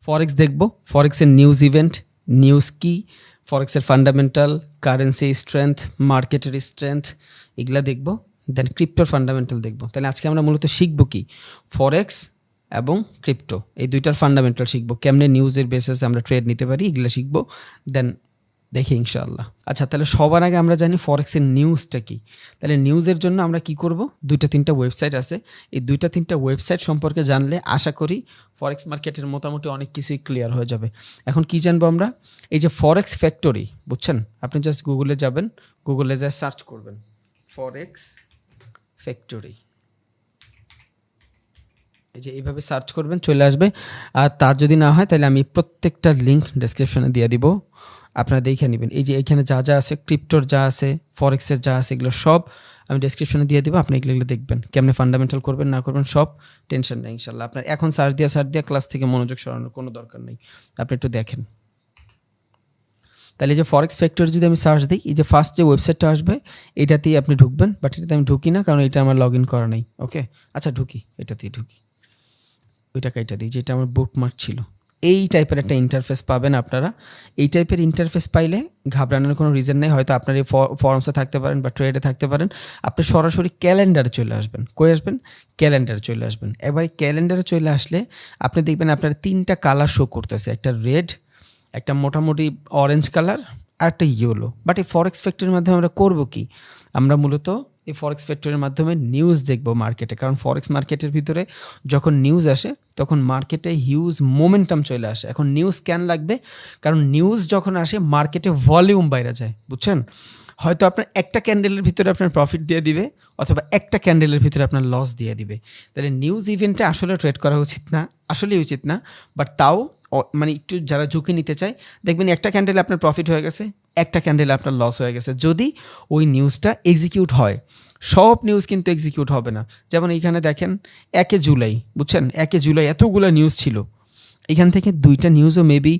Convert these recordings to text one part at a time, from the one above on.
ফরেক্স দেখব, ফরেক্সের news event, news কি, ফরেক্সের fundamental, currency strength, মার্কেটের স্ট্রেংথ, এগুলা দেখব। দেন ক্রিপ্টোর ফান্ডামেন্টাল দেখব। তাহলে আজকে আমরা মূলত শিখব কি, ফরেক্স এবং ক্রিপ্টো এই দুইটার ফান্ডামেন্টাল শিখব, কেমনে নিউজের বেসিসে আমরা ট্রেড নিতে পারি, এগুলো শিখব। দেন দেখি ইনশাআল্লাহ। আচ্ছা, তাহলে সবার আগে আমরা জানি ফরেক্সের নিউজটা কি। তাহলে নিউজের জন্য আমরা কি করব, 2-3টা ওয়েবসাইট আছে। এই 2-3টা ওয়েবসাইট সম্পর্কে জানলে আশা করি ফরেক্স মার্কেটের মোটামুটি অনেক কিছুই ক্লিয়ার হয়ে যাবে। এখন কি জানবো আমরা, এই যে ফরেক্স ফ্যাক্টরি, বুঝছেন? আপনি জাস্ট গুগলে যাবেন, গুগলে যা সার্চ করবেন ফরেক্স ফ্যাক্টরি, এই যে এইভাবে সার্চ করবেন, চলে আসবে। আর তার যদি না হয় তাহলে আমি প্রত্যেকটা লিঙ্ক ডেসক্রিপশনে দিয়ে দিব, আপনারা দেখে নেবেন। এই যে এখানে যা যা আছে, ক্রিপ্টোর যা আছে, ফরেক্সের যা আছে, এগুলো সব আমি ডেসক্রিপশনে দিয়ে দিব। আপনি এগুলো দেখবেন, কেমনে ফান্ডামেন্টাল করবেন না করবেন সব, টেনশন নেই ইনশাল্লাহ। আপনার এখন সার্চ দিয়ে ক্লাস থেকে মনোযোগ সরানোর কোনো দরকার নেই, আপনি একটু দেখেন। তাহলে এই যে ফরেক্স ফ্যাক্টরি যদি আমি সার্চ দিই, এই যে ফার্স্ট যে ওয়েবসাইটটা আসবে এটাতেই আপনি ঢুকবেন, বাট এটাতে আমি ঢুকি না, কারণ এটা আমার লগ ইন করা নেই। ওকে, আচ্ছা ঢুকি, এটাতেই ঢুকি, ওইটা কাইটা দিই যেটা আমার বুকমার্ক ছিল। এই টাইপের একটা ইন্টারফেস পাবেন আপনারা। এই টাইপের ইন্টারফেস পাইলে ঘাবড়ানোর কোনো রিজন নেই। হয়তো আপনার এই ফর্মসে থাকতে পারেন বা ট্রেডে থাকতে পারেন, আপনি সরাসরি ক্যালেন্ডারে চলে আসবেন। কই আসবেন? ক্যালেন্ডারে চলে আসবেন। এবার এই ক্যালেন্ডারে চলে আসলে আপনি দেখবেন আপনার 3টা কালার শো করতেছে, একটা রেড, একটা মোটামুটি অরেঞ্জ কালার, আর একটা ইয়েলো। বাট এই ফরেক্স ফ্যাক্টরির মাধ্যমে আমরা করবো কি, আমরা মূলত এই ফরেক্স ফ্যাক্টরির মাধ্যমে নিউজ দেখব মার্কেটে। কারণ ফরেক্স মার্কেটের ভিতরে যখন নিউজ আসে তখন মার্কেটে হিউজ মোমেন্টাম চলে আসে। এখন নিউজ কেন লাগবে? কারণ নিউজ যখন আসে মার্কেটে ভলিউম বাইরে যায়, বুঝছেন? হয়তো আপনার একটা ক্যান্ডেলের ভিতরে আপনার প্রফিট দিয়ে দিবে, অথবা একটা ক্যান্ডেলের ভিতরে আপনার লস দিয়ে দিবে। তাহলে নিউজ ইভেন্টে আসলে ট্রেড করা উচিত না, আসলেই উচিত না। বাট তাও মানে একটু যারা ঝুঁকি নিতে চায়, দেখবেন একটা ক্যান্ডেলে আপনার প্রফিট হয়ে গেছে, একটা ক্যান্ডেলে আপনার লস হয়ে গেছে, যদি ওই নিউজটা এক্সিকিউট হয়। সব নিউজ কিন্তু এক্সিকিউট হবে না। যেমন এইখানে দেখেন 1 জুলাই, বুঝছেন? 1 জুলাই এতগুলো নিউজ ছিল, এখান থেকে 2টা নিউজও মেবি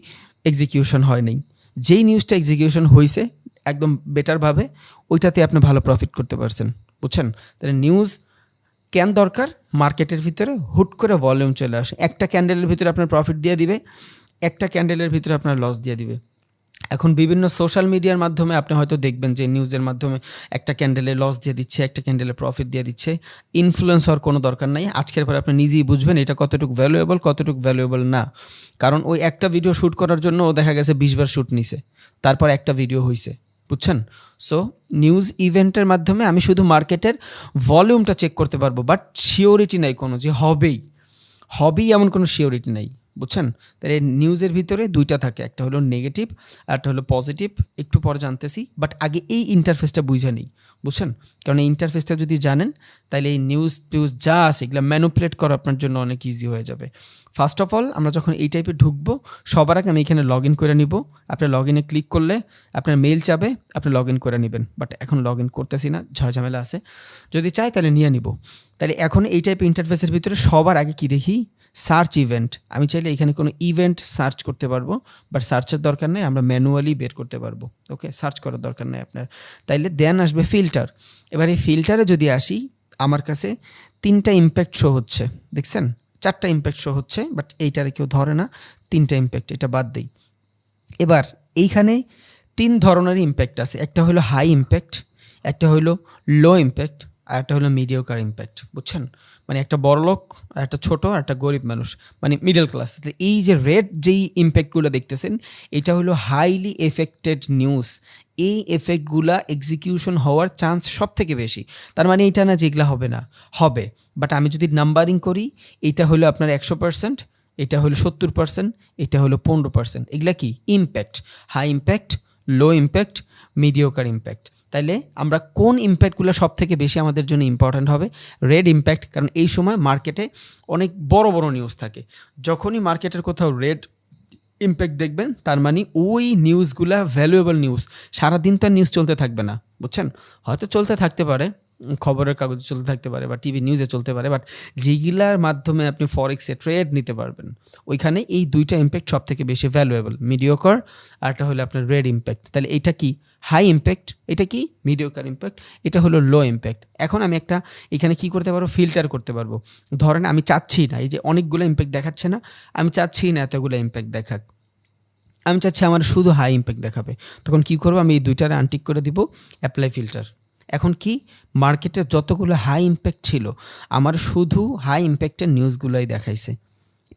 এক্সিকিউশন হয় নাই। যেই নিউজটা এক্সিকিউশন হয়েছে একদম বেটারভাবে, ওইটাতে আপনি ভালো প্রফিট করতে পারছেন, বুঝছেন? তাহলে নিউজ কেন দরকার? মার্কেটের ভিতরে হুট করে ভলিউম চলে আসে, একটা ক্যান্ডেলের ভিতরে আপনার প্রফিট দিয়ে দিবে, একটা ক্যান্ডেলের ভিতরে আপনার লস দিয়ে দিবে। এখন বিভিন্ন সোশ্যাল মিডিয়ার মাধ্যমে আপনি হয়তো দেখবেন যে নিউজের মাধ্যমে একটা ক্যান্ডেলে লস দিয়ে দিচ্ছে, একটা ক্যান্ডেলে প্রফিট দিয়ে দিচ্ছে। ইনফ্লুয়েন্স হওয়ার কোনো দরকার নাই। আজকের পরে আপনি নিজেই বুঝবেন এটা কতটুকু ভ্যালুয়েবল, কতটুকু ভ্যালুয়েবল না। কারণ ওই একটা ভিডিও শ্যুট করার জন্য ও দেখা গেছে 20 বার শ্যুট নিছে, তারপর একটা ভিডিও হয়েছে, বুঝছেন? সো নিউজ ইভেন্টের মাধ্যমে আমি শুধু মার্কেটের ভলিউমটা চেক করতে পারবো, বাট শিওরিটি নাই কোনো যে হবেই এমন কোনো শিওরিটি নাই, বুঝছেন? তাহলে নিউজের ভিতরে 2টা থাকে, একটা হলো নেগেটিভ আর একটা হলো পজিটিভ। একটু পরে জানতেছি, বাট আগে এই ইন্টারফেসটা বুঝে নিই, বুঝছেন? কারণ এই ইন্টারফেসটা যদি জানেন তাহলে এই নিউজ যা আছে এগুলো ম্যানুপুলেট করা আপনার জন্য অনেক ইজি হয়ে যাবে। ফার্স্ট অফ অল আমরা যখন এই টাইপে ঢুকবো, সবার আগে আমি এখানে লগ ইন করে নিব। আপনি লগ ইনে ক্লিক করলে আপনার মেইল চাবে, আপনি লগ ইন করে নেবেন। বাট এখন লগ ইন করতেছি না, ঝামেলা আছে। যদি চাই তাহলে নিয়ে নিব। তাহলে এখন এই টাইপের ইন্টারফেসের ভিতরে সবার আগে কি দেখি, সার্চ ইভেন্ট। আমি চাইলে এখানে কোনো ইভেন্ট সার্চ করতে পারবো, বাট সার্চের দরকার নেই, আমরা ম্যানুয়ালি বের করতে পারবো। ওকে, সার্চ করার দরকার নেই আপনার। তাইলে দেন আসবে ফিল্টার। এবার এই ফিল্টারে যদি আসি, আমার কাছে 3টা ইম্প্যাক্ট শো হচ্ছে, দেখছেন? 4টা ইম্প্যাক্ট শো হচ্ছে, বাট এইটারে কেউ ধরে না। 3টা ইম্প্যাক্ট, এটা বাদ দিই। এবার এইখানে 3 ধরনেরই ইম্প্যাক্ট আছে। একটা হলো হাই ইম্প্যাক্ট, একটা হলো লো ইম্প্যাক্ট, আর একটা হলো মিডিওকার ইম্প্যাক্ট, বুঝছেন? মানে একটা বড়লোক, আর একটা ছোটো, আর একটা গরিব মানুষ, মানে মিডল ক্লাস। এই যে রেড যেই ইম্প্যাক্টগুলো দেখতেছেন, এটা হলো হাইলি এফেক্টেড নিউজ। এই এফেক্টগুলা এক্সিকিউশন হওয়ার চান্স সব থেকে বেশি। তার মানে এইটা না যেগুলা হবে না, হবে। বাট আমি যদি নাম্বারিং করি, এইটা হলো আপনার 100%, এটা হলো 70%, এটা হলো 15%। এগুলা কি ইম্প্যাক্ট? হাই ইম্প্যাক্ট, লো ইম্প্যাক্ট, মিডিওকার ইম্প্যাক্ট। তাইলে আমরা কোন ইম্প্যাক্টগুলো সব থেকে বেশি আমাদের জন্য ইম্পর্ট্যান্ট হবে? Red impact. কারণ এই সময় মার্কেটে অনেক বড় বড় নিউজ থাকে। যখনই মার্কেটের কোথাও রেড ইম্প্যাক্ট দেখবেন, তার মানে ওই নিউজগুলা ভ্যালুয়েবল নিউজ। সারাদিন তো নিউজ চলতে থাকবে না, বুঝছেন? হয়তো চলতে থাকতে পারে, খবরের কাগজে চলতে থাকতে পারে বা টিভি নিউজে চলতে পারে, বাট যেগুলার মাধ্যমে আপনি ফরেক্সে ট্রেড নিতে পারবেন ওইখানে এই দুইটা ইম্প্যাক্ট সব থেকে বেশি ভ্যালুয়েবল, মিডিওকর আর একটা হলো আপনার রেড ইম্প্যাক্ট। তাহলে এটা কি হাই ইম্প্যাক্ট, এটা কি মিডিওকার ইম্প্যাক্ট, এটা হলো লো ইম্প্যাক্ট। এখন আমি একটা এখানে কি করতে পারবো, ফিল্টার করতে পারবো। ধরেন আমি চাচ্ছি না এই যে অনেকগুলো ইম্প্যাক্ট দেখাচ্ছে না, আমি চাচ্ছি না এতগুলো ইম্প্যাক্ট দেখাক, আমি চাচ্ছি আমার শুধু হাই ইম্প্যাক্ট দেখাবে। তখন কি করবো, আমি এই দুইটারে আনটিক করে দিব, অ্যাপ্লাই ফিল্টার। এখন কি মার্কেটে যতগুলো হাই ইম্প্যাক্ট ছিল আমার শুধু হাই ইম্প্যাক্টের নিউজগুলোই দেখাইছে,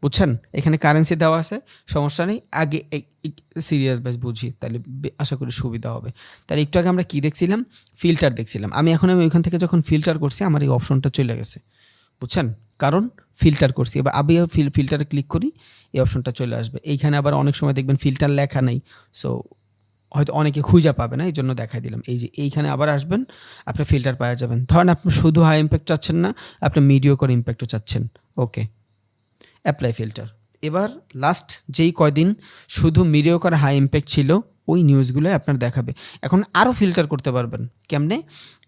বুঝছেন? এখানে কারেন্সি দেওয়া আছে, সমস্যা নেই। আগে সিরিয়াস ব্যাস বুঝি, তাহলে আশা করি সুবিধা হবে। তাহলে একটু আগে আমরা কি দেখছিলাম, ফিল্টার দেখছিলাম। আমি ওইখান থেকে যখন ফিল্টার করছি আমার এই অপশনটা চলে গেছে, বুঝছেন? কারণ ফিল্টার করছি। এবার আমি ফিল্টারে ক্লিক করি, এই অপশনটা চলে আসবে। এইখানে আবার অনেক সময় দেখবেন ফিল্টার লেখা নেই, সো হয়তো অনেকে খুঁজে পাবে না, এই জন্য দেখাই দিলাম। এই যে এইখানে আবার আসবেন, আপনি ফিল্টার পাওয়া যাবেন। ধরেন আপনি শুধু হাই ইম্প্যাক্ট চাচ্ছেন না, আপনি মিডিওকর ইম্প্যাক্টও চাচ্ছেন, ওকে, অ্যাপ্লাই ফিল্টার। এবার লাস্ট যেই কয়দিন শুধু মিডিওকর হাই ইম্প্যাক্ট ছিল ওই নিউজগুলো আপনার দেখাবে। এখন আরও ফিল্টার করতে পারবেন কেমনে,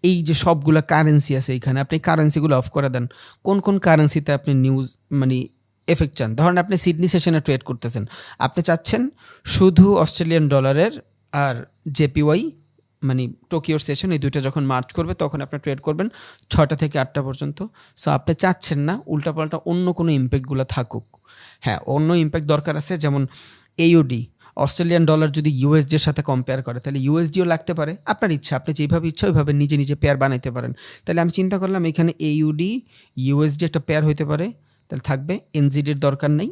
এই যে সবগুলো কারেন্সি আছে এইখানে আপনি কারেন্সিগুলো অফ করে দেন। কোন কোন কারেন্সিতে আপনি নিউজ মানে এফেক্ট চান, ধরেন আপনি সিডনি সেশনে ট্রেড করতেছেন, আপনি চাচ্ছেন শুধু অস্ট্রেলিয়ান ডলারের আর জেপিওয়াই মানে টোকিওর সেশন, এই দুইটা যখন মার্চ করবে তখন আপনি ট্রেড করবেন 6টা থেকে 8টা পর্যন্ত। সো আপনি চাচ্ছেন না উল্টাপাল্টা অন্য কোনো ইম্প্যাক্টগুলো থাকুক। হ্যাঁ, অন্য ইম্প্যাক্ট দরকার আছে, যেমন এইউডি, অস্ট্রেলিয়ান ডলার যদি ইউএসডির সাথে কম্পেয়ার করে তাহলে ইউএসডিও লাগতে পারে। আপনার ইচ্ছা, আপনি যেভাবে ইচ্ছা ওইভাবে নিজে নিজে পেয়ার বানাইতে পারেন। তাহলে আমি চিন্তা করলাম এখানে এইউডি ইউএসডি একটা পেয়ার হইতে পারে, তাহলে থাকবে। এনজিডির দরকার নেই,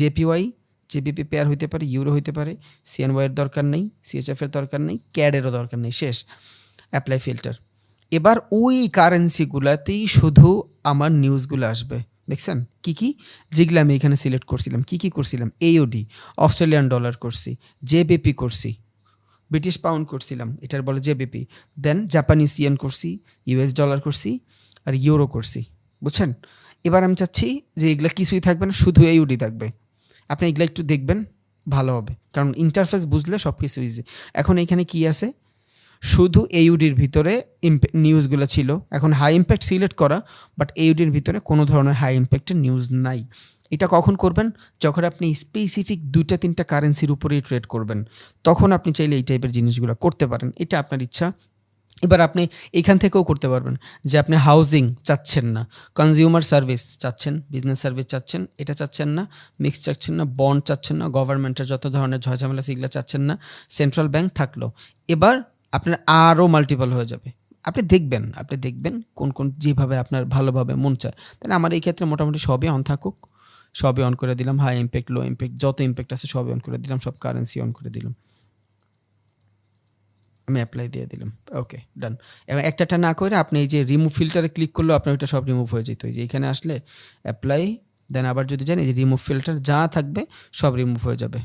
জেপিওয়াই জেবিপি পেয়ার হইতে পারে, ইউরো হইতে পারে, সিএনওয়াইয়ের দরকার নেই, সিএচএফের দরকার নেই, ক্যাডেরও দরকার নেই, শেষ, অ্যাপ্লাই ফিল্টার। এবার ওই কারেন্সিগুলোতেই শুধু আমার নিউজগুলো আসবে। দেখছেন কি কি যেগুলো আমি এখানে সিলেক্ট করছিলাম, কি কি করছিলাম, এইওডি অস্ট্রেলিয়ান ডলার করছি, জেবিপি করছি, ব্রিটিশ পাউন্ড করছিলাম, এটার বলে জেবিপি, দেন জাপানিজ ইয়েন করছি, ইউএস ডলার করছি, আর ইউরো করছি, বুঝছেন? এবার আমি চাচ্ছি যে এগুলো কিছুই থাকবে না, শুধু এইওডি থাকবে। আপনি এগুলো একটু দেখবেন, ভালো হবে, কারণ ইন্টারফেস বুঝলে সব কিছু ইজি। এখন এখানে কি আছে, শুধু এইউডির ভিতরে নিউজগুলো ছিল। এখন হাই ইম্প্যাক্ট সিলেক্ট করা, বাট এইউডির ভিতরে কোনো ধরনের হাই ইম্প্যাক্টের নিউজ নাই। এটা কখন করবেন, যখন আপনি স্পেসিফিক 2-3টা কারেন্সির উপরেই ট্রেড করবেন, তখন আপনি চাইলে এই টাইপের জিনিসগুলো করতে পারেন, এটা আপনার ইচ্ছা। এবার আপনি এখান থেকেও করতে পারবেন যে আপনি হাউজিং চাচ্ছেন না, কনজিউমার সার্ভিস চাচ্ছেন, বিজনেস সার্ভিস চাচ্ছেন, এটা চাচ্ছেন না, মিক্স চাচ্ছেন না, বন্ড চাচ্ছেন না, গভর্নমেন্টের যত ধরনের ঝামেলা সেগুলো চাচ্ছেন না, সেন্ট্রাল ব্যাংক থাকলো। এবার আপনার আরও মাল্টিপল হয়ে যাবে। আপনি দেখবেন কোন কোন যেভাবে আপনার ভালোভাবে মন চায়। তাহলে আমার এই ক্ষেত্রে মোটামুটি সবই অন থাকুক, সবই অন করে দিলাম, হাই ইম্প্যাক্ট, লো ইম্প্যাক্ট, যত ইম্প্যাক্ট আছে সবই অন করে দিলাম, সব কারেন্সি অন করে দিলাম, আমি অ্যাপ্লাই দিয়ে দিলাম, ওকে ডান। এবার একটা না করে আপনি এই যে রিমুভ ফিল্টারে ক্লিক করলেও আপনার ওইটা সব রিমুভ হয়ে যেত। এই যে এখানে আসলে অ্যাপ্লাই, দেন আবার যদি যান এই যে রিমুভ ফিল্টার, যা থাকবে সব রিমুভ হয়ে যাবে,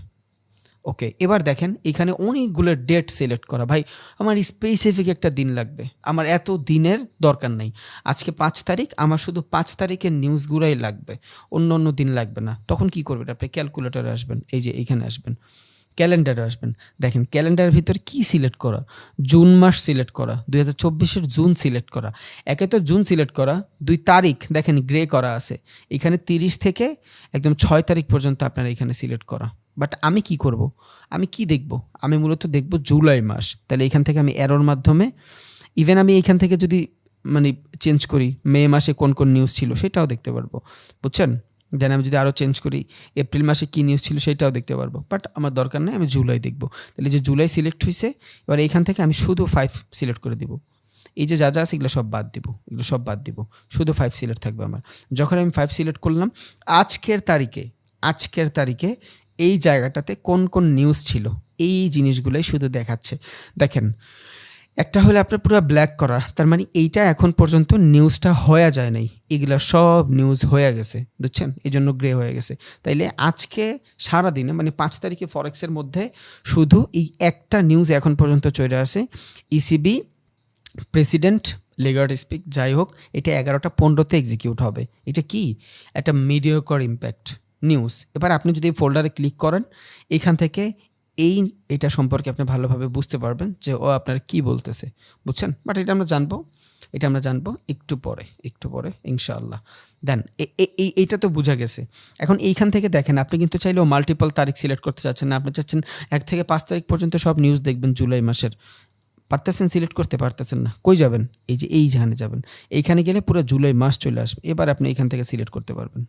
ওকে। এবার দেখেন এখানে অনেকগুলো ডেট সিলেক্ট করা, ভাই আমার স্পেসিফিক একটা দিন লাগবে, আমার এত দিনের দরকার নেই। আজকে 5 তারিখ, আমার শুধু 5 তারিখের নিউজগুলোই লাগবে, অন্য অন্য দিন লাগবে না। তখন কি করবেন, আপনি ক্যালকুলেটরে আসবেন, এই যে এইখানে আসবেন, ক্যালেন্ডারে আসবেন, দেখেন ক্যালেন্ডারের ভিতরে কি সিলেক্ট করা, জুন মাস সিলেক্ট করা, 2024-এর জুন সিলেক্ট করা। একে তো জুন সিলেক্ট করা, 2 তারিখ দেখেন গ্রে করা আছে, এখানে 30 থেকে একদম 6 তারিখ পর্যন্ত আপনার এখানে সিলেক্ট করা। বাট আমি কি করব, আমি কি দেখব, আমি মূলত দেখব জুলাই মাস। তাহলে এখান থেকে আমি অ্যারোর মাধ্যমে, ইভেন আমি এখান থেকে যদি মানে চেঞ্জ করি মে মাসে কোন কোন নিউজ ছিল সেটাও দেখতে পারবো, বুঝছেন? দেন আমি যদি আরও চেঞ্জ করি এপ্রিল মাসে কী নিউজ ছিল সেটাও দেখতে পারবো, বাট আমার দরকার নেই, আমি জুলাই দেখবো। তাহলে যে জুলাই সিলেক্ট হয়েছে, এবার এইখান থেকে আমি শুধু 5 সিলেক্ট করে দিব। এই যে যা যা আছে এগুলো সব বাদ দিব, এগুলো সব বাদ দিব, শুধু 5 সিলেক্ট থাকবে আমার। যখন আমি 5 সিলেক্ট করলাম, আজকের তারিখে এই জায়গাটাতে কোন কোন নিউজ ছিল এই জিনিসগুলোই শুধু দেখাচ্ছে। দেখেন একটা হলে আপনার পুরো ব্ল্যাক করা, তার মানে এইটা এখন পর্যন্ত নিউজটা হয়ে যায় নাই, এগুলো সব নিউজ হয়ে গেছে, বুঝছেন? এই জন্য গ্রে হয়ে গেছে। তাইলে আজকে সারাদিনে মানে 5 তারিখে ফরেক্সের মধ্যে শুধু এই একটা নিউজ এখন পর্যন্ত চলে আসে, ইসিবি প্রেসিডেন্ট লেগার্ড স্পিক, যাই হোক, এটা 11টা 15 এক্সিকিউট হবে। এটা কি একটা মিডিওকর ইম্প্যাক্ট নিউজ। এবার আপনি যদি ফোল্ডারে ক্লিক করেন, এখান থেকে এটা সম্পর্কে আপনি ভালোভাবে বুঝতে পারবেন যে ও আপনার কি বলতেছে, বুঝছেন? বাট এটা আমরা জানবো একটু পরে ইনশাআল্লাহ। দেন এইটা তো বোঝা গেছে। এখন এইখান থেকে দেখেন, আপনি কিন্তু চাইলেও মাল্টিপল তারিখ সিলেক্ট করতে চাচ্ছেন না। আপনি চাচ্ছেন 1 থেকে 5 তারিখ পর্যন্ত সব নিউজ দেখবেন জুলাই মাসের। পারতেছেন, সিলেক্ট করতে পারতেছেন না। কই যাবেন? এইখানে যাবেন। এইখানে গেলে পুরো জুলাই মাস চলে আসবে। এবার আপনি এখান থেকে সিলেক্ট করতে পারবেন।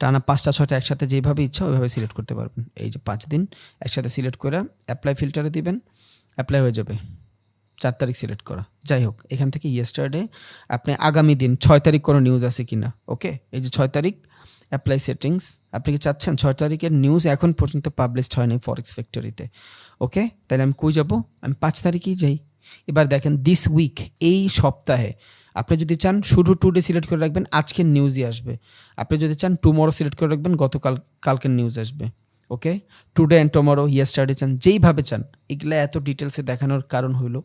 টানা 5টা 6টা একসাথে যেভাবে ইচ্ছা ওইভাবে সিলেক্ট করতে পারবেন। এই যে 5 দিন একসাথে সিলেক্ট করে অ্যাপ্লাই ফিল্টারে দিবেন, অ্যাপ্লাই হয়ে যাবে। 4 তারিখ সিলেক্ট করা। যাই হোক, এখান থেকে ইয়েস্টারডে আপনি আগামী দিন 6 তারিখ কোনো নিউজ আছে কিনা, ওকে? এই যে 6 তারিখ অ্যাপ্লাই সেটিংস, আপনি কি চাচ্ছেন 6 তারিখের নিউজ এখন পর্যন্ত পাবলিশড হয়নি ফরেক্স ফ্যাক্টরিতে, ওকে? তাহলে আমি কই যাব? আমি 5 তারিখেই যাই। এবার দেখেন দিস উইক, এই সপ্তাহে আপনি যদি চান শুধু টুডে সিলেক্ট করে রাখবেন, আজকের নিউজই আসবে। আপনি যদি চান টুমরো সিলেক্ট করে রাখবেন, কালকের নিউজ আসবে, ওকে? টুডে অ্যান্ড টুমরো, ইয়েস্টারডে চান, যেইভাবে চান। এগুলা এত ডিটেলসে দেখানোর কারণ হইলো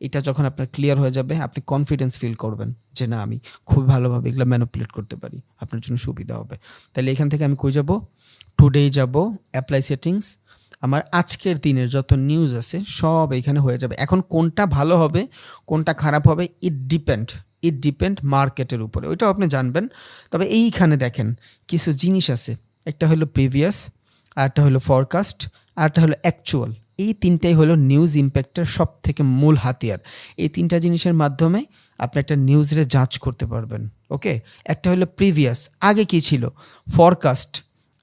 এটা যখন আপনার ক্লিয়ার হয়ে যাবে, আপনি কনফিডেন্স ফিল করবেন যে না, আমি খুব ভালোভাবে এগুলো ম্যানিপুলেট করতে পারি, আপনার জন্য সুবিধা হবে। তাহলে এখান থেকে আমি কই যাব? টুডেই যাব, অ্যাপ্লাই সেটিংস। আমার আজকের দিনের যত নিউজ আছে সব এইখানে হয়ে যাবে। এখন কোনটা ভালো হবে, কোনটা খারাপ হবে, ইট ডিপেন্ড মার্কেটের উপরে, ওইটাও আপনি জানবেন। তবে এইখানে দেখেন কিছু জিনিস আছে, একটা হলো প্রিভিয়াস, আরেকটা হলো ফরকাস্ট, আরেকটা হলো অ্যাকচুয়াল। এই তিনটাই হলো নিউজ ইম্প্যাক্টের সব থেকে মূল হাতিয়ার। এই তিনটা জিনিসের মাধ্যমে আপনি একটা নিউজরে জাজ করতে পারবেন, ওকে? একটা হলো প্রিভিয়াস, আগে কি ছিল, ফরকাস্ট,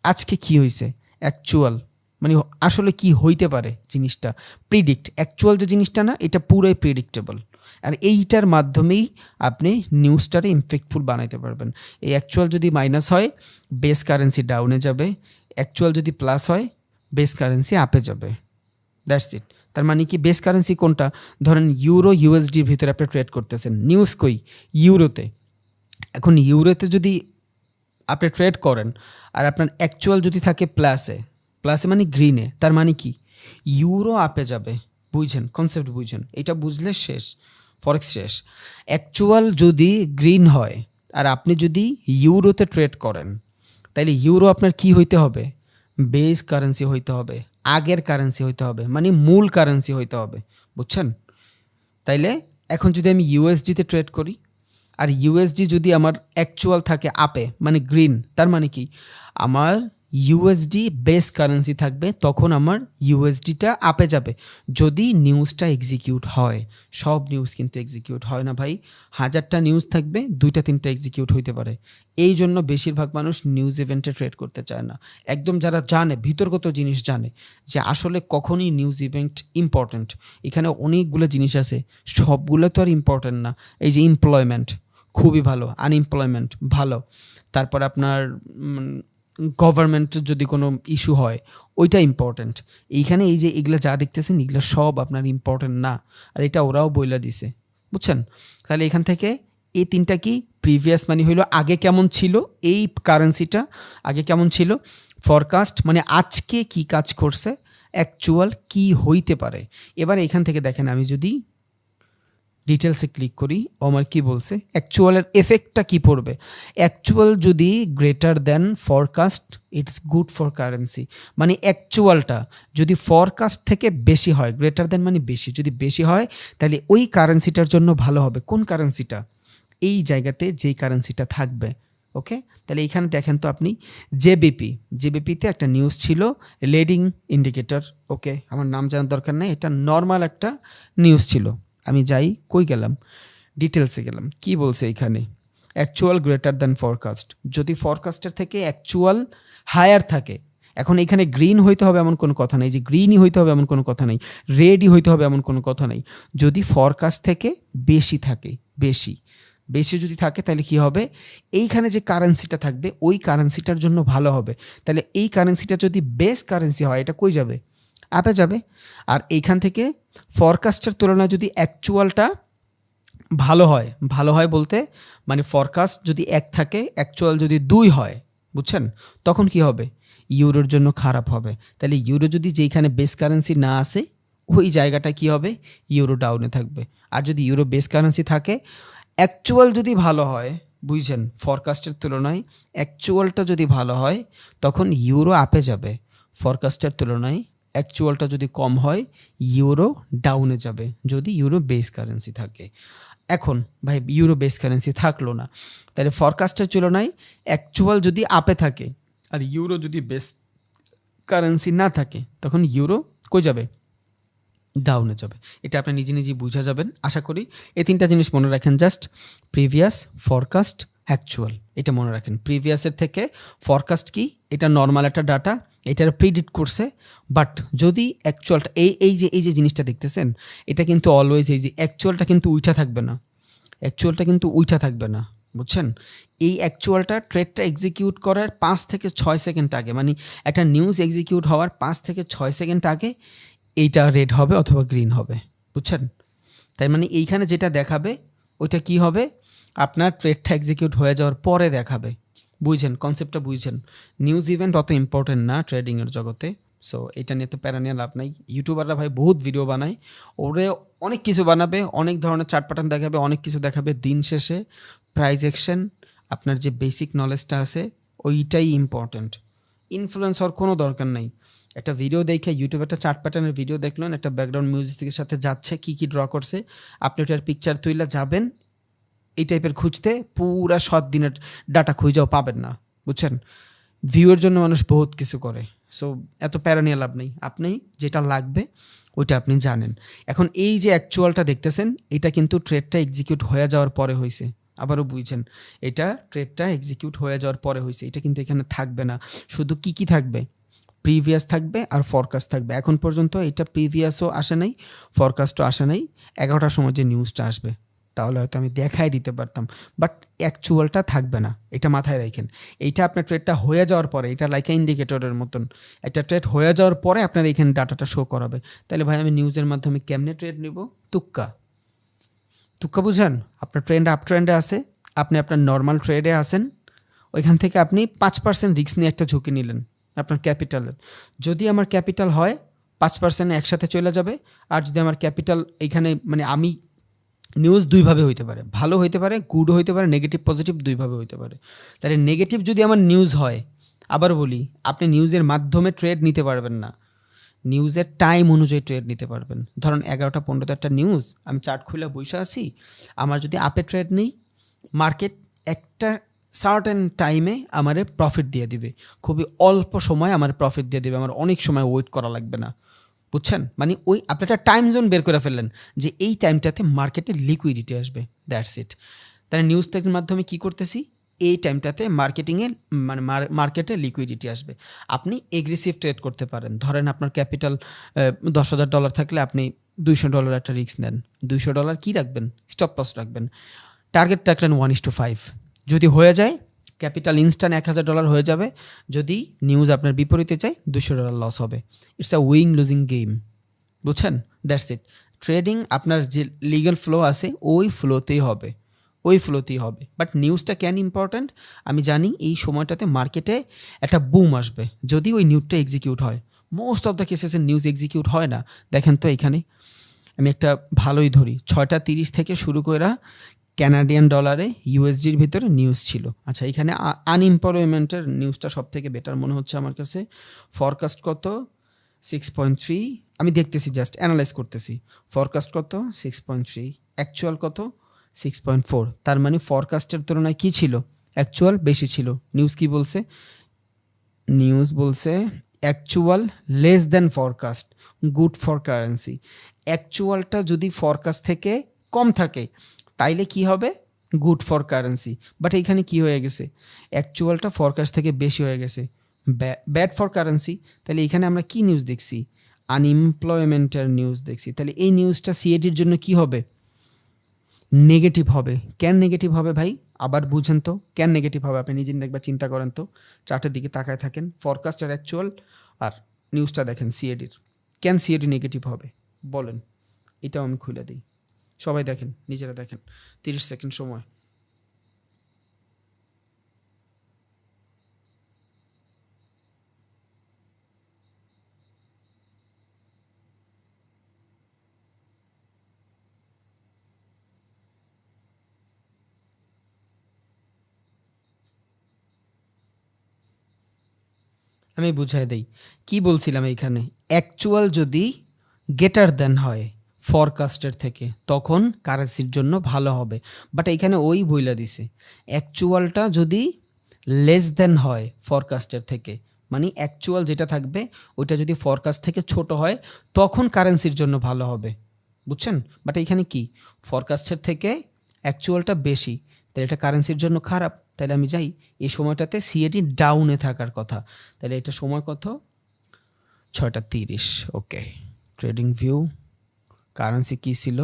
আজকে কি হয়েছে, অ্যাকচুয়াল মানে আসলে কি হইতে পারে জিনিসটা, প্রিডিক্ট। অ্যাকচুয়াল যে জিনিসটা না, এটা পুরোই প্রিডিক্টেবল। আর এইটার মাধ্যমেই আপনি নিউজটারে ইম্প্যাক্টফুল বানাইতে পারবেন। এই অ্যাকচুয়াল যদি মাইনাস হয়, বেস কারেন্সি ডাউনে যাবে। অ্যাকচুয়াল যদি প্লাস হয়, বেস কারেন্সি আপে যাবে। That's it. তার মানে কি, বেস কারেন্সি কোনটা? ধরেন ইউরো ইউএসডির ভিতরে আপনি ট্রেড করতেছেন, নিউজ কই? ইউরোতে। এখন ইউরোতে যদি আপনি ট্রেড করেন আর আপনার অ্যাকচুয়াল যদি থাকে প্লাসে মানে গ্রিনে, তার মানে কি, ইউরো আপে যাবে। বুঝছেন? কনসেপ্ট বুঝছেন? এটা বুঝলে শেষ, ফরেক্স শেষ। অ্যাকচুয়াল যদি গ্রিন হয় আর আপনি যদি ইউরোতে ট্রেড করেন, তাইলে ইউরো আপনার কি হইতে হবে? বেস কারেন্সি হইতে হবে, আগের কারেন্সি হইতে হবে, মানে মূল কারেন্সি হইতে হবে, বুঝছেন? তাইলে এখন যদি আমি ইউএসডিতে ট্রেড করি আর ইউএসডি যদি আমার অ্যাকচুয়াল থাকে আপে মানে গ্রিন, তার মানে কি, আমার ইউএসডি বেস কারেন্সি থাকবে, তখন আমার ইউএসডিটা আপে যাবে যদি নিউজটা এক্সিকিউট হয়। সব নিউজ কিন্তু এক্সিকিউট হয় না ভাই। 1000টা নিউজ থাকবে, 2টা 3টা এক্সিকিউট হইতে পারে। এই জন্য বেশিরভাগ মানুষ নিউজ ইভেন্টে ট্রেড করতে চায় না। একদম যারা জানে, ভিতরগত জিনিস জানে যে আসলে কখনই নিউজ ইভেন্ট ইম্পর্ট্যান্ট, এখানে অনেকগুলো জিনিস আছে, সবগুলো তো আর ইম্পর্ট্যান্ট না। এই যে এমপ্লয়মেন্ট খুবই ভালো, আনএমপ্লয়মেন্ট ভালো, তারপর আপনার গভর্নমেন্টের যদি কোনো ইস্যু হয় ওইটা ইম্পর্ট্যান্ট। এইখানে এই যে এগুলো যা দেখতেছেন এগুলো সব আপনার ইম্পর্ট্যান্ট না, আর এটা ওরাও বইলা দিছে, বুঝছেন? তাহলে এখান থেকে এই তিনটা কি, প্রিভিয়াস মানে হইলো আগে কেমন ছিল এই কারেন্সিটা, আগে কেমন ছিল, ফরকাস্ট মানে আজকে কি কাজ করছে, অ্যাকচুয়াল কি হইতে পারে। এবার এখান থেকে দেখেন, আমি যদি ডিটেলসে ক্লিক করি, ও আমার কী বলছে, অ্যাকচুয়ালের এফেক্টটা কী পড়বে। অ্যাকচুয়াল যদি greater than forecast, it's good for currency. মানে অ্যাকচুয়ালটা যদি ফরকাস্ট থেকে বেশি হয়, গ্রেটার দ্যান মানে বেশি, যদি বেশি হয় তাহলে ওই কারেন্সিটার জন্য ভালো হবে। কোন কারেন্সিটা? এই জায়গাতে যেই কারেন্সিটা থাকবে, ওকে? তাহলে এইখানে দেখেন তো আপনি, জেবিপিতে একটা নিউজ ছিল, লিডিং ইন্ডিকেটর, ওকে? আমার নাম জানার দরকার নেই, এটা নর্মাল একটা নিউজ ছিল। আমি যাই, কই গেলাম, ডিটেলসে গেলাম, কি বলছে এখানে, অ্যাকচুয়াল গ্রেটার দ্যান ফরকাস্ট, যদি ফরকাস্টের থেকে অ্যাকচুয়াল হায়ার থাকে। এখন এখানে গ্রিন হইতে হবে এমন কোনো কথা নেই, যে গ্রিনই হইতে হবে এমন কোনো কথা নেই, রেডই হইতে হবে এমন কোনো কথা নেই। যদি ফরকাস্ট থেকে বেশি থাকে, বেশি যদি থাকে তাহলে কি হবে, এইখানে যে কারেন্সিটা থাকবে ওই কারেন্সিটার জন্য ভালো হবে। তাহলে এই কারেন্সিটা যদি বেস কারেন্সি হয়, এটা কই যাবে, আপে যাবে। আর এইখান থেকে ফরকাস্টের তুলনায় যদি অ্যাকচুয়ালটা ভালো হয় বলতে মানে ফরকাস্ট যদি 1 থাকে, অ্যাকচুয়াল যদি 2 হয়, বুঝছেন, তখন কি হবে, ইউরোর জন্য খারাপ হবে। তাহলে ইউরো যদি যেইখানে বেস কারেন্সি না আসে ওই জায়গাটা কি হবে, ইউরো ডাউনে থাকবে। আর যদি ইউরো বেস কারেন্সি থাকে, অ্যাকচুয়াল যদি ভালো হয়, বুঝছেন, ফরকাস্টের তুলনায় অ্যাকচুয়ালটা যদি ভালো হয়, তখন ইউরো আপে যাবে। ফরকাস্টের তুলনায় অ্যাকচুয়ালটা যদি কম হয় ইউরো ডাউনে যাবে যদি ইউরো বেস কারেন্সি থাকে। এখন ভাই ইউরো বেস কারেন্সি থাকলো না, তাহলে ফরকাস্টের তুলনায় অ্যাকচুয়াল যদি আপে থাকে আর ইউরো যদি বেস কারেন্সি না থাকে তখন ইউরো কই যাবে? ডাউনে যাবে। এটা আপনি নিজে নিজেই বুঝা যাবেন আশা করি। এই তিনটা জিনিস মনে রাখেন জাস্ট, প্রিভিয়াস, ফরকাস্ট, অ্যাকচুয়াল। এটা মনে রাখেন, প্রিভিয়াসের থেকে ফরকাস্ট কি, এটা নর্মাল একটা ডাটা, এটার প্রিডিক্ট করছে। বাট যদি অ্যাকচুয়ালটা এই যে জিনিসটা দেখতেছেন, এটা কিন্তু অলওয়েজ এই যে অ্যাকচুয়ালটা কিন্তু উইঠা থাকবে না, অ্যাকচুয়ালটা কিন্তু উইঠা থাকবে না, বুঝছেন? এই অ্যাকচুয়ালটা ট্রেডটা এক্সিকিউট করার 5 থেকে 6 সেকেন্ড আগে, মানে একটা নিউজ এক্সিকিউট হওয়ার 5 থেকে 6 সেকেন্ড আগে এইটা রেড হবে অথবা গ্রিন হবে, বুঝছেন? তাই মানে এইখানে যেটা দেখাবে ওইটা কি হবে, আপনার ট্রেডটা এক্সিকিউট হয়ে যাওয়ার পরে দেখাবে। বুঝছেন কনসেপ্টটা? বুঝছেন? নিউজ ইভেন্ট অত ইম্পর্টেন্ট না ট্রেডিংয়ের জগতে। সো এটা নিয়ে তো প্যারা নিয়ে লাভ নাই। ইউটিউবাররা ভাই বহুত ভিডিও বানায়, ওরে অনেক কিছু বানাবে, অনেক ধরনের চার্ট প্যাটার্ন দেখাবে, অনেক কিছু দেখাবে। দিন শেষে প্রাইস অ্যাকশন, আপনার যে বেসিক নলেজটা আছে ওইটাই ইম্পর্ট্যান্ট। ইনফ্লুয়েন্স হওয়ার কোনো দরকার নাই। একটা ভিডিও দেখে ইউটিউবে একটা চার্ট প্যাটার্নের ভিডিও দেখলেন, একটা ব্যাকগ্রাউন্ড মিউজিকের সাথে যাচ্ছে, কী কী ড্র করছে, আপনি ওটার পিকচার তুইলা যাবেন এই টাইপের খুঁজতে, পুরা 7 দিনের ডাটা খুঁজেও পাবেন না, বুঝছেন? ভিউয়ের জন্য মানুষ বহুত কিছু করে। সো এত প্যারা নিয়ে লাভ নেই, আপনি যেটা লাগবে ওইটা আপনি জানেন। এখন এই যে অ্যাকচুয়ালটা দেখতেছেন, এটা কিন্তু ট্রেডটা এক্সিকিউট হয়ে যাওয়ার পরে হয়েছে। আবারও বুঝছেন, এটা ট্রেডটা এক্সিকিউট হয়ে যাওয়ার পরে হয়েছে। এটা কিন্তু এখানে থাকবে না। শুধু কি কি থাকবে? প্রিভিয়াস থাকবে আর ফরকাস্ট থাকবে। এখন পর্যন্ত এটা প্রিভিয়াসও আসে নাই, ফরকাস্টও আসে নাই। 11টার সময় যে নিউজটা আসবে তাহলে হয়তো আমি দেখাই দিতে পারতাম, বাট অ্যাকচুয়ালটা থাকবে না, এটা মাথায় রাখেন। এইটা আপনার ট্রেডটা হয়ে যাওয়ার পরে, এটা লাইক ইন্ডিকেটরের মতন, একটা ট্রেড হয়ে যাওয়ার পরে আপনার এখানে ডাটাটা শো করাবে। তাহলে ভাই আমি নিউজের মাধ্যমে কেমনে ট্রেড নিব? তুক্কা, তুক্কা বুঝেন? আপনার ট্রেন্ড আপ ট্রেন্ডে আছে, আপনি আপনার নর্মাল ট্রেডে আসেন, ওইখান থেকে আপনি 5% রিস্ক নিয়ে একটা ঝুঁকি নিলেন আপনার ক্যাপিটালের। যদি আমার ক্যাপিটাল হয় 5% একসাথে চলে যাবে। আর যদি আমার ক্যাপিটাল এইখানে, মানে আমি নিউজ দুইভাবে হইতে পারে, ভালো হইতে পারে, গুড হইতে পারে, নেগেটিভ পজিটিভ দুইভাবে হইতে পারে। তাহলে নেগেটিভ যদি আমার নিউজ হয়, আবার বলি, আপনি নিউজের মাধ্যমে ট্রেড নিতে পারবেন না, নিউজের টাইম অনুযায়ী ট্রেড নিতে পারবেন। ধরুন 11টা 15তে একটা নিউজ, আমি চার্ট খুলে বসে আছি, আমার যদি আপে ট্রেড নেই, মার্কেট একটা সার্টেন টাইমে আমারে প্রফিট দিয়ে দিবে, খুবই অল্প সময় আমার প্রফিট দিয়ে দেবে, আমার অনেক সময় ওয়েট করা লাগবে না, বুঝছেন? মানে ওই আপনি একটা টাইম জোন বের করে ফেললেন যে এই টাইমটাতে মার্কেটে লিকুইডিটি আসবে, দ্যাটস ইট। তাহলে নিউজ টেকের মাধ্যমে কি করতেছি, এই টাইমটাতে মার্কেটিংয়ে, মানে মার্কেটে লিকুইডিটি আসবে। আপনি এগ্রেসিভ ট্রেড করতে পারেন। ধরেন আপনার ক্যাপিটাল $10,000 থাকলে আপনি $200 একটা রিস্ক নেন। $200 কি রাখবেন? স্টপ লস রাখবেন। টার্গেট রাখলেন 1:5। যদি হয়ে যায় ক্যাপিটাল ইনস্ট্যান্ট $1,000 হয়ে যাবে। যদি নিউজ আপনার বিপরীতে চায় $200 লস হবে। It's a win losing game, বুঝছেন? That's it. ট্রেডিং আপনার যে লিগ্যাল ফ্লো আছে ওই ফ্লোতেই হবে, ওই ফ্লোতেই হবে। বাট নিউজটা কেন ইম্পর্ট্যান্ট? আমি জানি এই সময়টাতে মার্কেটে একটা বুম আসবে যদি ওই নিউজটা এক্সিকিউট হয়। মোস্ট অফ দ্য কেসেসে নিউজ এক্সিকিউট হয় না। দেখেন তো এখানে আমি একটা ভালোই ধরি, 6:30 থেকে শুরু কইরা কানাডিয়ান ডলারে ইউএসডির ভিতরে নিউজ ছিল। আচ্ছা, এখানে আনএমপ্লয়মেন্টের নিউজটা সবথেকে বেটার মনে হচ্ছে আমার কাছে। ফরকাস্ট কত? 6.3। আমি দেখতেছি, জাস্ট অ্যানালাইজ করতেছি। ফরকাস্ট কত? 6.3। অ্যাকচুয়াল কত? 6.4। তার মানে ফরকাস্টের তুলনায় কি ছিল? অ্যাকচুয়াল বেশি ছিল। নিউজ কি বলছে? নিউজ বলছে actual less than forecast, good for currency. অ্যাকচুয়ালটা যদি ফরকাস্ট থেকে কম থাকে তাইলে কি হবে? Good for currency. বাট এইখানে কি হয়ে গেছে? অ্যাকচুয়ালটা ফরকাস্ট থেকে বেশি হয়ে গেছে, ব্যাড ফর কারেন্সি। তাহলে এখানে আমরা কি নিউজ দেখছি? আনএমপ্লয়মেন্টের নিউজ দেখছি। তাহলে এই নিউজটা সিএডির জন্য কি হবে? নেগেটিভ হবে। কেন নেগেটিভ হবে ভাই? আবার বুঝেন তো কেন নেগেটিভ হবে? আপনি নিজে দেখবা, চিন্তা করেন তো, চার্টের দিকে তাকায় থাকেন, ফরকাস্ট আর অ্যাকচুয়াল, আর নিউজটা দেখেন সিএডির। কেন সিএডি নেগেটিভ হবে বলেন? এটাও আমি খুলে দিই, সবাই দেখেন, নিজেরা দেখেন। 30 সেকেন্ড সময়। আমি বুঝাই দেই কি বলছিলাম এইখানে। অ্যাকচুয়াল যদি গেটার দেন হয় ফরকাস্টের থেকে তখন কারেন্সির জন্য ভালো হবে, বাট এইখানে ওই বইলা দিছে অ্যাকচুয়ালটা যদি লেস দেন হয় ফরকাস্টের থেকে, মানে অ্যাকচুয়াল যেটা থাকবে ওইটা যদি ফরকাস্ট থেকে ছোট হয় তখন কারেন্সির জন্য ভালো হবে, বুঝছেন? বাট এইখানে কি ফরকাস্টের থেকে অ্যাকচুয়ালটা বেশি, তাহলে এটা কারেন্সির জন্য খারাপ। তাহলে আমি যাই এই সময়টাতে সিএডি ডাউনে থাকার কথা, তাহলে এটা সময় কত 6:30। ওকে, ট্রেডিং ভিউ কারেন্সি কী ছিল,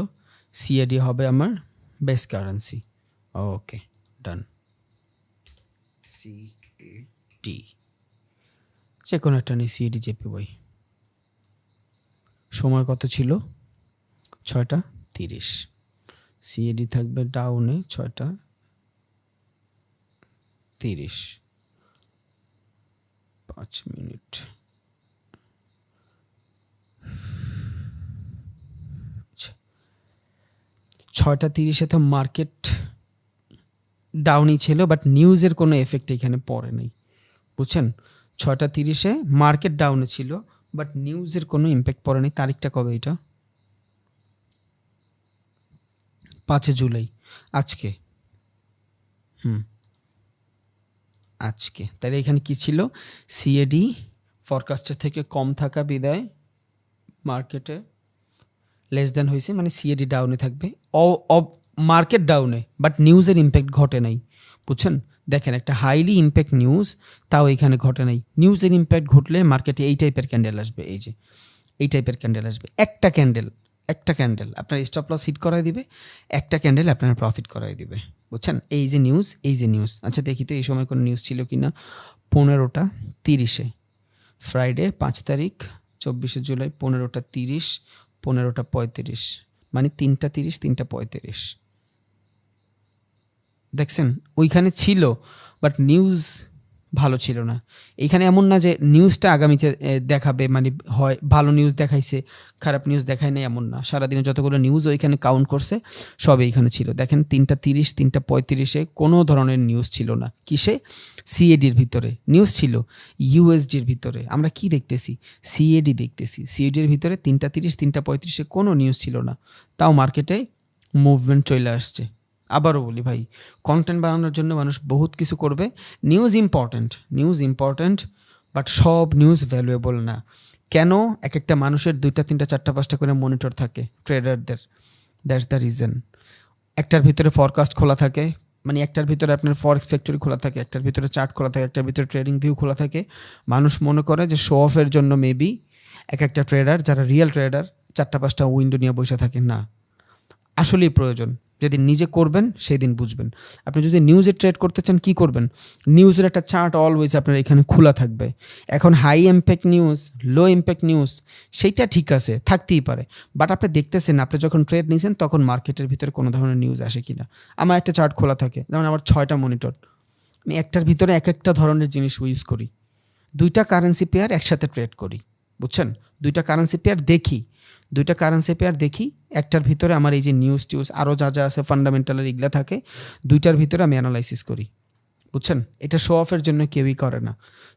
সিএডি হবে আমার বেস কারেন্সি। ওকে ডান, সিএডি যে কোনো একটা নেই, সিএডি জেপি বই। সময় কত ছিল 6:30, সিএডি থাকবে ডাউনে 6:30, 5 মিনিট। 6:30 তো মার্কেট ডাউনই ছিল, বাট নিউজের কোনো এফেক্ট এখানে পড়ে নাই, বুঝছেন? 6:30 মার্কেট ডাউনে ছিল, বাট নিউজের কোনো ইম্প্যাক্ট পড়ে নাই। তারিখটা কবে এটা? 5 জুলাই, আজকে। আজকে। তাহলে এখানে কি ছিল, সিএডি ফরকাস্টের থেকে কম থাকা বিদায় মার্কেটে লেস দেন হয়েছে, মানে সিএডি ডাউনে থাকবে, মার্কেট ডাউনে, বাট নিউজের ইম্প্যাক্ট ঘটে নাই, বুঝছেন? দেখেন একটা হাইলি ইম্প্যাক্ট নিউজ, তাও এখানে ঘটে নাই। নিউজের ইম্প্যাক্ট ঘটলে মার্কেটে এই টাইপের ক্যান্ডেল আসবে, এই যে এই টাইপের ক্যান্ডেল আসবে। একটা ক্যান্ডেল আপনার স্টপ লস হিট করাই দিবে, একটা ক্যান্ডেল আপনার প্রফিট করাই দিবে, বুঝছেন? এই যে নিউজ। আচ্ছা দেখি তো এই সময় কোনো নিউজ ছিল কি না। 15:30 ফ্রাইডে 5 তারিখ 24 জুলাই, 15:30, 15:35, মানে 3:30, 3:35। দেখছেন ওইখানে ছিল, বাট নিউজ ভালো ছিল না। এইখানে এমন না যে নিউজটা আগামীতে দেখাবে, মানে হয় ভালো নিউজ দেখাইছে খারাপ নিউজ দেখায় নাই, এমন না। সারাদিনে যতগুলো নিউজ ওইখানে কাউন্ট করছে সব এইখানে ছিল। দেখেন 3:30, 3:35 কোনো ধরনের নিউজ ছিল না। কিসে? সিএডির ভিতরে নিউজ ছিল, ইউএসডির ভিতরে আমরা কি দেখতেছি, সিএডি দেখতেছি। সিএডির ভিতরে 3:30, 3:35 কোনো নিউজ ছিল না, তাও মার্কেটে মুভমেন্ট চলে আসছে। আবারও বলি ভাই, কন্টেন্ট বানানোর জন্য মানুষ বহুত কিছু করবে। নিউজ ইম্পর্ট্যান্ট, বাট সব নিউজ ভ্যালুয়েবল না। কেন? এক একটা মানুষের 2টা 3টা 4টা 5টা করে মনিটর থাকে ট্রেডারদের, দ্যাটস দ্য রিজন। একটার ভিতরে ফরকাস্ট খোলা থাকে, মানে একটার ভিতরে আপনার ফরেক্স ফ্যাক্টরি খোলা থাকে, একটার ভিতরে চার্ট খোলা থাকে, একটার ভিতরে ট্রেডিং ভিউ খোলা থাকে। মানুষ মনে করে যে শো অফের জন্য মেবি এক একটা ট্রেডার, যারা রিয়েল ট্রেডার, 4টা 5টা উইন্ডো নিয়ে বসে থাকে না। আসলেই প্রয়োজন, যেদিন নিজে করবেন সেই দিন বুঝবেন। আপনি যদি নিউজে ট্রেড করতে চান কী করবেন, নিউজের একটা চার্ট অলওয়েজ আপনার এখানে খোলা থাকবে। এখন হাই ইম্প্যাক্ট নিউজ, লো ইম্প্যাক্ট নিউজ, সেইটা ঠিক আছে থাকতেই পারে, বাট আপনি দেখতেছেন আপনি যখন ট্রেড নিয়েছেন তখন মার্কেটের ভিতরে কোনো ধরনের নিউজ আসে কি না। আমার একটা চার্ট খোলা থাকে, যেমন আমার 6টা মনিটর, আমি একটার ভিতরে এক একটা ধরনের জিনিস ইউজ করি। 2টা কারেন্সি পেয়ার একসাথে ট্রেড করি, বুঝছেন? 2টা কারেন্সি পেয়ার দেখি, একটার ভিতরে আমার এই যে নিউজ আরও যা যা আছে ফান্ডামেন্টালের এগুলা থাকে, 2টার ভিতরে আমি অ্যানালাইসিস করি, বুঝছেন? এটা শো অফের জন্য কেউই করে না।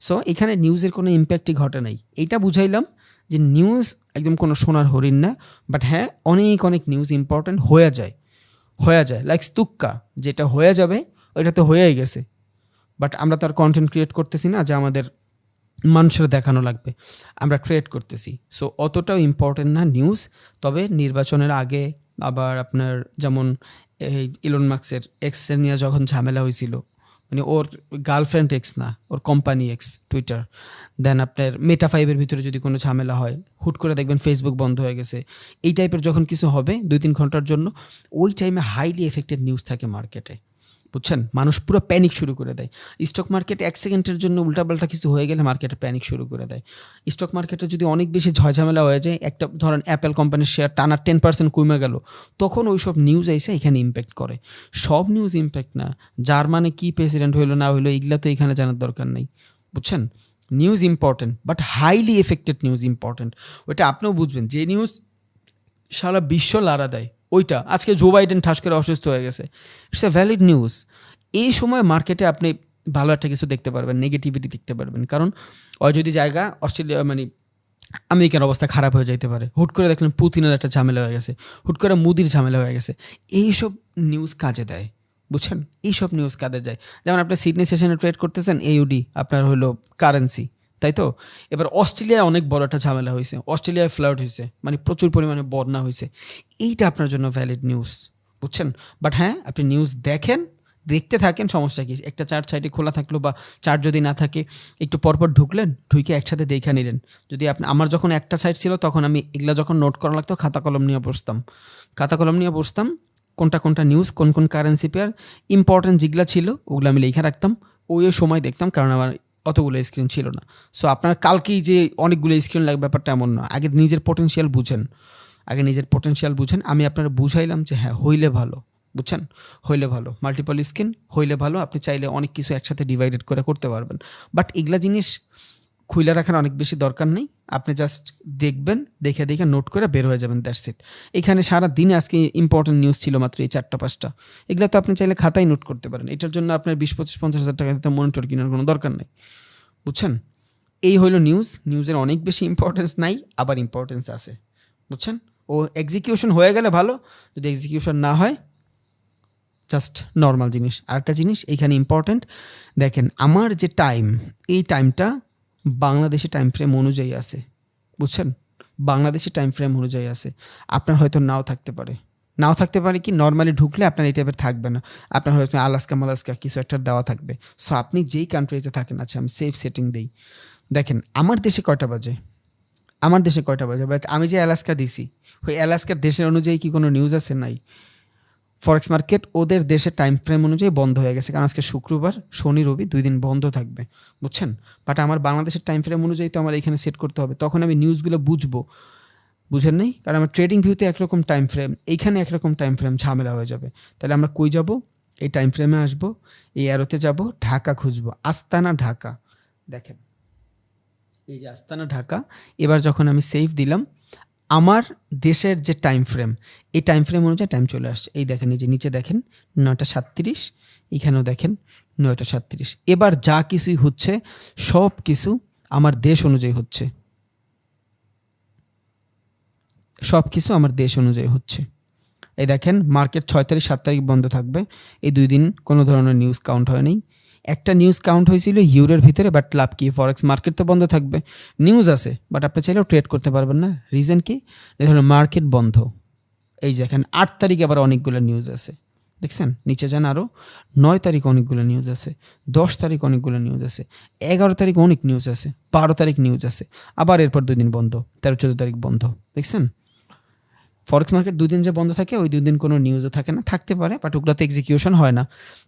সো এখানে নিউজের কোনো ইম্প্যাক্টই ঘটে নাই। এইটা বুঝাইলাম যে নিউজ একদম কোনো সোনার হরিণ না, বাট হ্যাঁ অনেক নিউজ ইম্পর্ট্যান্ট হয়ে যায়, লাইক স্তুক্কা যেটা হয়ে যাবে ওইটা তো হয়েই গেছে, বাট আমরা তার কন্টেন্ট ক্রিয়েট করতেছি না যে আমাদের মানুষের দেখানো লাগবে, আমরা ট্রেড করতেছি। সো অতটাও ইম্পর্টেন্ট না নিউজ। তবে নির্বাচনের আগে আবার আপনার যেমন এই ইলন মাস্কের এক্সের নিয়ে যখন ঝামেলা হয়েছিল, মানে ওর গার্লফ্রেন্ড এক্স না, ওর কোম্পানি এক্স টুইটার, দেন আপনার মেটা 5-এর ভিতরে যদি কোনো ঝামেলা হয়, হুট করে দেখবেন ফেসবুক বন্ধ হয়ে গেছে, এই টাইপের যখন কিছু হবে 2-3 ঘন্টার জন্য, ওই টাইমে হাইলি এফেক্টেড নিউজ থাকে মার্কেটে, বুঝছেন? মানুষ পুরো প্যানিক শুরু করে দেয়। স্টক মার্কেটে 1 সেকেন্ডের জন্য উল্টাপাল্টা কিছু হয়ে গেলে মার্কেটে প্যানিক শুরু করে দেয়। স্টক মার্কেটে যদি অনেক বেশি ঝয়ঝামেলা হয়ে যায়, একটা ধরেন অ্যাপেল কোম্পানির শেয়ার টানা 10% কমে গেল, তখন ওই সব নিউজ এসে এখানে ইম্প্যাক্ট করে। সব নিউজ ইম্প্যাক্ট না, যার মানে কি প্রেসিডেন্ট হইলো না হইলো এগুলা তো এখানে জানার দরকার নেই, বুঝছেন? News important, but highly affected news important. ওইটা আপনিও বুঝবেন, যে নিউজ সারা বিশ্ব লাড়া দেয়, ওইটা আজকে জো বাইডেন ঠাস করে অসুস্থ হয়ে গেছে, ইটস এ ভ্যালিড নিউজ। এই সময় মার্কেটে আপনি ভালো একটা কিছু দেখতে পারবেন, নেগেটিভিটি দেখতে পারবেন। কারণ যদি জায়গা অস্ট্রেলিয়া মানে আমেরিকার অবস্থা খারাপ হয়ে যাইতে পারে, হুট করে দেখলেন পুতিনের একটা ঝামেলা হয়ে গেছে, হুট করে মুদির ঝামেলা হয়ে গেছে, এইসব নিউজ কাজে দেয়, বুঝছেন? এইসব নিউজ কাজে যায়। যেমন আপনি সিডনি সেশনে ট্রেড করতেছেন, AUD আপনার হলো কারেন্সি, তাই তো? এবার অস্ট্রেলিয়ায় অনেক বড় একটা ঝামেলা হয়েছে, অস্ট্রেলিয়ায় ফ্লাড হয়েছে, মানে প্রচুর পরিমাণে বন্যা হয়েছে, এইটা আপনার জন্য ভ্যালিড নিউজ, বুঝছেন? বাট হ্যাঁ, আপনি নিউজ দেখেন, দেখতে থাকেন, সমস্যা কি? একটা চার্ট সাইডে খোলা থাকলো বা চার্ট যদি না থাকে, একটু পরপর ঢুকলেন, ঢুকে একসাথে দেখে নিলেন। যদি আপনি, আমার যখন একটা সাইড ছিল তখন আমি এগুলা যখন নোট করা লাগতো খাতা কলম নিয়ে বসতাম, কোনটা কোনটা নিউজ, কোন কোন কারেন্সি পেয়ার ইম্পর্টেন্ট যেগুলা ছিল ওগুলো আমি লিখে রাখতাম, ওই সময় দেখতাম, কারণ আমার অতগুলো স্ক্রিন ছিল না। সো আপনার কালকেই যে অনেকগুলো স্ক্রিন লাগবে ব্যাপারটা এমন না। আগে নিজের পোটেনশিয়াল বুঝেন। আমি আপনারা বুঝাইলাম যে হ্যাঁ, হইলে ভালো, বুঝছেন? হইলে ভালো, মাল্টিপল স্ক্রিন হইলে ভালো, আপনি চাইলে অনেক কিছু একসাথে ডিভাইডেড করে করতে পারবেন। বাট এগুলা জিনিস খুইলা রাখার অনেক বেশি দরকার নেই। আপনি জাস্ট দেখবেন, দেখে নোট করে বের হয়ে যাবেন, দ্যাটস ইট। এখানে সারা দিনে আজকে ইম্পর্টেন্ট নিউজ ছিল মাত্র এই 4টা-5টা। এগুলা তো আপনি চাইলে খাতায় নোট করতে পারেন। এটার জন্য আপনার 20-25-50 হাজার টাকা দিতে মনিটর কেনার কোনো দরকার নেই, বুঝছেন? এই হইল নিউজ। নিউজের অনেক বেশি ইম্পর্টেন্স নাই, আবার ইম্পর্টেন্স আছে, বুঝছেন? ও এক্সিকিউশন হয়ে গেলে ভালো, যদি এক্সিকিউশন না হয় জাস্ট নর্মাল জিনিস। আরেকটা জিনিস এইখানে ইম্পর্ট্যান্ট, দেখেন আমার যে টাইম, এই টাইমটা বাংলাদেশি টাইম ফ্রেম অনুযায়ী আছে, বুঝছেন? বাংলাদেশি টাইম ফ্রেম অনুযায়ী আছে। আপনার হয়তো নাও থাকতে পারে কি, নর্মালি ঢুকলে আপনার এই টাইপের থাকবে না, আপনার হয়তো আলাস্কা কিছু একটা দেওয়া থাকবে। সো আপনি যেই কান্ট্রিতে থাকেন, আচ্ছা আমি সেফ সেটিং দিই, দেখেন আমার দেশে কয়টা বাজে, বাট আমি যে অ্যালাস্কা দিছি, ওই অ্যালাস্কার দেশের অনুযায়ী কি কোনো নিউজ আছে? নাই। ফরেক্স মার্কেট ওদের দেশের টাইম ফ্রেম অনুযায়ী বন্ধ হয়ে গেছে, কারণ আজকে শুক্রবার, শনি, রবি 2 দিন বন্ধ থাকবে, বুঝছেন? বাট আমার বাংলাদেশের টাইম ফ্রেম অনুযায়ী তো আমার এখানে সেট করতে হবে, তখন আমি নিউজগুলো বুঝেন নাই? কারণ আমার ট্রেডিং ভিউতে একরকম টাইম ফ্রেম, এইখানে একরকম টাইম ফ্রেম, ঝামেলা হয়ে যাবে। তাহলে আমরা কই যাব? এই টাইম ফ্রেমে আসবো, এই অ্যারোতে যাব, ঢাকা খুঁজবো, আস্তানা ঢাকা। দেখেন এই যে আস্তানা ঢাকা, এবার যখন আমি সেভ দিলাম, আমার দেশের যে টাইম ফ্রেম, এই টাইম ফ্রেম অনুযায়ী টাইম চলে আসছে। এই দেখেন, এই যে নিচে দেখেন 9টা 37, এখানেও দেখেন 9টা 37। এবার যা কিছুই হচ্ছে সব কিছু আমার দেশ অনুযায়ী হচ্ছে, এই দেখেন মার্কেট 6 তারিখ 7 তারিখ বন্ধ থাকবে, এই 2 দিন কোনো ধরনের নিউজ কাউন্ট হয়নি। একটা নিউজ কাউন্ট হয়েছিল ইউরোর ভিতরে, বাট লাভ কি, ফরেক্স মার্কেট তো বন্ধ থাকবে, নিউজ আছে বাট আপনি চাইলেও ট্রেড করতে পারবেন না। রিজন কি? ধরুন মার্কেট বন্ধ। এই দেখেন 8 তারিখ আবার অনেকগুলো নিউজ আছে, দেখছেন? নিচে যান আরও, 9 তারিখ অনেকগুলো নিউজ আছে, 10 তারিখ অনেকগুলো নিউজ আছে, 11 তারিখ অনেক নিউজ আছে, 12 তারিখ নিউজ আছে, আবার এরপর 2 দিন বন্ধ, 13-14 তারিখ বন্ধ, দেখছেন? ফরেক্স মার্কেট 2 দিন যে বন্ধ থাকে, ওই 2 দিন কোনো নিউজও থাকে না, থাকতে পারে বাট ওগুলোতে এক্সিকিউশন হয় না।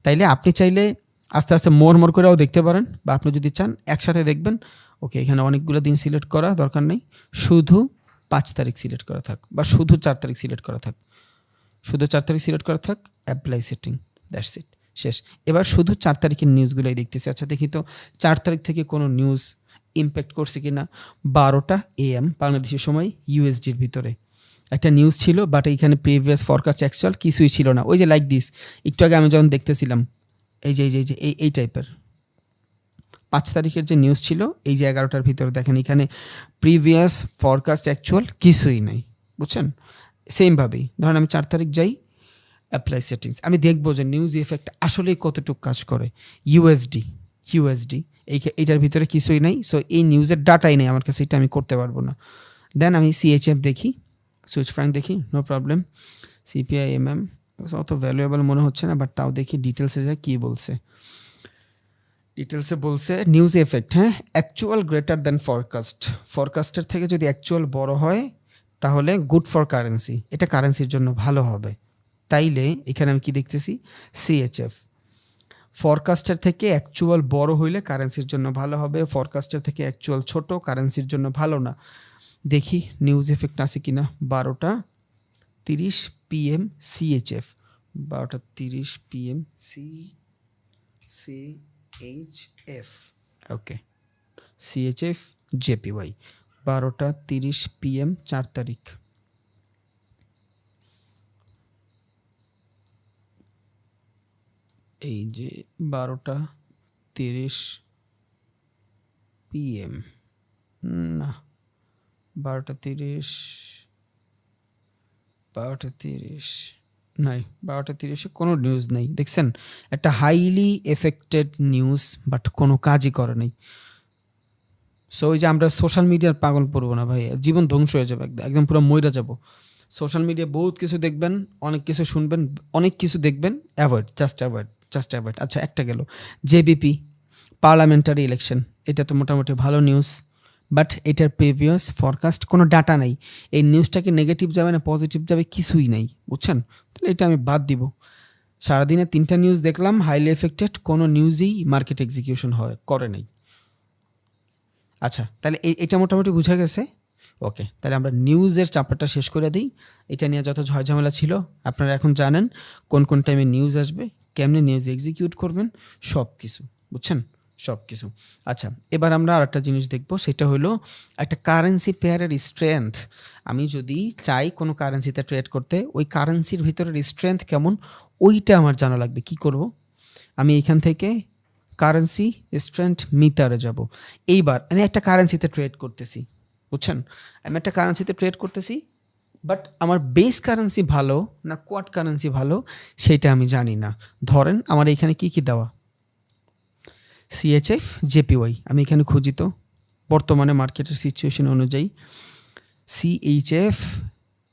তাইলে আপনি চাইলে আস্তে আস্তে মোর করেও দেখতে পারেন, বা আপনি যদি চান একসাথে দেখবেন। ওকে, এখানে অনেকগুলো দিন সিলেক্ট করা দরকার নেই, শুধু 5 তারিখ সিলেক্ট করা থাক, বা শুধু 4 তারিখ সিলেক্ট করা থাক, অ্যাপ্লাই সেটিং, দ্যাটস ইট, শেষ। এবার শুধু 4 তারিখের নিউজগুলোই দেখতেছি। আচ্ছা দেখি তো 4 তারিখ থেকে কোনো নিউজ ইম্প্যাক্ট করছে কি না। 12টা AM বাংলাদেশের সময় USDর ভিতরে একটা নিউজ ছিল, বাট এইখানে প্রিভিয়াস ফরকাস্ট অ্যাকচুয়াল কিছুই ছিল না। ওই যে লাইক দিস, একটু আগে আমি যখন দেখতেছিলাম, এই টাইপের 5 তারিখের যে নিউজ ছিল, এই যে 11টার ভিতরে দেখেন এখানে প্রিভিয়াস ফরকাস্ট অ্যাকচুয়াল কিছুই নাই, বুঝছেন? সেমভাবেই ধরেন আমি 4 তারিখ যাই, অ্যাপ্লাই সেটিংস, আমি দেখবো যে নিউজ ইফেক্ট আসলেই কতটুকু কাজ করে। ইউএসডি এইটার ভিতরে কিছুই নাই, সো এই নিউজের ডাটাই নেই আমার কাছে, এটা আমি করতে পারবো না। দেন আমি CHF দেখি, সুইচ ফ্র্যাঙ্ক দেখি, নো প্রবলেম। CPI অত ভ্যালুয়েবল মনে হচ্ছে না, বাট তাও দেখি ডিটেলসে যায় কী বলছে। ডিটেলসে বলছে নিউজ এফেক্ট, হ্যাঁ, অ্যাকচুয়াল গ্রেটার দ্যান ফরকাস্টের থেকে যদি অ্যাকচুয়াল বড় হয় তাহলে গুড ফর কারেন্সি, এটা কারেন্সির জন্য ভালো হবে। তাইলে এখানে আমি কি দেখতেছি, CHF ফরকাস্টের থেকে অ্যাকচুয়াল বড় হইলে কারেন্সির জন্য ভালো হবে, ফরকাস্টের থেকে অ্যাকচুয়াল ছোট কারেন্সির জন্য ভালো না। দেখি নিউজ এফেক্ট আছে কিনা। 12টা 30 PM CHF, 12টা 30 PM CHF, ওকে, CHF JPY 12টা 30 PM 4 তারিখ। এই যে 12টা 12:30 PM, না 12:30 নাই, 12:30 কোনো নিউজ নেই। দেখছেন, একটা হাইলি এফেক্টেড নিউজ, বাট কোনো কাজই করে নাই। সো ওই যে আমরা সোশ্যাল মিডিয়ার পাগল পড়বো না ভাই, জীবন ধ্বংস হয়ে যাবে, একদম পুরো মইরা যাব। সোশ্যাল মিডিয়া বহুত কিছু দেখবেন, অনেক কিছু শুনবেন, অনেক কিছু দেখবেন, অ্যাভয়েড, জাস্ট অ্যাভয়েড। আচ্ছা, একটা গেল জেবিপি পার্লামেন্টারি ইলেকশন, এটা তো মোটামুটি ভালো নিউজ, বাট এটার প্রিভিয়াস ফরকাস্ট কোনো ডাটা নাই। এই নিউজটাকে নেগেটিভ যাবে না পজিটিভ যাবে কিছুই নাই, বুঝছেন? তাহলে এটা আমি বাদ দিব। সারাদিনে 3টা নিউজ দেখলাম হাইলি এফেক্টেড, কোনো নিউজই মার্কেট এক্সিকিউশন করে নাই। আচ্ছা, তাহলে এটা মোটামুটি বুঝা গেছে। ওকে, তাহলে আমরা নিউজের চ্যাপ্টারটা শেষ করে দিই। এটা নিয়ে যত ঝয়ঝামেলা ছিল আপনারা এখন জানেন, কোন কোন টাইমে নিউজ আসবে, কেমনে নিউজ এক্সিকিউট করবেন, সব কিছু বুঝছেন, সব কিছু। আচ্ছা, এবার আমরা আর একটা জিনিস দেখব, সেটা হলো একটা কারেন্সি পেয়ারের স্ট্রেংথ। আমি যদি চাই কোনো কারেন্সিতে ট্রেড করতে, ওই কারেন্সির ভিতরের স্ট্রেংথ কেমন ওইটা আমার জানা লাগবে। কি করব? আমি এখান থেকে কারেন্সি স্ট্রেংথ মিটারে যাব। এইবার আমি একটা কারেন্সিতে ট্রেড করতেছি, বুঝছেন? আমি একটা কারেন্সিতে ট্রেড করতেছি, বাট আমার বেস কারেন্সি ভালো না কোয়াড কারেন্সি ভালো সেটা আমি জানি না। ধরেন আমার এখানে কি কি দেওয়া, সিএচএফ, জেপিওয়াই, আমি এখানে খুঁজি তো বর্তমানে মার্কেটের সিচুয়েশন অনুযায়ী সিএইচএফ,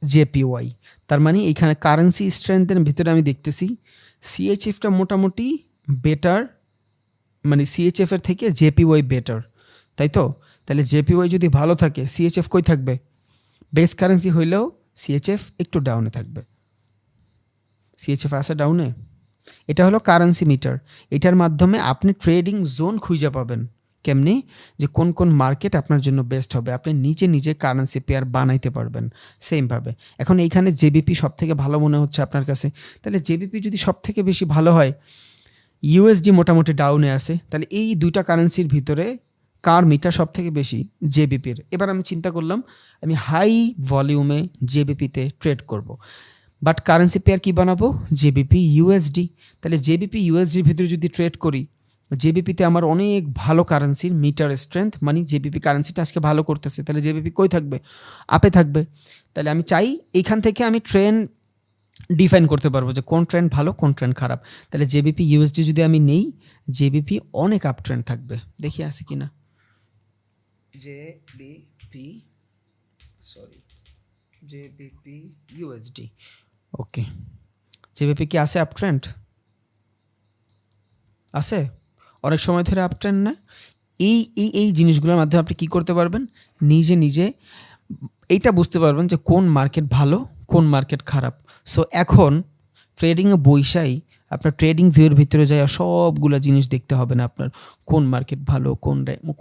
জেপিওয়াই। তার মানে এখানে কারেন্সি স্ট্রেংথের ভিতরে আমি দেখতেছি সিএইচএফটা মোটামুটি বেটার, মানে সিএইচএফ এর থেকে জেপিওয়াই বেটার, তাই তো? তাহলে জেপিওয়াই যদি ভালো থাকে, সিএইচএফ কই থাকবে? বেস কারেন্সি হইলেও সিএইচএফ একটু ডাউনে থাকবে। সিএইচএফ আছে ডাউনে। এটা হলো কারেন্সি মিটার। এটার মাধ্যমে আপনি ট্রেডিং জোন খুঁজে পাবেন। কেমনি? যে কোন কোন মার্কেট আপনার জন্য বেস্ট হবে, আপনি নিজে কারেন্সি পেয়ার বানাইতে পারবেন সেমভাবে। এখন এইখানে জেবিপি সব থেকে ভালো মনে হচ্ছে আপনার কাছে, তাহলে জেবিপি যদি সব থেকে বেশি ভালো হয়, ইউএসডি মোটামুটি ডাউনে আছে, তাহলে এই দুইটা কারেন্সির ভিতরে কার মিটার সব থেকে বেশি? জেবিপির। এবার আমি চিন্তা করলাম আমি হাই ভলিউমে জেবিপিতে ট্রেড করব, বাট কারেন্সি পেয়ার কী বানাবো? JBP USD. তাহলে জেবিপি ইউএসডির ভিতরে যদি ট্রেড করি, জেবিপিতে আমার অনেক ভালো কারেন্সির মিটার স্ট্রেংথ, মানে জেবিপি কারেন্সিটা আজকে ভালো করতেছে, তাহলে জেবিপি কই থাকবে? আপে থাকবে। তাহলে আমি চাই এইখান থেকে আমি ট্রেন্ড ডিফাইন করতে পারবো যে কোন ট্রেন্ড ভালো কোন ট্রেন্ড খারাপ। তাহলে জেবিপি ইউএসডি যদি আমি নেই, জেবিপি অনেক আপ ট্রেন্ড থাকবে। দেখি আছে কি না। জেবিপি ইউএসডি, ওকে, জেবিপি কি আছে আপ ট্রেন্ড? আছে, অনেক সময় ধরে আপ ট্রেন্ড না? এই জিনিসগুলোর মাধ্যমে আপনি কি করতে পারবেন? নিজে এইটা বুঝতে পারবেন যে কোন মার্কেট ভালো কোন মার্কেট খারাপ। সো এখন ট্রেডিংয়ে বইসাই আপনার ট্রেডিং ভিউর ভিতরে যায় সবগুলো জিনিস দেখতে হবে না আপনার, কোন মার্কেট ভালো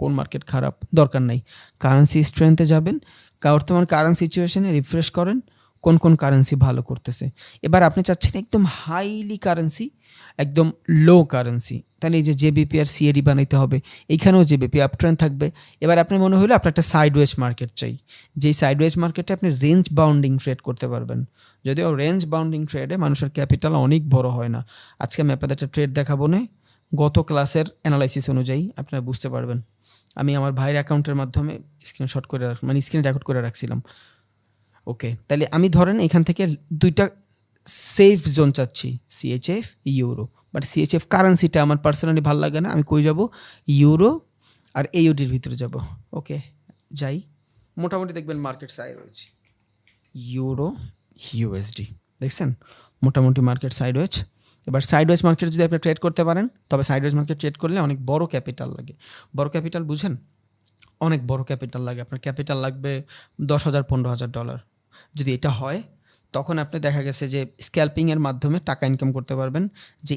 কোন মার্কেট খারাপ দরকার নাই। কারেন্সি স্ট্রেংথে যাবেন, বর্তমান কারেন্ট সিচুয়েশনে রিফ্রেশ করেন কোন কোন কারেন্সি ভালো করতেছে। এবার আপনি চাচ্ছেন একদম হাইলি কারেন্সি, একদম লো কারেন্সি, তাহলে এই যে জেবিপি আর সিএডি বানাইতে হবে। এইখানেও জেবিপি আপ ট্রেন্ড থাকবে। এবার আপনি মনে হলো আপনার একটা সাইডওয়েজ মার্কেট চাই, যেই সাইডওয়েজ মার্কেটে আপনি রেঞ্জ বাউন্ডিং ট্রেড করতে পারবেন। যদিও রেঞ্জ বাউন্ডিং ট্রেডে মানুষের ক্যাপিটাল অনেক বড় হয় না। আজকে আমি আপনাদের একটা ট্রেড দেখাবো না, গত ক্লাসের অ্যানালাইসিস অনুযায়ী আপনারা বুঝতে পারবেন। আমি আমার ভাইয়ের অ্যাকাউন্টের মাধ্যমে স্ক্রিনশট করে মানে স্ক্রিন রেকর্ড করে রাখছিলাম। ওকে, তাহলে আমি ধরেন এখান থেকে দুইটা সেফ জোন চাচ্ছি, সিএইচএফ, ইউরো। বাট সিএইচএফ কারেন্সিটা আমার পার্সোনালি ভালো লাগে না, আমি কই যাব? ইউরো আর এইউডির ভিতরে যাব। ওকে, যাই, মোটামুটি দেখবেন মার্কেট সাইড রয়েছে ইউরো ইউএসডি, দেখছেন মোটামুটি মার্কেট সাইডওয়েজ। এবার সাইডওয়েজ মার্কেট যদি আপনি ট্রেড করতে পারেন, তবে সাইডওয়েজ মার্কেট ট্রেড করলে অনেক বড় ক্যাপিটাল লাগে। বড় ক্যাপিটাল বুঝেন? অনেক বড় ক্যাপিটাল লাগে। আপনার ক্যাপিটাল লাগবে $10,000-15,000। যদি এটা হয় তখন আপনি দেখা গেছে যে স্ক্যাল্পিংয়ের মাধ্যমে টাকা ইনকাম করতে পারবেন। যে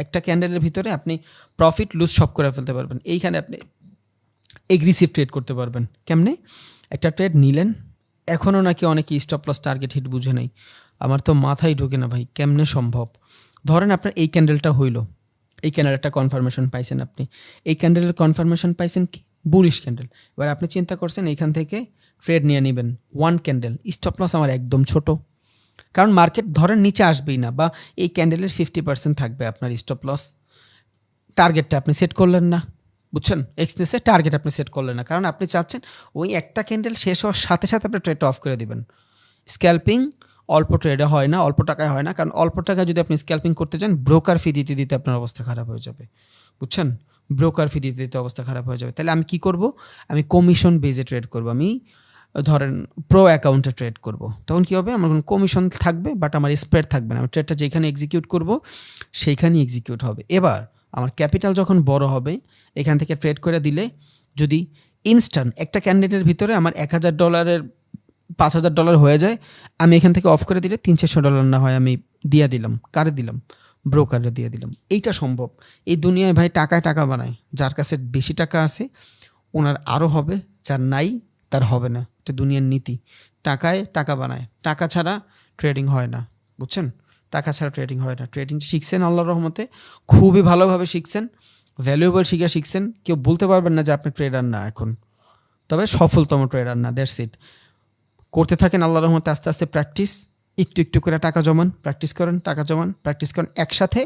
একটা ক্যান্ডেলের ভিতরে আপনি প্রফিট লুজ সব করে ফেলতে পারবেন। এইখানে আপনি এগ্রেসিভ ট্রেড করতে পারবেন। কেমনে? একটা ট্রেড নিলেন, এখনও নাকি অনেকে স্টপ লস টার্গেট হিট বুঝে নেই। আমার তো মাথায় ঢোকে না ভাই, কেমনে সম্ভব? ধরেন আপনার এই ক্যান্ডেলটা হইলো, এই ক্যান্ডেলটা কনফার্মেশন পাইছেন, আপনি এই ক্যান্ডেলের কনফার্মেশন পাইছেন কি? Bullish candle. এবার আপনি চিন্তা করছেন এইখান থেকে ট্রেড নিয়ে নেবেন, ওয়ান ক্যান্ডেল, স্টপ লস আমার একদম ছোট, কারণ মার্কেট ধরেন নিচে আসবেই না, বা এই ক্যান্ডেলের 50% থাকবে আপনার স্টপ লস। টার্গেটটা আপনি সেট করলেন না, বুঝছেন? এক্সনেসের টার্গেট আপনি সেট করলেন না, কারণ আপনি চাচ্ছেন ওই একটা ক্যান্ডেল শেষ হওয়ার সাথে সাথে আপনি ট্রেডটা অফ করে দিবেন। স্ক্যাল্পিং অল্প ট্রেডে হয় না, অল্প টাকায় হয় না, কারণ অল্প টাকায় যদি আপনি স্ক্যাল্পিং করতে চান ব্রোকার ফি দিতে দিতে আপনার অবস্থা খারাপ হয়ে যাবে, বুঝছেন? ব্রোকার ফি দিতে দিতে অবস্থা খারাপ হয়ে যাবে। তাহলে আমি কি করব? আমি কমিশন বেজে ট্রেড করব। আমি ধরেন প্রো অ্যাকাউন্টে ট্রেড করব, তখন কী হবে? আমার কোনো কমিশন থাকবে বাট আমার স্প্রেড থাকবে না। আমি ট্রেডটা যেখানে এক্সিকিউট করব সেইখানেই এক্সিকিউট হবে। এবার আমার ক্যাপিটাল যখন বড় হবে, এখান থেকে ট্রেড করে দিলে যদি ইনস্ট্যান্ট একটা ক্যান্ডিডেটের ভিতরে আমার $1,000 $5,000 হয়ে যায়, আমি এখান থেকে অফ করে দিলে $300-400 না হয় আমি দিয়ে দিলাম। কারে দিলাম? ব্রোকারে দিয়ে দিলাম। এইটা সম্ভব। এই দুনিয়ায় ভাই টাকায় টাকা বানায়। যার কাছে বেশি টাকা আছে ওনার আরও হবে, যার নাই তার হবে না। এটা দুনিয়ার নীতি। টাকায় টাকা বানায়, টাকা ছাড়া ট্রেডিং হয় না, বুঝছেন? টাকা ছাড়া ট্রেডিং হয় না। ট্রেডিং শিখছেন আল্লাহর রহমতে, খুবই ভালোভাবে শিখছেন, ভ্যালুয়েবল শিখছেন। কেউ বলতে পারবেন না যে আপনি ট্রেডার না এখন, তবে সফলতম ট্রেডার না। That's it. করতে থাকেন আল্লাহর রহমতে, আস্তে আস্তে প্র্যাকটিস, একটু একটু করে টাকা জমান, প্র্যাকটিস করেন, টাকা জমান, প্র্যাকটিস করেন। একসাথে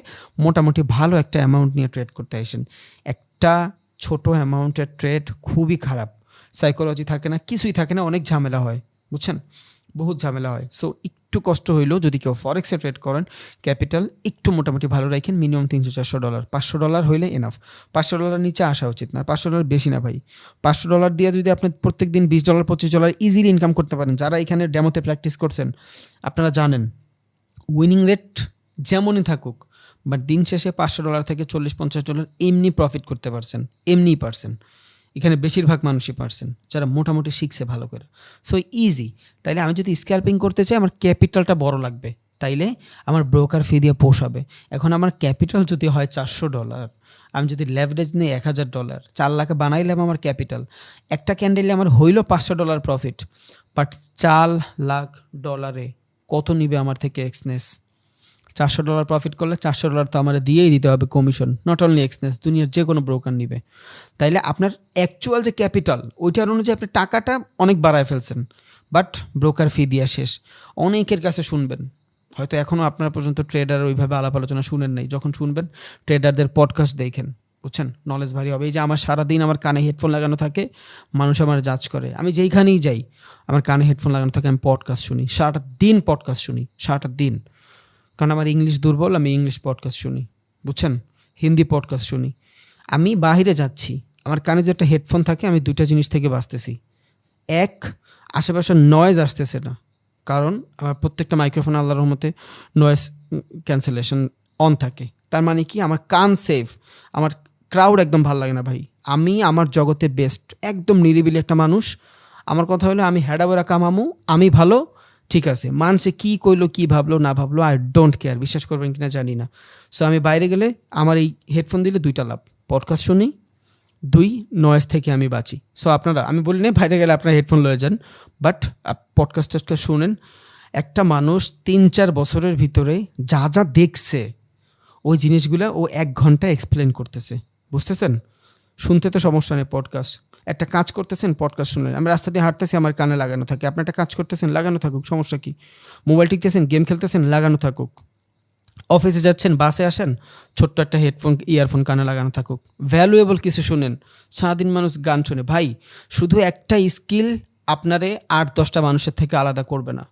মোটামুটি ভালো একটা অ্যামাউন্ট নিয়ে ট্রেড করতে আসেন। একটা ছোট অ্যামাউন্টের ট্রেড খুবই খারাপ, সাইকোলজি থাকে না, কিছুই থাকে না, অনেক ঝামেলা হয়, বুঝছেন? বহুত ঝামেলা হয়। সো একটু কষ্ট হইলেও যদি কেউ ফরেক্সে ট্রেড করেন, ক্যাপিটাল একটু মোটামুটি ভালো রাখেন, মিনিমাম $300-400, $500 হইলে এনাফ। $500 নিচে আসা উচিত না, $500 বেশি না ভাই। $500 দিয়ে যদি আপনি প্রত্যেক দিন $20 $25 ইজিলি ইনকাম করতে পারেন, যারা এখানে ডেমোতে প্র্যাকটিস করছেন আপনারা জানেন উইনিং রেট যেমনই থাকুক, বাট দিন শেষে $500 থেকে $40-50 এমনি প্রফিট করতে পারছেন, এমনিই পারছেন। এখানে বেশিরভাগ মানুষই পারছেন যারা মোটামুটি শিখছে ভালো করে। So easy. তাইলে আমি যদি স্ক্যাল্পিং করতে চাই আমার ক্যাপিটালটা বড় লাগবে, তাইলে আমার ব্রোকার ফি দিয়ে পোষাবে। এখন আমার ক্যাপিটাল যদি হয় $400, আমি যদি লেভারেজ নিই $1,000, 4 লাখ বানাইলাম আমার ক্যাপিটাল, একটা ক্যান্ডেলে আমার হইল $500 প্রফিট, বাট $4 লাখ কত নিবে আমার থেকে এক্সনেস? $400 প্রফিট করলে $400 তো আমার দিয়েই দিতে হবে কমিশন। নট অনলি এক্সনেস, দুনিয়ার যে কোনো ব্রোকার নিবে। তাইলে আপনার অ্যাকচুয়াল যে ক্যাপিটাল ওইটার অনুযায়ী আপনি টাকাটা অনেক বাড়ায় ফেলছেন, বাট ব্রোকার ফি দিয়া শেষ। অনেকের কাছে শুনবেন, হয়তো এখনও আপনার পর্যন্ত ট্রেডার ওইভাবে আলাপ আলোচনা শুনেন নাই, যখন শুনবেন ট্রেডারদের পডকাস্ট দেখেন, বুঝছেন? নলেজ ভারী হবে। এই যে আমার সারাদিন আমার কানে হেডফোন লাগানো থাকে, মানুষ আমার জাজ করে, আমি যেইখানেই যাই আমার কানে হেডফোন লাগানো থাকে, আমি পডকাস্ট শুনি, সারাটা দিন পডকাস্ট শুনি, সারাটা দিন। কারণ আমার ইংলিশ দুর্বল, আমি ইংলিশ পডকাস্ট শুনি, বুঝছেন? হিন্দি পডকাস্ট শুনি। আমি বাইরে যাচ্ছি, আমার কানে যে একটা হেডফোন থাকে, আমি দুইটা জিনিস থেকে বাঁচতেছি। এক, আশেপাশে নয়েজ আসতেছে না, কারণ আমার প্রত্যেকটা মাইক্রোফোন আল্লাহর রহমতে নয়েজ ক্যান্সেলেশন অন থাকে। তার মানে কি আমার কান সেফ, আমার ক্রাউড একদম ভালো লাগে না ভাই। আমি আমার জগতে বেস্ট, একদম নিরিবিলি একটা মানুষ। আমার কথা হলো আমি হেডাবেরা কামামু, আমি ভালো, ঠিক আছে, মানুষে কী কইলো কী ভাবলো না ভাবলো আই ডোন্ট কেয়ার, বিশ্বাস করবেন কিনা জানি না। সো আমি বাইরে গেলে আমার এই হেডফোন দিলে দুইটা লাভ, পডকাস্ট শুনি, দুই, নয়েজ থেকে আমি বাঁচি। সো আপনারা, আমি বলি না বাইরে গেলে আপনারা হেডফোন লয়ে যান, বাট পডকাস্ট শুনেন। একটা মানুষ 3-4 বছরের ভিতরে যা যা দেখছে ওই জিনিসগুলো ও 1 ঘন্টা এক্সপ্লেন করতেছে, বুঝতেছেন? শুনতে তো সমস্যা নেই, পডকাস্ট। একটা কাজ করতেছেন, পডকাস্ট শুনেন। আমি রাস্তা দিয়ে হাঁটতেছি, আমার কানে লাগানো থাকে। আপনি একটা কাজ করতেছেন, লাগানো থাকুক, সমস্যা কি? মোবাইল টিপতেছেন, গেম খেলতেছেন, লাগানো থাকুক। অফিসে যাচ্ছেন, বাসে আসেন, ছোট্ট একটা হেডফোন ইয়ারফোন কানে লাগানো থাকুক। ভ্যালুয়েবল কিছু শুনেন। সারাদিন মানুষ গান শুনে ভাই, শুধু একটা স্কিল আপনারে 8-10টা মানুষের থেকে আলাদা করবে না।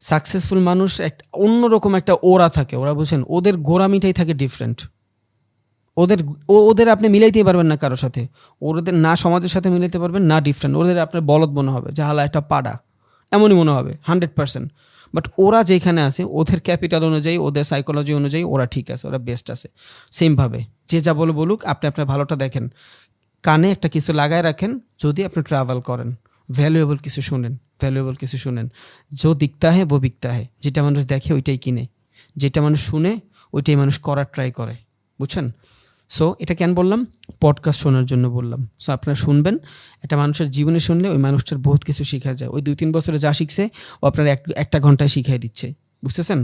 সাকসেসফুল মানুষ একটা অন্যরকম একটা ওরা থাকে, ওরা বুঝেন, ওদের গোড়ামিটাই থাকে ডিফারেন্ট। ওদের আপনি মিলাইতেই পারবেন না কারোর সাথে, ওদের না সমাজের সাথে মিলাইতে পারবেন না ডিফারেন্ট। ওদের আপনার বলদ মনে হবে, যে হালা একটা পাড়া, এমনই মনে হবে 100%। বাট ওরা যেখানে আছে, ওদের ক্যাপিটাল অনুযায়ী, ওদের সাইকোলজি অনুযায়ী ওরা ঠিক আছে, ওরা বেস্ট আছে। সেমভাবে যে যা বলুক, আপনি আপনার ভালোটা দেখেন, কানে একটা কিছু লাগায় রাখেন। যদি আপনি ট্রাভেল করেন, ভ্যালুয়েবল কিছু শুনেন, ভ্যালুয়েবল কিছু শুনেন। যো দিকতা হ্যাঁ वो বিকতা হ্যাঁ, যেটা মানুষ দেখে ওইটাই কিনে, যেটা মানুষ শুনে ওইটাই মানুষ করার ট্রাই করে, বুঝছেন? সো এটা কেন বললাম? পডকাস্ট শোনার জন্য বললাম। সো আপনারা শুনবেন, একটা মানুষের জীবনে শুনলে ওই মানুষটার বহুত কিছু শেখা যায়। ওই 2-3 বছরে যা শিখছে ও আপনার একটা ঘন্টায় শিখাই দিচ্ছে, বুঝতেছেন?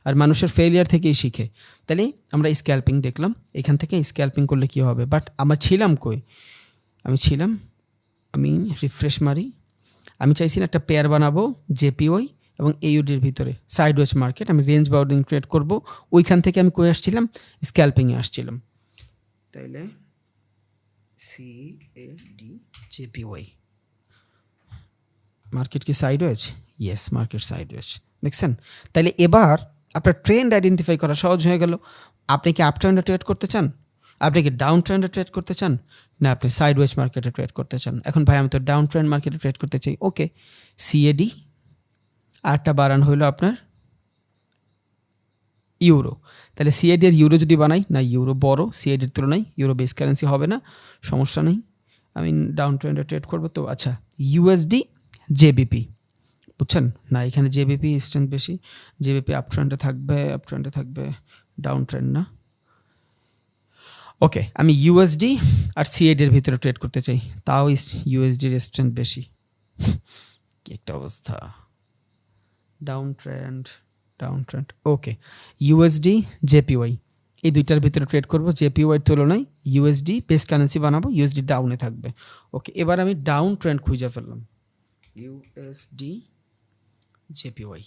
আর মানুষের ফেলিয়ার থেকেই শিখে। তাহলে আমরা স্ক্যাল্পিং দেখলাম, এখান থেকে স্ক্যাল্পিং করলে কী হবে। বাট আমরা ছিলাম কই? আমি রিফ্রেশ মারি। আমি চাইছিলাম একটা পেয়ার বানাবো জেপিওই এবং এইউডির ভিতরে, সাইডওয়েজ মার্কেট। আমি রেঞ্জ বাউন্ডিং ট্রেড করব। ওইখান থেকে আমি কই আসছিলাম? স্ক্যাল্পিংয়ে আসছিলাম। তাইলে CAD/JPY মার্কেট কি সাইডওয়েজ? Yes, market sideways. দেখছেন? তাইলে এবার আপনার ট্রেন্ড আইডেন্টিফাই করা সহজ হয়ে গেল। আপনি কি আপ ট্রেন্ডে ট্রেড করতে চান? আপনি কি ডাউন ট্রেন্ডে ট্রেড করতে চান? না আপনি সাইডওয়েজ মার্কেটে ট্রেড করতে চান? এখন ভাই আমি তো ডাউন ট্রেন্ড মার্কেটে ট্রেড করতে চাই। ওকে, CAD, আরটা বাড়ানো হইলো আপনার ইউরো। তাহলে CAD এর ইউরো যদি বানাই, না ইউরো বড় CAD এর তুলনায়, ইউরো বেস কারেন্সি হবে না, সমস্যা নেই। আমি ডাউন ট্রেন্ডে ট্রেড করবো তো। আচ্ছা, USD/JBP, বুঝছেন? না এখানে JBP স্ট্রেংথ বেশি, JBP আপ ট্রেন্ডে থাকবে, ডাউন ট্রেন্ড না। ওকে, আমি USD আর CAD এর ভিতরে ট্রেড করতে চাই, তাও USD এর স্ট্রেংথ বেশি। কি একটা অবস্থা! Down trend. ওকে, USD/JPY, এই দুইটার ভিতরে ট্রেড করব। JPY এর তুলনায় USD বেস কারেন্সি বানাবো, USD ডাউনে থাকবে। ওকে, এবার আমি ডাউন ট্রেন্ড খুঁজে ফেললাম, USD/JPY।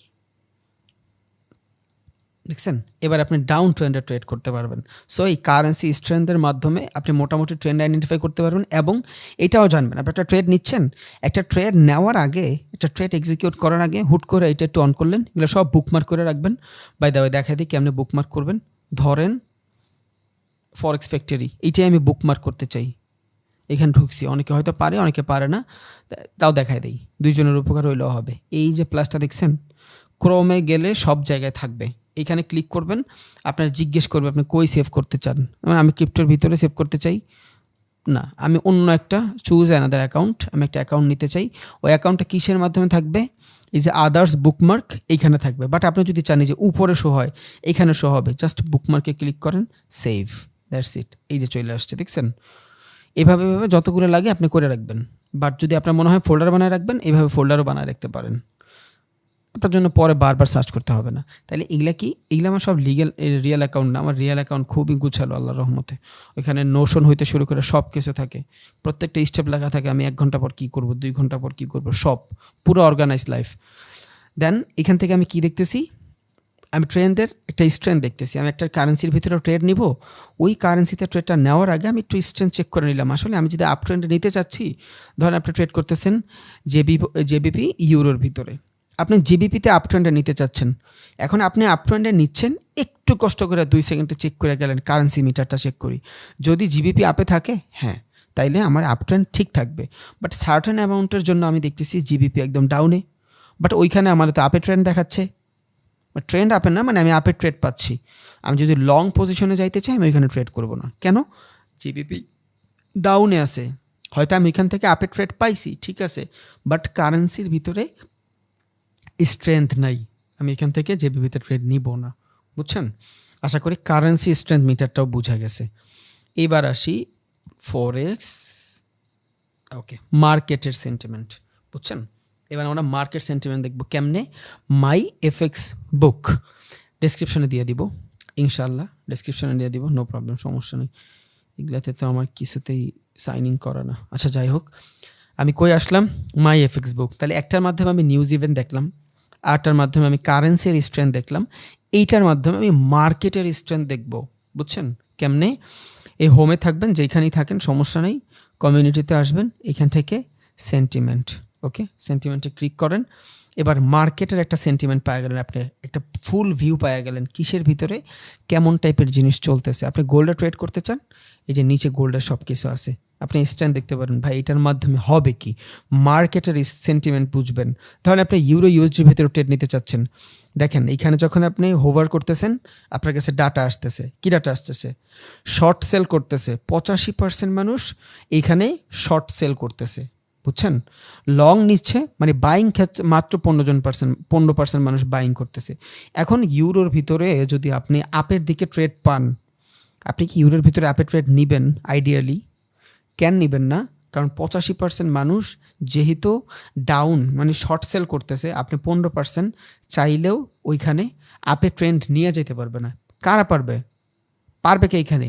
দেখছেন? এবার আপনি ডাউন ট্রেন্ডে ট্রেড করতে পারবেন। সো এই কারেন্সি স্ট্রেংথের মাধ্যমে আপনি মোটামুটি ট্রেন্ড আইডেন্টিফাই করতে পারবেন এবং এটাও জানবেন আপনি একটা ট্রেড নিচ্ছেন, একটা ট্রেড নেওয়ার আগে, একটা ট্রেড এক্সিকিউট করার আগে হুট করে এটা একটু অন করলেন, এগুলো সব বুকমার্ক করে রাখবেন। বাই দ্য ওয়ে দেখাই দিই কেমনে বুকমার্ক করবেন। ধরেন ফরেক্স ফ্যাক্টরি, এইটাই আমি বুকমার্ক করতে চাই, এখানে ঢুকছি। অনেকে হয়তো পারে, অনেকে পারে না, তাও দেখাই দিই, দুইজনের উপকার হইলেও হবে। এই যে প্লাসটা দেখছেন, ক্রোমে গেলে সব জায়গায় থাকবে, এখানে ক্লিক করবেন, আপনার জিজ্ঞেস করবে আপনি কই সেভ করতে চান। আমি ক্রিপ্টোর ভিতরে সেভ করতে চাই না, আমি অন্য একটা চুজ অ্যানাদার অ্যাকাউন্ট, আমি একটা অ্যাকাউন্ট নিতে চাই। ওই অ্যাকাউন্টটা কিসের মাধ্যমে থাকবে? এই যে আদার্স বুকমার্ক এইখানে থাকবে। বাট আপনি যদি চান যে উপরে শো হয়, এখানে শো হবে, জাস্ট বুকমার্কে ক্লিক করেন, সেভ, দ্যাটস ইট। এই যে চলে আসছে, দেখছেন? এভাবে যতগুলো লাগে আপনি করে রাখবেন। বাট যদি আপনার মনে হয় ফোল্ডার বানায় রাখবেন, এইভাবে ফোল্ডারও বানায় রাখতে পারেন, আপনার জন্য পরে বারবার সার্চ করতে হবে না। তাহলে এগুলা কি? এগুলো আমার সব রিয়েল অ্যাকাউন্ট না, আমার রিয়েল অ্যাকাউন্ট খুবই গুছালো আল্লাহর রহমতে। ওইখানে নোশন হইতে শুরু করে সব কিছু থাকে, প্রত্যেকটা স্টেপ লেখা থাকে, আমি 1 ঘন্টা পর কী করবো, 2 ঘন্টা পর কী করবো, সব পুরো অর্গানাইজ লাইফ। দেন এখান থেকে আমি কি দেখতেছি? আমি ট্রেন্ডের একটা স্ট্রেন্থ দেখতেছি। আমি একটা কারেন্সির ভিতরে ট্রেড নিব, ওই কারেন্সিতে ট্রেডটা নেওয়ার আগে আমি একটু স্ট্রেন্থ চেক করে নিলাম। আসলে আমি যদি আপ ট্রেন্ডে নিতে চাচ্ছি, ধরেন আপনি ট্রেড করতেছেন JBP ইউরোর ভিতরে, আপনি জিবিপিতে আপ ট্রেন্ডে নিতে চাচ্ছেন। এখন আপনি আপ ট্রেন্ডে নিচ্ছেন, একটু কষ্ট করে 2 সেকেন্ডে চেক করে গেলেন, কারেন্সি মিটারটা চেক করি, যদি জিবিপি আপে থাকে, হ্যাঁ তাইলে আমার আপ ট্রেন্ড ঠিক থাকবে। বাট সার্টেন অ্যামাউন্টের জন্য আমি দেখতেছি জিবিপি একদম ডাউনে, বাট ওইখানে আমার তো আপে ট্রেন্ড দেখাচ্ছে, ট্রেন্ড আপে না, মানে আমি আপে ট্রেড পাচ্ছি। আমি যদি লং পজিশনে যাইতে চাই, আমি ওইখানে ট্রেড করব না। কেন? জিবিপি ডাউনে আছে, হয়তো আমি এখান থেকে আপে ট্রেড পাইছি, ঠিক আছে, বাট কারেন্সির ভিতরে স্ট্রেংথ নাই, আমি এখান থেকে জেবিপিতে ট্রেড নিব না, বুঝছেন? আশা করি কারেন্সি স্ট্রেংথ মিটারটাও বোঝা গেছে। এবার আসি ফরেক্স, ওকে, মার্কেটের সেন্টিমেন্ট, বুঝছেন? এবার আমরা মার্কেট সেন্টিমেন্ট দেখব কেমনে। মাই এফএক্স বুক ডেসক্রিপশনে দিয়ে দিব, ইনশাল্লাহ ডেসক্রিপশনে দিয়ে দিব, নো প্রবলেম, সমস্যা নেই। এগুলাতে তো আমার কিছুতেই সাইন ইন করা না। আচ্ছা যাই হোক, আমি কই আসলাম? মাই এফএক্স বুক। তাহলে একটার মাধ্যমে আমি নিউজ ইভেন্ট দেখলাম, আরটার মাধ্যমে আমি কারেন্সির স্ট্রেংথ দেখলাম, এইটার মাধ্যমে আমি মার্কেটের স্ট্রেংথ দেখব, বুঝছেন? কেমনে? এই হোমে থাকবেন, যেখানেই থাকেন সমস্যা নেই, কমিউনিটিতে আসবেন, এখান থেকে সেন্টিমেন্ট, ওকে, সেন্টিমেন্টে ক্লিক করেন। এবার মার্কেটের একটা সেন্টিমেন্ট পাওয়া গেলেন, আপনি একটা ফুল ভিউ পাওয়া গেলেন, কিসের ভিতরে কেমন টাইপের জিনিস চলতেছে। আপনি গোল্ডে ট্রেড করতে চান, এই যে নিচে গোল্ডের সব কিছু আছে, আপনি স্ট্যান্ড দেখতে পারেন। ভাই এটার মাধ্যমে হবে কি? মার্কেটের সেন্টিমেন্ট বুঝবেন। তাহলে আপনি ইউরো ইউএসডির ভিতরে ট্রেড নিতে চাচ্ছেন, দেখেন এইখানে যখন আপনি হোভার করতেছেন, আপনার কাছে ডাটা আসতেছে। কি ডাটা আসতেছে? শর্ট সেল করতেছে 85% মানুষ, এইখানে শর্ট সেল করতেছে, বুঝছেন? লং নিচ্ছে, মানে বাইং ক্ষেত্রে মাত্র 15% মানুষ বাইং করতেছে। এখন ইউরোর ভিতরে যদি আপনি আপের দিকে ট্রেড পান, আপনি কি ইউরোর ভিতরে আপের ট্রেড নেবেন? আইডিয়ালি কেন নেবেন না? কারণ 85% মানুষ যেহেতু ডাউন, মানে শর্ট সেল করতেছে, আপনি 15% চাইলেও ওইখানে আপে ট্রেন্ড নিয়ে যেতে পারবে না। কারা পারবে? পারবে কে এইখানে?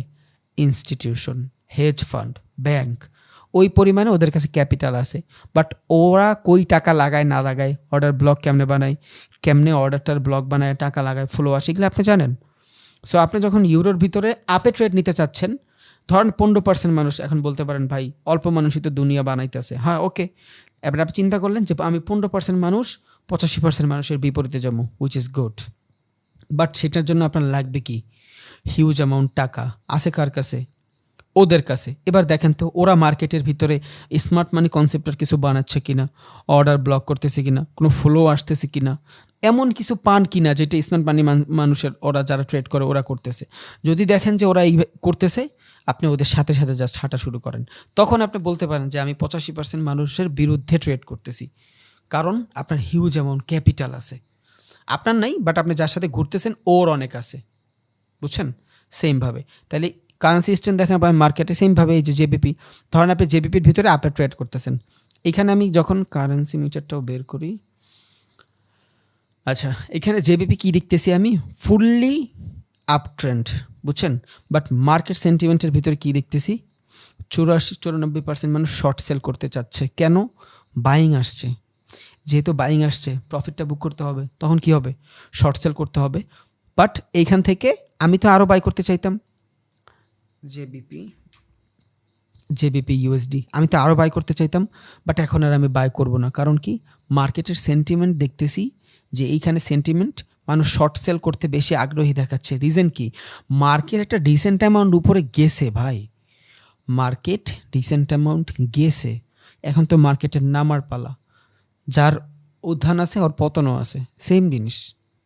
ইনস্টিটিউশন, হেজ ফান্ড, ব্যাংক, ওই পরিমাণে ওদের কাছে ক্যাপিটাল আছে। বাট ওরা কই টাকা লাগায় না লাগায়, অর্ডার ব্লক কেমনে বানায়, কেমনে অর্ডারটার ব্লক বানায়, টাকা লাগায়, ফ্লো আসে, এগুলো আপনি জানেন। সো আপনি যখন ইউরোর ভিতরে আপে ট্রেড নিতে চাচ্ছেন, ধরেন 15% মানুষ, এখন বলতে পারেন ভাই অল্প মানুষই তো দুনিয়া বানাইতেছে, হ্যাঁ ওকে, এবার আপনি চিন্তা করলেন যে আমি 15% মানুষ 85% মানুষের বিপরীতে যাবো, উইচ ইজ গুড, বাট সেটার জন্য আপনার লাগবে কি হিউজ অ্যামাউন্ট টাকা, আছে কার কাছে? ওদের কাছে। এবার দেখেন তো ওরা মার্কেটের ভিতরে স্মার্ট মানি কনসেপ্টের কিছু বানাচ্ছে কিনা, অর্ডার ব্লক করতেছে কিনা, কোনো ফ্লো আসতেছে কিনা, এমন কিছু পান কিনা যেটা স্মার্ট মানি মানুষের, ওরা যারা ট্রেড করে ওরা করতেছে। যদি দেখেন যে ওরা এই করতেছে, আপনি ওদের সাথে সাথে জাস্ট হাঁটা শুরু করেন। তখন আপনি বলতে পারেন যে আমি 85% মানুষের বিরুদ্ধে ট্রেড করতেছি, কারণ আপনার হিউজ অ্যামাউন্ট ক্যাপিটাল আছে। আপনার নাই, বাট আপনি যার সাথে ঘুরতেছেন ওর অনেক আছে, বুঝছেন? সেমভাবে তাহলে কারেন্সি এক্সচেঞ্জ দেখেন মার্কেটে সেমভাবে এই যে জেবিপি, ধরেন আপনি জেবিপির ভিতরে আপে ট্রেড করতেছেন। এখানে আমি যখন কারেন্সি মিটারটাও বের করি, আচ্ছা এখানে জেবিপি কী দেখতেছি আমি, ফুললি আপ ট্রেন্ড, বুঝছেন? বাট মার্কেট সেন্টিমেন্টের ভিতরে কী দেখতেছি, 84-94% মানুষ শর্ট সেল করতে চাচ্ছে। কেন? বাইং আসছে, যেহেতু বাইং আসছে প্রফিটটা বুক করতে হবে, তখন কি হবে? শর্ট সেল করতে হবে। বাট এইখান থেকে আমি তো আরও বাই করতে চাইতাম, জেবিপি ইউএসডি আমি তো আরও বাই করতে চাইতাম, বাট এখন আর আমি বাই করব না। কারণ কি? মার্কেটের সেন্টিমেন্ট দেখতেছি যে এইখানে সেন্টিমেন্ট মানুষ শর্ট সেল করতে বেশি আগ্রহী দেখাচ্ছে। রিজন কি? মার্কেট একটা ডিসেন্ট অ্যামাউন্ট উপরে গেছে ভাই, মার্কেট ডিসেন্ট অ্যামাউন্ট গেছে, এখন তো মার্কেটের নামার পালা। যার উত্থান আছে ওর পতনও আছে, সেম জিনিস,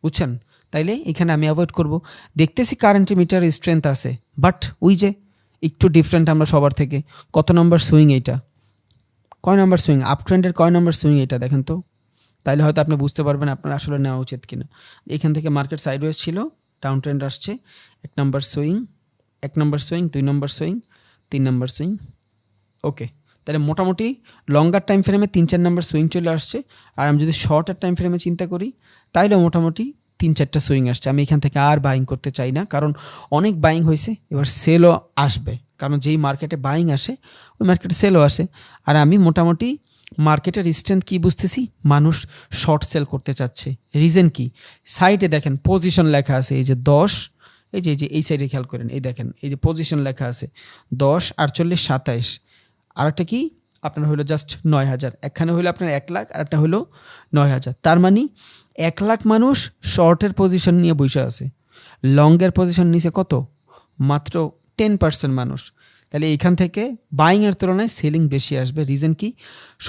বুঝছেন? তাইলে এখানে আমি অ্যাভয়েড করব। দেখতেছি কারেন্ট মিটার স্ট্রেংথ আছে, বাট ওই যে একটু ডিফারেন্ট আমরা সবার থেকে। কত নম্বর সুইং এইটা? কয় নম্বর সুইং? আপ ট্রেন্ডের কয় নম্বর সুইং এটা দেখেন তো, তাইলে হয়তো আপনি বুঝতে পারবেন আপনার আসলে নেওয়া উচিত কিনা। এখান থেকে মার্কেট সাইডওয়েজ ছিল, ডাউন ট্রেন্ড আসছে, 1 নম্বর সুইং, 2 নম্বর সুইং, 3 নম্বর সুইং, ওকে। তাহলে মোটামুটি লঙ্গার টাইম ফ্রেমে 3-4 নম্বর সুইং চলে আসছে। আর আমি যদি শর্টার টাইম ফ্রেমে চিন্তা করি, তাইলে মোটামুটি 3-4টা সুইং আসছে। আমি এখান থেকে আর বাইং করতে চাই না, কারণ অনেক বাইং হয়েছে, এবার সেলও আসবে। কারণ যেই মার্কেটে বাইং আসে ওই মার্কেটে সেলও আসে। আর আমি মোটামুটি মার্কেটের স্ট্রেংথ কী বুঝতেছি, মানুষ শর্ট সেল করতে চাচ্ছে। রিজন কি? সাইডে দেখেন পজিশন লেখা আছে, এই যে 10, এই সাইডে খেয়াল করেন, এই দেখেন এই যে পজিশন লেখা আছে 10, 48, 27। আর একটা কি আপনার হলো জাস্ট 9,000, একখানে হলো আপনার 1 লাখ, আর একটা হলো 9,000। তার মানে 1 লাখ মানুষ শর্টের পজিশন নিয়ে বসে আছে, লংয়ের পজিশন নিচে কত? মাত্র 10% মানুষ। তাহলে এইখান থেকে বাইংয়ের তুলনায় সেলিং বেশি আসবে। রিজন কি?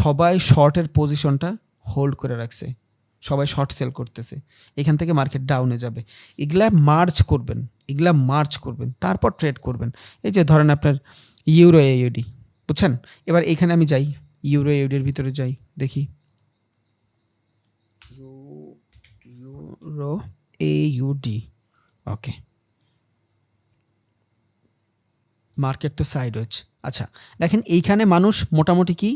সবাই শর্টের পজিশনটা হোল্ড করে রাখছে, সবাই শর্ট সেল করতেছে, এখান থেকে মার্কেট ডাউনে যাবে। এগুলা মার্চ করবেন, তারপর ট্রেড করবেন। এই যে ধরেন আপনার ইউরো এইউডি, বুঝছেন? এবার এখানে আমি যাই, ইউরো এইউডির ভিতরে যাই, দেখি ইউরো এইউডি, ওকে। মার্কেট তো সাইডওয়েজ। আচ্ছা দেখেন এইখানে মানুষ মোটামুটি কি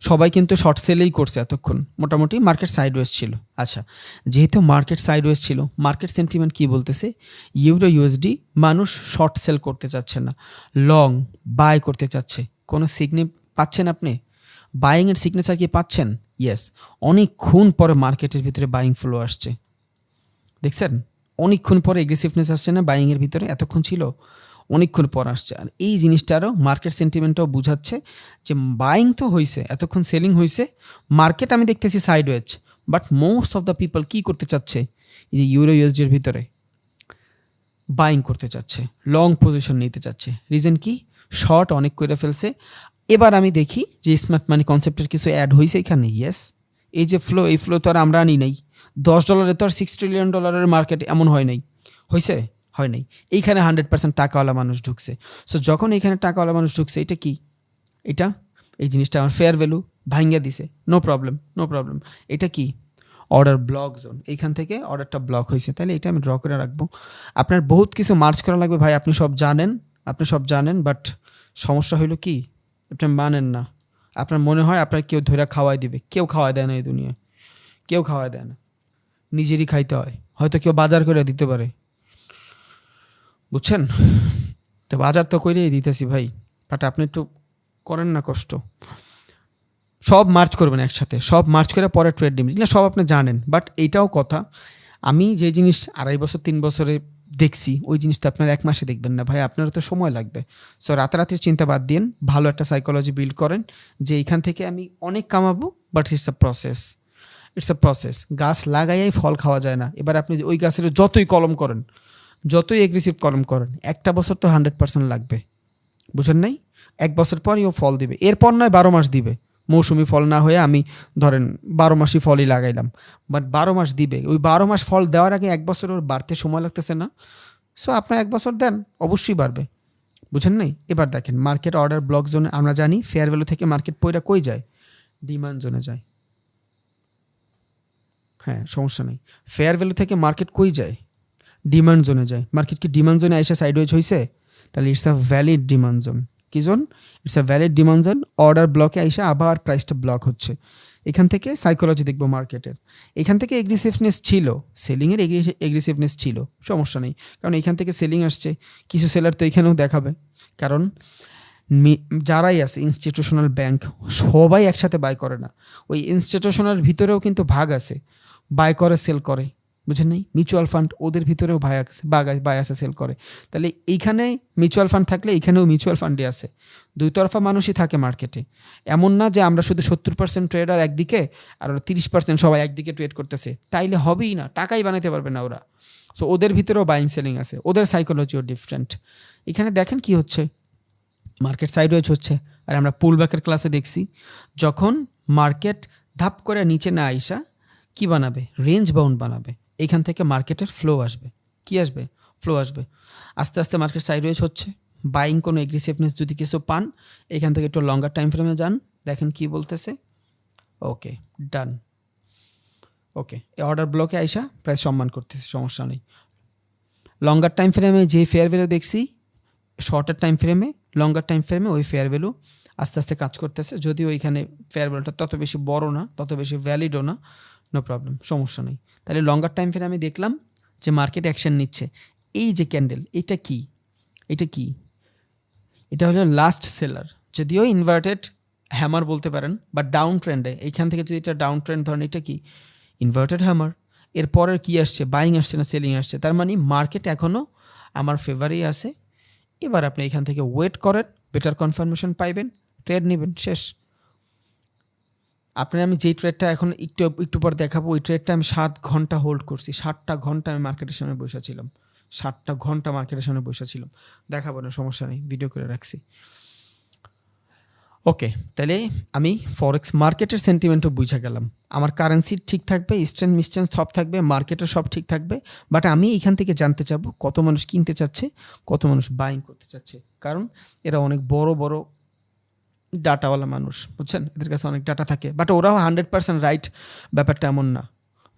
সবাই কিন্তু শর্ট সেলেই করছে এতক্ষণ, মোটামুটি মার্কেট সাইডওয়েজ ছিল। আচ্ছা যেহেতু মার্কেট সাইডওয়েজ ছিল, মার্কেট সেন্টিমেন্ট কি বলতেছে? ইউরো ইউএসডি মানুষ শর্ট সেল করতে চাচ্ছে না, লং বাই করতে চাচ্ছে। কোনো সিগনেচার পাচ্ছেন আপনি? বাইংয়ের সিগনেচার কি পাচ্ছেন? ইয়েস, অনেকক্ষণ পরে মার্কেটের ভিতরে বাইং ফ্লো আসছে, দেখছেন? অনেকক্ষণ পরে এগ্রেসিভনেস আসছে না বাইংয়ের ভিতরে, এতক্ষণ ছিল, অনেকক্ষণ পর আসছে। আর এই জিনিসটারও মার্কেট সেন্টিমেন্টটাও বুঝাচ্ছে যে বাইং তো হয়েছে, এতক্ষণ সেলিং হয়েছে, মার্কেট আমি দেখতেছি sideways, but most of the people কী করতে চাচ্ছে? এই যে ইউরো ইউএসডির ভিতরে বাইং করতে চাচ্ছে, লং পজিশন নিতে চাচ্ছে। রিজন কি? শর্ট অনেক করে ফেলছে। এবার আমি দেখি যে স্মার্ট মানি কনসেপ্টের কিছু অ্যাড হয়েছে এখানে। ইয়েস, এই যে ফ্লো, এই ফ্লো তো আর আমরা আনি নাই। $10 তো আর $6 ট্রিলিয়ন মার্কেট এমন হয় নাই, হয়েছে? হয় নাই। এইখানে 100% টাকাওয়ালা মানুষ ঢুকছে। সো যখন এইখানে টাকাওয়ালা মানুষ ঢুকছে, এটা কি? এই জিনিসটা আমার ফেয়ার ভ্যালু ভাঙ্গা দিছে, নো প্রবলেম। এটা কি? অর্ডার ব্লক জোন, এইখান থেকে অর্ডারটা ব্লক হয়েছে, তাহলে এটা আমি ড্র করে রাখবো। আপনার বহুত কিছু মার্চ করা লাগবে ভাই, আপনি সব জানেন, বাট সমস্যা হইল কি? আপনি মানেন না। আপনার মনে হয় আপনার কেউ ধরে খাওয়াই দিবে, কেউ খাওয়াই দেয় না এই দুনিয়ায়, কেউ খাওয়াই দেয় না, নিজেরই খাইতে হয়। হয়তো কেউ বাজার করে দিতে পারে, বুঝছেন? তো বাজার তো করেই দিতেছি ভাই, বাট আপনি একটু করেন না কষ্ট। সব মার্চ করবেন একসাথে, সব মার্চ করে পরে ট্রেড নেবেন, এগুলো সব আপনি জানেন। বাট এইটাও কথা, আমি যে জিনিস 2.5 বছর 3 বছরে দেখছি ওই জিনিসটা আপনার 1 মাসে দেখবেন না ভাই, আপনারও তো সময় লাগবে। সো রাতারাতির চিন্তা বাদ দিন, ভালো একটা সাইকোলজি বিল্ড করেন যে এইখান থেকে আমি অনেক কামাবো, বাট ইটস আ প্রসেস। গাছ লাগাইয়াই ফল খাওয়া যায় না। এবার আপনি ওই গাছের যতই কলম করেন, যতই এগ্রেসিভ কলম করেন, একটা বছর তো 100% লাগবে, বুঝেন নাই? 1 বছর পরই ও ফল দিবে, এরপর নয় 12 মাস দিবে। মৌসুমি ফল না হয়ে আমি ধরেন 12 মাসই ফলই লাগাইলাম, বাট 12 মাস দিবে। ওই 12 মাস ফল দেওয়ার আগে 1 বছর ওর বাড়তে সময় লাগতেছে না? সো আপনার 1 বছর দেন, অবশ্যই বাড়বে, বুঝেন নাই? এবার দেখেন মার্কেট অর্ডার ব্লক জোনে আমরা জানি ফেয়ার ভ্যালু থেকে মার্কেট পয়রা কই যায়? ডিমান্ড জোনে যায়। হ্যাঁ, সমস্যা নেই। ফেয়ার ভ্যালু থেকে মার্কেট কই যায়? ডিমান্ড জোনে যায়। মার্কেট কি ডিমান্ড জোনে আইসা সাইডওয়েজ হইছে? তাহলে it's a valid demand zone. কি zone? It's a valid demand zone. Order ব্লকে আইসা আবার প্রাইসটা ব্লক হচ্ছে। এখান থেকে সাইকোলজি দেখবো মার্কেটের। এখান থেকে এগ্রেসিভনেস ছিল, সেলিংয়ের এগ্রেসিভনেস ছিল, সমস্যা নেই। কারণ এখান থেকে সেলিং আসছে, কিছু সেলার তো এখানেও দেখাবে। কারণ যারাই আছে ইনস্টিটিউশনাল ব্যাংক সবাই একসাথে বাই করে না। ওই ইনস্টিটিউশনাল ভিতরেও কিন্তু ভাগ আছে, বাই করে সেল করে, বুঝেন নাই? মিউচুয়াল ফান্ড ওদের ভিতরেও বাই আছে, সেল করে। তাহলে এইখানে মিউচুয়াল ফান্ড থাকলে এইখানেও মিউচুয়াল ফান্ডে আছে, দুই তরফা মানুষই থাকে মার্কেটে। এমন না যে আমরা শুধু 70% ট্রেডার একদিকে আর 30% সবাই একদিকে ট্রেড করতেছে, তাইলে হবেই না, টাকাই বানাতে পারবে না ওরা। সো ওদের ভিতরেও বাইং সেলিং আছে, ওদের সাইকোলজিও ডিফারেন্ট। এখানে দেখেন কি হচ্ছে, মার্কেট সাইডওয়েজ হচ্ছে। আর আমরা পুল ব্যাকের ক্লাসে দেখছি যখন মার্কেট ধাপ করে নিচে না আইসা কি বানাবে? রেঞ্জ বাউন্ড বানাবে। এইখান থেকে মার্কেটের ফ্লো আসবে। কি আসবে? ফ্লো আসবে। আস্তে আস্তে মার্কেট সাইডওয়েজ হচ্ছে। বাইং কোনো এগ্রেসিভনেস যদি কিছু পান, এখান থেকে একটু লঙ্গার টাইম ফ্রেমে যান, দেখেন কি বলতেছে। ওকে, ডান। ওকে, এই অর্ডার ব্লকে আইসা প্রাইস সম্মান করতেছে, সমস্যা নেই। লঙ্গার টাইম ফ্রেমে যে ফেয়ার ভ্যালু দেখছি, শর্টার টাইম ফ্রেমে, লঙ্গার টাইম ফ্রেমে ওই ফেয়ার ভ্যালু আস্তে আস্তে কাজ করতেছে। যদিও ওইখানে ফেয়ার ভ্যালুটা তত বেশি বড় না, তত বেশি ভ্যালিডও না, নো প্রবলেম, সমস্যা নেই। তাহলে লঙ্গার টাইম ফ্রেমে আমি দেখলাম যে মার্কেট অ্যাকশন নিচ্ছে। এই যে ক্যান্ডেল, এটা কি? এটা কি? এটা হলো লাস্ট সেলার, যদিও ইনভার্টেড হ্যামার বলতে পারেন, বাট ডাউন ট্রেন্ডে এইখান থেকে যদি এটা ডাউন ট্রেন্ড ধরেন, এটা কি? Inverted hammer. এরপরের কি আসছে? বাইং আসছে না সেলিং আসছে? তার মানে মার্কেট এখনও আমার ফেভারেই আছে। এবার আপনি এখান থেকে ওয়েট করেন, বেটার কনফার্মেশন পাইবেন, ট্রেড নেবেন, শেষ। আপনার আমি যেই ট্রেডটা এখন একটু পর দেখাবো, ওই ট্রেডটা আমি 7 ঘন্টা হোল্ড করছি। 7টা ঘন্টা আমি মার্কেটের সামনে বসেছিলাম, 7টা ঘন্টা মার্কেটের সামনে বসেছিলাম। দেখাবো না, সমস্যা নেই, ভিডিও করে রাখছি। ওকে, তাহলে আমি ফরেক্স মার্কেটের সেন্টিমেন্টও বুঝে গেলাম। আমার কারেন্সি ঠিক থাকবে, স্ট্রেন্থ মিস্ট্রেন্থ সব থাকবে, মার্কেটের সব ঠিক থাকবে। বাট আমি এখান থেকে জানতে চাবো কত মানুষ কিনতে চাচ্ছে, কত মানুষ বাইং করতে চাচ্ছে। কারণ এরা অনেক বড় বড় ডাটাওয়ালা মানুষ, বুঝছেন? এদের কাছে অনেক ডাটা থাকে, বাট ওরাও 100% রাইট ব্যাপারটা এমন না,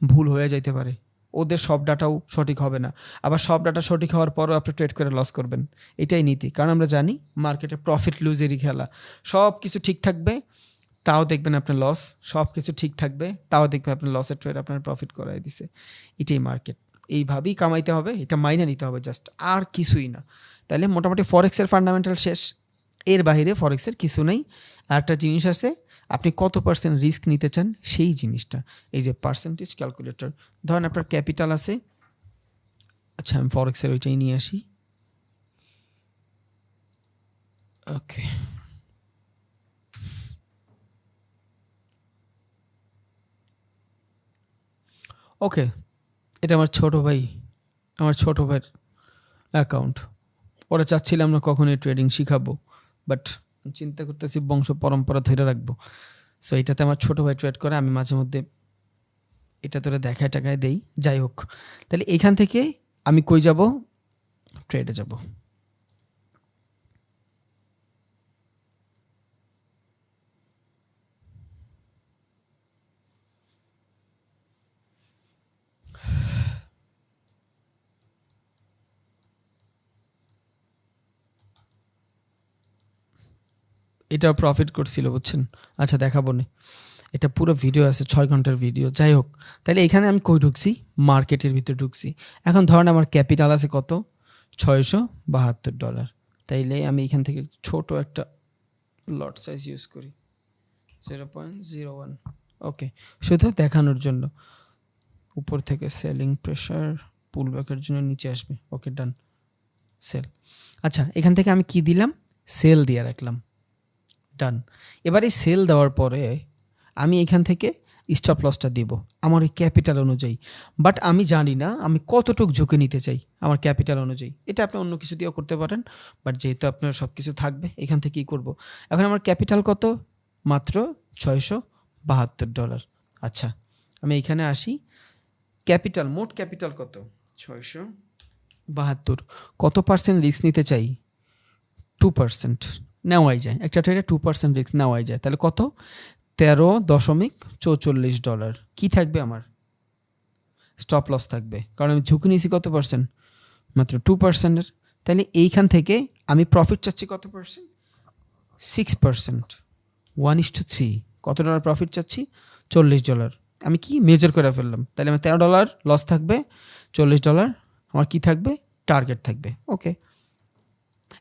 ভুল হয়ে যাইতে পারে। ওদের সব ডাটাও সঠিক হবে না, আবার সব ডাটা সঠিক হওয়ার পরও আপনি ট্রেড করে লস করবেন। এটাই নীতি। কারণ আমরা জানি মার্কেটে প্রফিট লুজেরই খেলা। সব কিছু ঠিক থাকবে, তাও দেখবেন আপনার লস। সব কিছু ঠিক থাকবে, তাও দেখবেন আপনার লসের ট্রেড আপনার প্রফিট করাই দিছে। এটাই মার্কেট, এইভাবেই কামাইতে হবে, এটা মাইনে নিতে হবে জাস্ট, আর কিছুই না। তাহলে মোটামুটি ফরেক্সের ফান্ডামেন্টাল শেষ। এর বাইরে ফরেক্সের কিছু নেই। আর একটা জিনিস আছে, আপনি কত পার্সেন্ট রিস্ক নিতে চান সেই জিনিসটা, এই যে পার্সেন্টেজ ক্যালকুলেটর। ধরেন আপনার ক্যাপিটাল আছে, আচ্ছা আমি ফরেক্সের ওইটাই নিয়ে আসি। ওকে, ওকে, এটা আমার ছোট ভাইয়ের অ্যাকাউন্ট। ওরা চাচ্ছিলাম না কখনোই ট্রেডিং শিখাবো, বাট চিন্তা করতেছি বংশ পরম্পরা ধরে রাখবো। সো এটাতে আমার ছোটো ভাই ট্রেড করে, আমি মাঝে মধ্যে এটা তোরা দেখায় টাকায় দেই। যাই হোক, তাহলে এখান থেকে আমি কই যাব? ট্রেডে যাব। এটাও প্রফিট করছিল, বুঝছেন? আচ্ছা দেখাবো না, এটা পুরো ভিডিও আছে, 6 ঘন্টার ভিডিও। যাই হোক, তাহলে এখানে আমি কই ঢুকছি? মার্কেটের ভিতরে ঢুকছি। এখন ধরেন আমার ক্যাপিটাল আছে কত? $672। তাইলে আমি এখান থেকে ছোট একটা লট সাইজ ইউজ করি, 0.01। ওকে, শুধু দেখানোর জন্য। উপর থেকে সেলিং প্রেশার পুল ব্যাকের জন্য নিচে আসবে। ওকে, ডান, সেল। আচ্ছা, এখান থেকে আমি কি দিলাম? সেল দিয়ে রাখলাম, ডান। এবার এই সেল দেওয়ার পরে আমি এখান থেকে স্টপ লসটা দিব আমার ওই ক্যাপিটাল অনুযায়ী, বাট আমি জানি না আমি কতটুকু ঝুঁকি নিতে চাই আমার ক্যাপিটাল অনুযায়ী। এটা আপনি অন্য কিছু দিয়েও করতে পারেন, বাট যেহেতু আপনার সব কিছু থাকবে এখান থেকেই করব। এখন আমার ক্যাপিটাল কত? মাত্র $672। আচ্ছা, আমি এইখানে আসি, ক্যাপিটাল, মোট ক্যাপিটাল কত? 672। কত পার্সেন্ট রিস্ক নিতে চাই? 2% নেওয়াই যায়, একটা ট্রেডে 2% রিস্ক নেওয়াই যায়। তাহলে কত? $13.44। কি থাকবে আমার? স্টপ লস থাকবে, কারণ আমি ঝুঁকি নিয়েছি কত পার্সেন্ট? মাত্র 2%-এর। তাহলে এইখান থেকে আমি প্রফিট চাচ্ছি কত পার্সেন্ট? 6%। 1:3। কত ডলার প্রফিট চাচ্ছি? $40। আমি কি মেজার করে ফেললাম? তাহলে আমার $13 লস থাকবে, $40 আমার কি থাকবে? টার্গেট থাকবে। ওকে,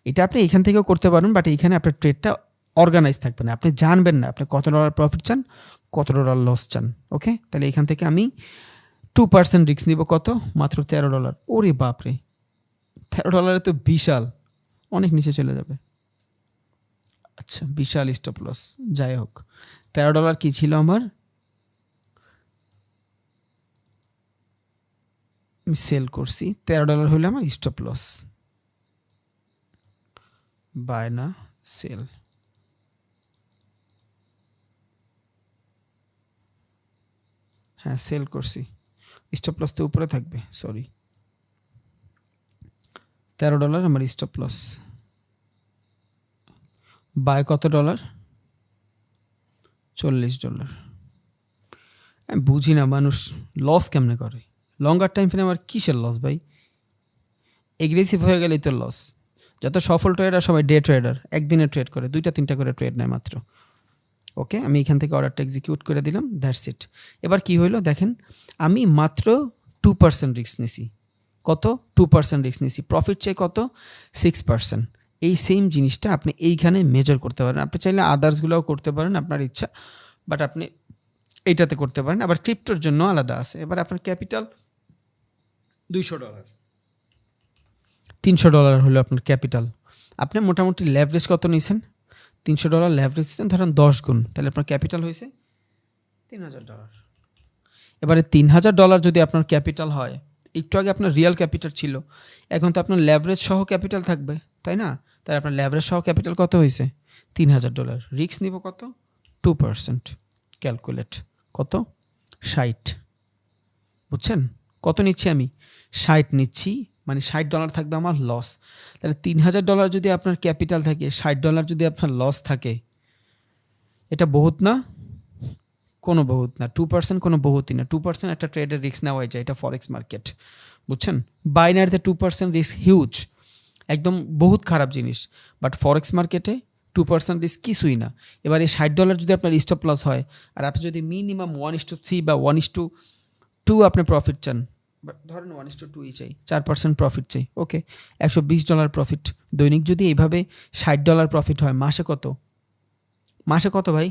এটা আপনি এখান থেকেও করতে পারেন, বাট এইখানে আপনার ট্রেডটা অর্গানাইজ থাকবে না, আপনি জানবেন না আপনি কত ডলার প্রফিট চান, কত ডলার লস চান। ওকে, তাহলে এখান থেকে আমি 2% রিস্ক নিব। কত? মাত্র $13। ওরে বাপরে, $13 তো বিশাল, অনেক নিচে চলে যাবে। আচ্ছা, বিশাল স্টপ লস। যাই হোক, $13 কি ছিল আমার? আমি সেল করছি, $13 হলে আমার স্টপ লস। বাই না সেল। হ্যাঁ, সেল করছি, স্টপ লস তো উপরে থাকবে, সরি। $13 আমার স্টপ লস। বাই কত ডলার? $40। আমি বুঝি না মানুষ লস কেমনে করে। লঙ্গার টাইম ফ্রেমে আমার কিসের লস ভাই? এগ্রেসিভ হয়ে গেলেই তো লস। যত সফল ট্রেডার সবাই ডে ট্রেডার, একদিনে ট্রেড করে, 2-3টা করে ট্রেড নেয় মাত্র। ওকে, আমি এখান থেকে অর্ডারটা এক্সিকিউট করে দিলাম, দ্যাটস ইট। এবার কি হইলো দেখেন, আমি মাত্র 2% রিস্ক নিছি। কত? 2% রিস্ক নিছি। প্রফিট চাই কত? 6%। এই সেম জিনিসটা আপনি এইখানে মেজার করতে পারেন। আপনি চাইলে আদার্সগুলোও করতে পারেন, আপনার ইচ্ছা, বাট আপনি এইটাতে করতে পারেন। আবার ক্রিপ্টোর জন্য আলাদা আছে। এবার আপনার ক্যাপিটাল $200, $300 হলো আপনার ক্যাপিটাল। আপনি মোটামুটি লেভারেজ কত নিয়েছেন? $300 লেভারেজ দিচ্ছেন, ধরেন 10 গুণ, তাহলে আপনার ক্যাপিটাল হয়েছে $3000। এবারে $3000 যদি আপনার ক্যাপিটাল হয়, একটু আগে আপনার রিয়েল ক্যাপিটাল ছিল, এখন তো আপনার লেভারেজ সহ ক্যাপিটাল থাকবে, তাই না? তাই আপনার লেভারেজ সহ ক্যাপিটাল কত হয়েছে? $3000। রিস্ক নিব কত? 2%। ক্যালকুলেট, কত? 60। বুঝছেন কত নিচ্ছি আমি? 60 নিচ্ছি, মানে $60 থাকবে আমার লস। তাহলে $3000 যদি আপনার ক্যাপিটাল থাকে, $60 যদি আপনার লস থাকে, এটা বহুত না? কোনো বহুত না। 2% কোনো বহুতই না। 2% একটা ট্রেডের রিস্ক নেওয়াই যায়, এটা ফরেক্স মার্কেট, বুঝছেন? বাইনারিতে 2% রিস্ক হিউজ, একদম বহুত খারাপ জিনিস, বাট ফরেক্স মার্কেটে 2% রিস্ক কিছুই না। এবার এই $60 যদি আপনার স্টপ লস হয়, আর আপনি যদি মিনিমাম 1:3 বা 1:2 আপনি প্রফিট চান, বাট ধরেন 1:2ই চাই, 4% প্রফিট চাই, ওকে, $120 প্রফিট। দৈনিক যদি এইভাবে $60 প্রফিট হয়, মাসে কত? মাসে কত ভাই?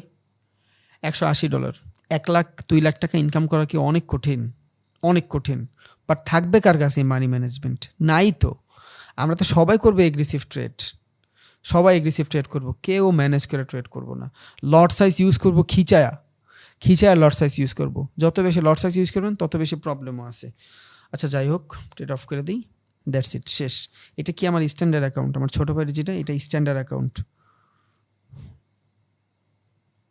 $180। 1 লাখ 2 লাখ টাকা ইনকাম করা কি অনেক কঠিন? অনেক কঠিন। বাট থাকবে কার কাছে মানি ম্যানেজমেন্ট? নাই তো। আমরা তো সবাই করবো এগ্রেসিভ ট্রেড, সবাই এগ্রেসিভ ট্রেড করবো, কেউ ম্যানেজ করে ট্রেড করবো না। লট সাইজ ইউজ করবো, খিচায়া লট সাইজ ইউজ করবো। যত বেশি লট সাইজ ইউজ করবেন তত বেশি প্রবলেমও আছে। আচ্ছা, যাই হোক, ট্রেড অফ করে দিই, দ্যাটস ইট, শেষ। এটা কি আমার স্ট্যান্ডার্ড অ্যাকাউন্ট, আমার ছোটো ভাইয়ের যেটা, এটা স্ট্যান্ডার্ড অ্যাকাউন্ট।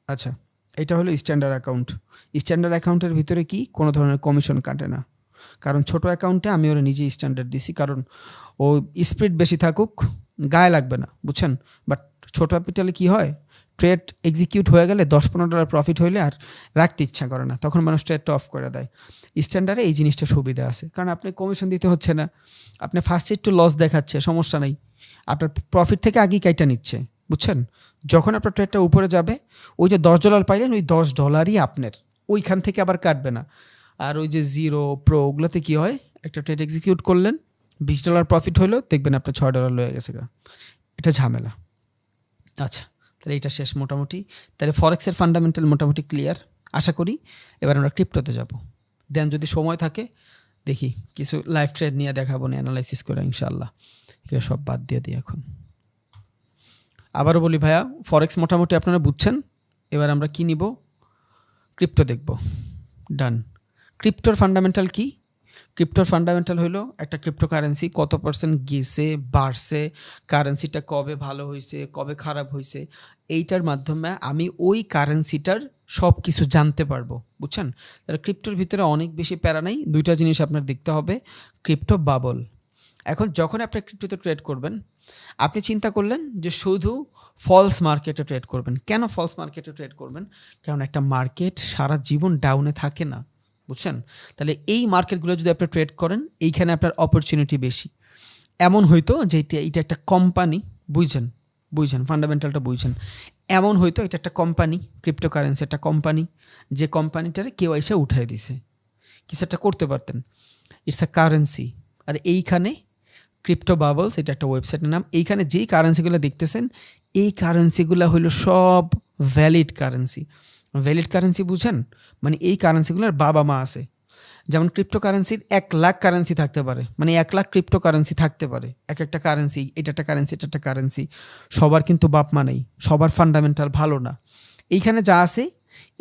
আচ্ছা, এটা হলো স্ট্যান্ডার্ড অ্যাকাউন্ট। স্ট্যান্ডার্ড অ্যাকাউন্টের ভিতরে কি কোনো ধরনের কমিশন কাটে না, কারণ ছোট অ্যাকাউন্টে আমি ওরা নিজেই স্ট্যান্ডার্ড দিছি, কারণ ও স্পিড বেশি থাকুক, গায়ে লাগবে না, বুঝছেন? বাট ছোটো ক্যাপিটালে কী হয়, ট্রেড এক্সিকিউট হয়ে গেলে $10-15 প্রফিট হইলে আর রাখতে ইচ্ছা করে না, তখন মানুষ ট্রেডটা অফ করে দেয়। স্ট্যান্ডার্ডে এই জিনিসটা সুবিধা আছে, কারণ আপনি কমিশন দিতে হচ্ছে না, আপনি ফার্স্টে একটু লস দেখাচ্ছে, সমস্যা নেই, আপনার প্রফিট থেকে আগেই কাইটা নিচ্ছে, বুঝছেন? যখন আপনার ট্রেডটা উপরে যাবে, ওই যে $10 পাইলেন, ওই $10ই আপনার, ওইখান থেকে আবার কাটবে না। আর ওই যে জিরো প্রো ওগুলোতে কী হয়, একটা ট্রেড এক্সিকিউট করলেন, $20 প্রফিট হলো, দেখবেন আপনার $6 লয়ে গেছে গা, এটা ঝামেলা। আচ্ছা, তাহলে এটা শেষ মোটামুটি। তাহলে ফরেক্সের ফান্ডামেন্টাল মোটামুটি ক্লিয়ার আশা করি। এবার আমরা ক্রিপ্টোতে যাব, দেন যদি সময় থাকে দেখি কিছু লাইভ ট্রেড নিয়ে দেখাবো না অ্যানালাইসিস করে ইনশাআল্লাহ। এগুলো সব বাদ দিয়ে দিই এখন। আবারও বলি ভাইয়া, ফরেক্স মোটামুটি আপনারা বুঝছেন। এবার আমরা কি নিব? ক্রিপ্টো দেখব। ডান। ক্রিপ্টোর ফান্ডামেন্টাল কি? ক্রিপ্টোর ফান্ডামেন্টাল হলো একটা ক্রিপ্টোকারেন্সি কত পার্সেন্ট গেছে, বাড়ছে, কারেন্সিটা কবে ভালো হয়েছে, কবে খারাপ হয়েছে, এইটার মাধ্যমে আমি ওই কারেন্সিটার সব কিছু জানতে পারবো, বুঝছেন? তাহলে ক্রিপ্টোর ভিতরে অনেক বেশি প্যারা নেই। দুইটা জিনিস আপনার দেখতে হবে, ক্রিপ্টো বাবল। এখন যখন আপনি ক্রিপ্টোতে ট্রেড করবেন, আপনি চিন্তা করলেন যে শুধু ফলস মার্কেটে ট্রেড করবেন। কেন ফলস মার্কেটে ট্রেড করবেন? কারণ একটা মার্কেট সারা জীবন ডাউনে থাকে না, বুঝছেন? তাহলে এই মার্কেটগুলো যদি আপনি ট্রেড করেন, এইখানে আপনার অপরচুনিটি বেশি। এমন হয়তো যে এটা একটা কোম্পানি, বুঝছেন ফান্ডামেন্টালটা বুঝছেন। এমন হয়তো এটা একটা কোম্পানি, ক্রিপ্টোকারেন্সি একটা কোম্পানি, যে কোম্পানিটারে কেউ এসে উঠাই দিছে, কিছু একটা করতে পারতেন। It's a currency. আর এইখানে ক্রিপ্টো বাবলস, এটা একটা ওয়েবসাইটের নাম। এইখানে যেই কারেন্সিগুলো দেখতেছেন, এই কারেন্সিগুলো হলো সব ভ্যালিড কারেন্সি। ভ্যালিড কারেন্সি বুঝেন? মানে এই কারেন্সিগুলোর বাবা মা আছে। যেমন ক্রিপ্টো কারেন্সির 1,00,000 কারেন্সি থাকতে পারে, মানে 1,00,000 ক্রিপ্টো কারেন্সি থাকতে পারে। এক একটা কারেন্সি, এটা একটা কারেন্সি, এটা একটা কারেন্সি। সবার কিন্তু বাপ মা নেই, সবার ফান্ডামেন্টাল ভালো না। এইখানে যা আছে,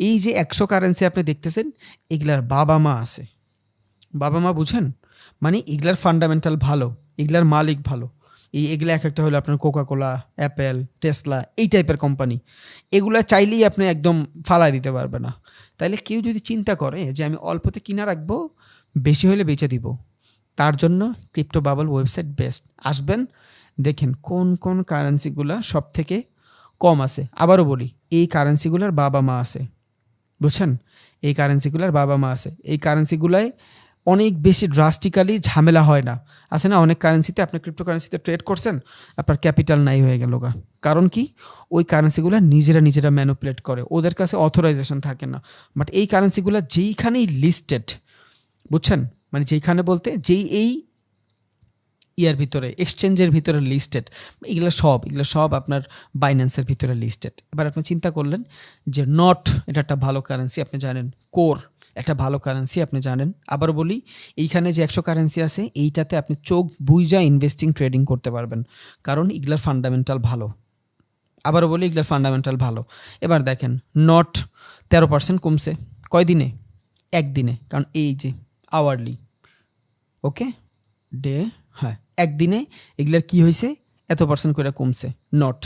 এই যে 100 কারেন্সি আপনি দেখতেছেন, এগুলার বাবা মা আছে। বাবা মা বুঝেন? মানে এগুলার ফান্ডামেন্টাল ভালো, এগুলার মালিক ভালো। এগুলো এক একটা হলো আপনার কোকাকোলা, অ্যাপেল, টেসলা, এই টাইপের কোম্পানি। এগুলা চাইলেই আপনি একদম ফালাই দিতে পারবে না। তাইলে কেউ যদি চিন্তা করে যে আমি অল্পতে কিনা রাখবো, বেশি হলে বেচে দিব, তার জন্য ক্রিপ্টো বাবল ওয়েবসাইট বেস্ট। আসবেন, দেখেন কোন কোন কারেন্সিগুলা সব থেকে কম আছে। আবারও বলি, এই কারেন্সিগুলার বাবা মা আছে, বুঝছেন? এই কারেন্সিগুলার বাবা মা আছে। এই কারেন্সিগুলায় অনেক বেশি ড্রাস্টিক্যালি ঝামেলা হয় না। আছে না অনেক কারেন্সিতে, আপনি ক্রিপ্টো কারেন্সিতে ট্রেড করছেন, আপনার ক্যাপিটাল নাই হয়ে গেল গা। কারণ কি? ওই কারেন্সিগুলো নিজেরা ম্যানুপুলেট করে, ওদের কাছে অথরাইজেশন থাকে না। বাট এই কারেন্সিগুলো যেইখানেই লিস্টেড, বুঝছেন? মানে যেইখানে বলতে যেই এই ইয়ার ভিতরে, এক্সচেঞ্জের ভিতরে লিস্টেড, এগুলো সব আপনার বাইন্যান্সের ভিতরে লিস্টেড। এবার আপনি চিন্তা করলেন যে নট, এটা একটা ভালো কারেন্সি আপনি জানেন, কোর একটা ভালো কারেন্সি আপনি জানেন। আবার বলি, এইখানে যে 100 কারেন্সি আছে, এইটাতে আপনি চোখ বুইজা ইনভেস্টিং ট্রেডিং করতে পারবেন, কারণ এগুলার ফান্ডামেন্টাল ভালো। আবারও বলি, এগুলার ফান্ডামেন্টাল ভালো। এবার দেখেন, নট 13% কমছে। কয় দিনে? একদিনে। কারণ এই যে আওয়ারলি, ওকে, ডে, হ্যাঁ, একদিনে এগুলার কি হয়েছে, এত পার্সেন্ট করে কমছে। নট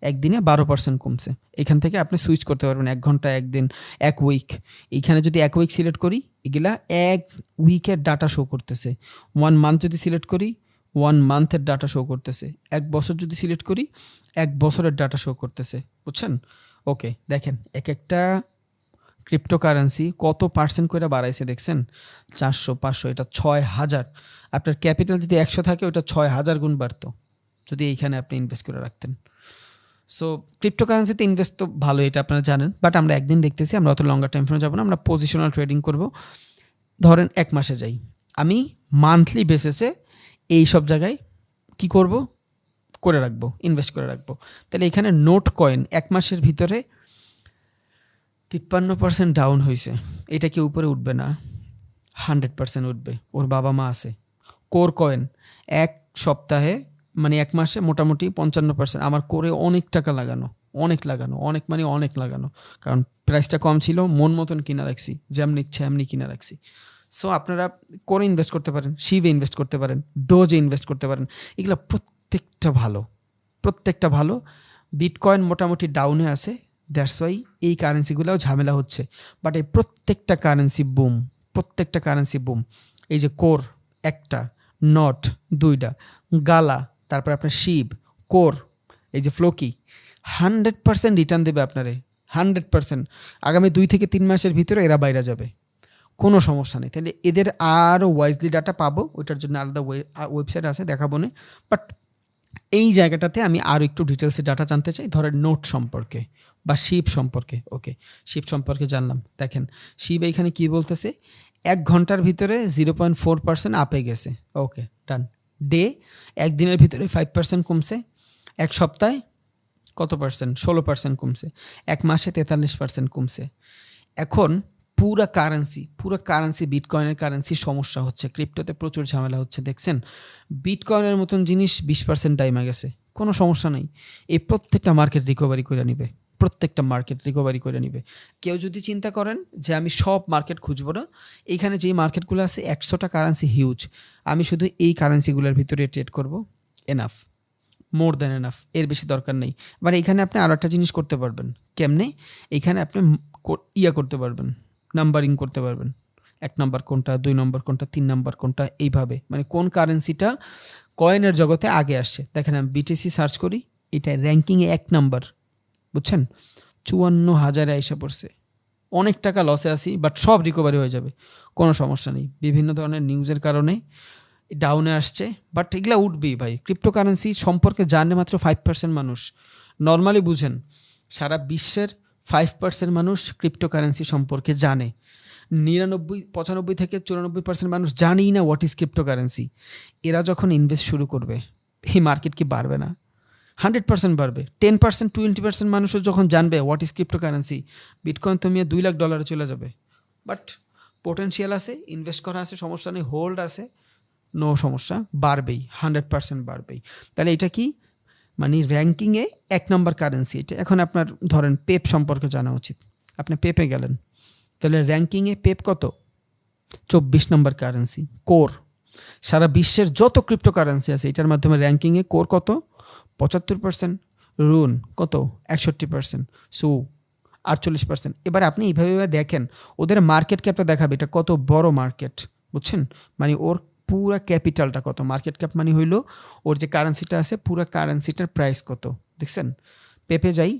একদিনে 12% কমছে। এখান থেকে আপনি সুইচ করতে পারবেন 1 ঘন্টা, একদিন, 1 উইক। এইখানে যদি 1 উইক সিলেক্ট করি, এগুলা 1 উইকের ডাটা শো করতেছে। 1 মান্থ যদি সিলেক্ট করি, 1 মান্থের ডাটা শো করতেছে। 1 বছর যদি সিলেক্ট করি, 1 বছরের ডাটা শো করতেছে, বুঝছেন? ওকে, দেখেন এক একটা ক্রিপ্টোকারেন্সি কত পার্সেন্ট করে বাড়াইছে দেখছেন? 400, 500, এটা 6,000। আপনার ক্যাপিটাল যদি 100 থাকে, ওটা 6,000 গুণ বাড়তো যদি এইখানে আপনি ইনভেস্ট করে রাখতেন। সো ক্রিপ্টোকারেন্সিতে ইনভেস্ট তো ভালো, এটা আপনারা জানেন। বাট আমরা একদিন দেখতেছি, আমরা অত লঙ্গার টাইম ফ্রেমে যাবো না, আমরা পজিশনাল ট্রেডিং করব। ধরেন 1 মাসে যাই, আমি মান্থলি বেসিসে এই সব জায়গায় কি করব, করে রাখবো, ইনভেস্ট করে রাখবো। তাহলে এখানে নোট কয়েন 1 মাসের ভিতরে 53% ডাউন হয়েছে। এটা কি উপরে উঠবে না? 100% উঠবে, ওর বাবা মা আছে। কোর কয়েন 1 সপ্তাহে, মানে 1 মাসে মোটামুটি 55%। আমার কোরে অনেক টাকা লাগানো, অনেক মানে অনেক লাগানো, কারণ প্রাইসটা কম ছিল, মন মতন কিনা রাখছি, যেমনি ইচ্ছা এমনি কিনা রাখছি। সো আপনারা কোরে ইনভেস্ট করতে পারেন, শিভে ইনভেস্ট করতে পারেন, ডোজে ইনভেস্ট করতে পারেন। এগুলো প্রত্যেকটা ভালো। বিটকয়েন মোটামুটি ডাউনে আছে, দ্যাটস ওয়াই এই কারেন্সিগুলোও ঝামেলা হচ্ছে। বাট এই প্রত্যেকটা কারেন্সি বুম। এই যে কোর 1টা, নট 2টা, গালা, তারপর আপনার শিব, কোর, এই যে ফ্লোকি, 100% রিটার্ন দেবে আপনারে, 100%। আগামী 2 থেকে 3 মাসের ভিতরে এরা বাইরে যাবে, কোনো সমস্যা নেই। তাহলে এদের আরও ওয়াইজলি ডাটা পাবো, ওইটার জন্য আলাদা ওয়েবসাইট আছে, দেখাবো না। বাট এই জায়গাটাতে আমি আরও একটু ডিটেলসে ডাটা জানতে চাই, ধরেন নোট সম্পর্কে বা শিপ সম্পর্কে। ওকে, শিপ সম্পর্কে জানলাম। দেখেন শিপ এইখানে কি বলতেছে, 1 ঘন্টার ভিতরে 0.4% আপে গেছে। ওকে, ডান। ডে, 1 দিনের ভিতরে 5% কমছে। 1 সপ্তাহে কত পার্সেন্ট? 16% কমছে। 1 মাসে 43% কমছে। এখন পুরা কারেন্সি বিটকয়েনের কারেন্সি সমস্যা হচ্ছে, ক্রিপ্টোতে প্রচুর ঝামেলা হচ্ছে। দেখছেন বিটকয়েনের মতন জিনিস 20% ডাইমা গেছে, কোনো সমস্যা নাই। এই প্রত্যেকটা মার্কেট রিকভারি করে নিবে, প্রত্যেকটা মার্কেট রিকভারি করে নিবে। কেউ যদি চিন্তা করেন যে আমি সব মার্কেট খুঁজবো না, এইখানে যেই মার্কেটগুলো আছে 100টা কারেন্সি হিউজ, আমি শুধু এই কারেন্সিগুলোর ভিতরে ট্রেড করব, এনাফ, মোর দ্যান এনাফ, এর বেশি দরকার নেই। আবার এইখানে আপনি আরও একটা জিনিস করতে পারবেন। কেমনে? এইখানে আপনি করতে পারবেন, নাম্বারিং করতে পারবেন, 1 নাম্বার কোনটা, 2 নম্বর কোনটা, 3 নাম্বার কোনটা, এইভাবে মানে কোন কারেন্সিটা কয়েনের জগতে আগে আসছে। দেখেন আমি বিটিসি সার্চ করি, এটা র্যাঙ্কিংয়ে 1 নাম্বার, বুঝছেন? 54,000-এ আইসা পড়ছে। অনেক টাকা লসে আসি, বাট সব রিকভারি হয়ে যাবে, কোনো সমস্যা নেই। বিভিন্ন ধরনের নিউজের কারণে ডাউনে আসছে, বাট এগুলা উঠবেই ভাই। ক্রিপ্টোকারেন্সি সম্পর্কে জানে মাত্র 5% মানুষ। নর্মালি বুঝেন, সারা বিশ্বের 5% মানুষ ক্রিপ্টোকারেন্সি সম্পর্কে জানে। 95 থেকে 94% মানুষ জানেই না হোয়াট ইজ ক্রিপ্টোকারেন্সি। এরা যখন ইনভেস্ট শুরু করবে, এই মার্কেট কি বাড়বে না? 100% বাড়বে। 10% 20% মানুষও যখন জানবে হোয়াট ইজ ক্রিপ্টোকারেন্সি, বিটকয়েন তো $2 লাখ চলে যাবে। বাট পোটেনশিয়াল আছে, ইনভেস্ট করা আছে, সমস্যা নেই, হোল্ড আছে, নো সমস্যা, বাড়বেই, 100% বাড়বেই। তাহলে এটা কি মানে র্যাঙ্কিংয়ে 1 নম্বর কারেন্সি এটা। এখন আপনার ধরেন পেপ সম্পর্কে জানা উচিত, আপনি পেপে গেলেন, তাহলে র্যাঙ্কিংয়ে পেপ কত? 24 নম্বর কারেন্সি, কোর। সারা বিশ্বের যত ক্রিপ্টোকারেন্সি আছে এটার মাধ্যমে র্যাঙ্কিংয়ে কোর কত? 75%, রুন কত? 61%, সু 48%। এবার আপনি এইভাবে দেখেন, ওদের মার্কেট ক্যাপটা দেখাবে এটা কত বড় মার্কেট, বুঝছেন? মানে ওর পুরা ক্যাপিটালটা কত, মার্কেট ক্যাপ মানে হইলো ওর যে কারেন্সিটা আছে পুরা কারেন্সিটার প্রাইস কত। দেখছেন পেপে যাই,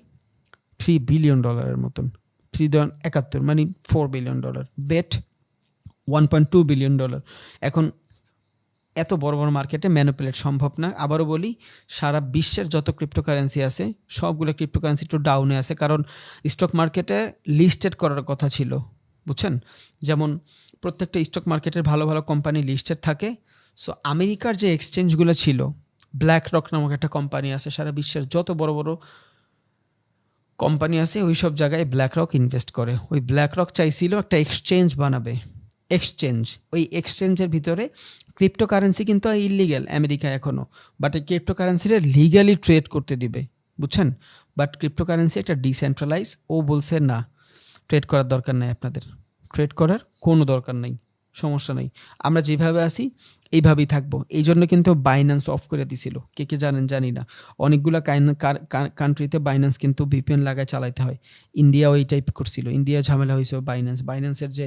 $3 বিলিয়ন মতন, 3.71 মানে $4 বিলিয়ন, বেট $1.2 বিলিয়ন। এখন এত বড় বড় মার্কেটে ম্যানিপুলেট সম্ভব না। আবারও বলি, সারা বিশ্বের যত ক্রিপ্টোকারেন্সি আছে সবগুলো ক্রিপ্টোকারেন্সি একটু ডাউনে আছে, কারণ স্টক মার্কেটে লিস্টেড করার কথা ছিল, বুঝছেন? যেমন প্রত্যেকটা স্টক মার্কেটের ভালো ভালো কোম্পানি লিস্টেড থাকে। সো আমেরিকার যে এক্সচেঞ্জগুলো ছিল, ব্ল্যাক রক নামক একটা কোম্পানি আছে, সারা বিশ্বের যত বড় বড় কোম্পানি আছে ওই সব জায়গায় ব্ল্যাক রক ইনভেস্ট করে। ওই ব্ল্যাক রক চাইছিল একটা এক্সচেঞ্জ বানাবে, এক্সচেঞ্জ, ওই এক্সচেঞ্জের ভিতরে ক্রিপ্টোকারেন্সি কিন্তু ইলিগ্যাল আমেরিকায় এখনও, বাট এই ক্রিপ্টোকারেন্সিটা লিগ্যালি ট্রেড করতে দিবে, বুঝছেন? বাট ক্রিপ্টোকারেন্সি একটা ডিসেন্ট্রালাইজ, ও বলছে না, ট্রেড করার দরকার নেই, আপনাদের ট্রেড করার কোনো দরকার নেই, সমস্যা নেই, আমরা যেভাবে আসি এইভাবেই থাকবো। এই জন্য কিন্তু বাইন্যান্স অফ করে দিছিল, কে কে জানেন জানি না। অনেকগুলো কান্ট্রিতে বাইন্যান্স কিন্তু ভিপিএন লাগায় চালাইতে হয়। ইন্ডিয়াও এই টাইপ করছিল, ইন্ডিয়া ঝামেলা হয়েছে। বাইন্যান্সের যে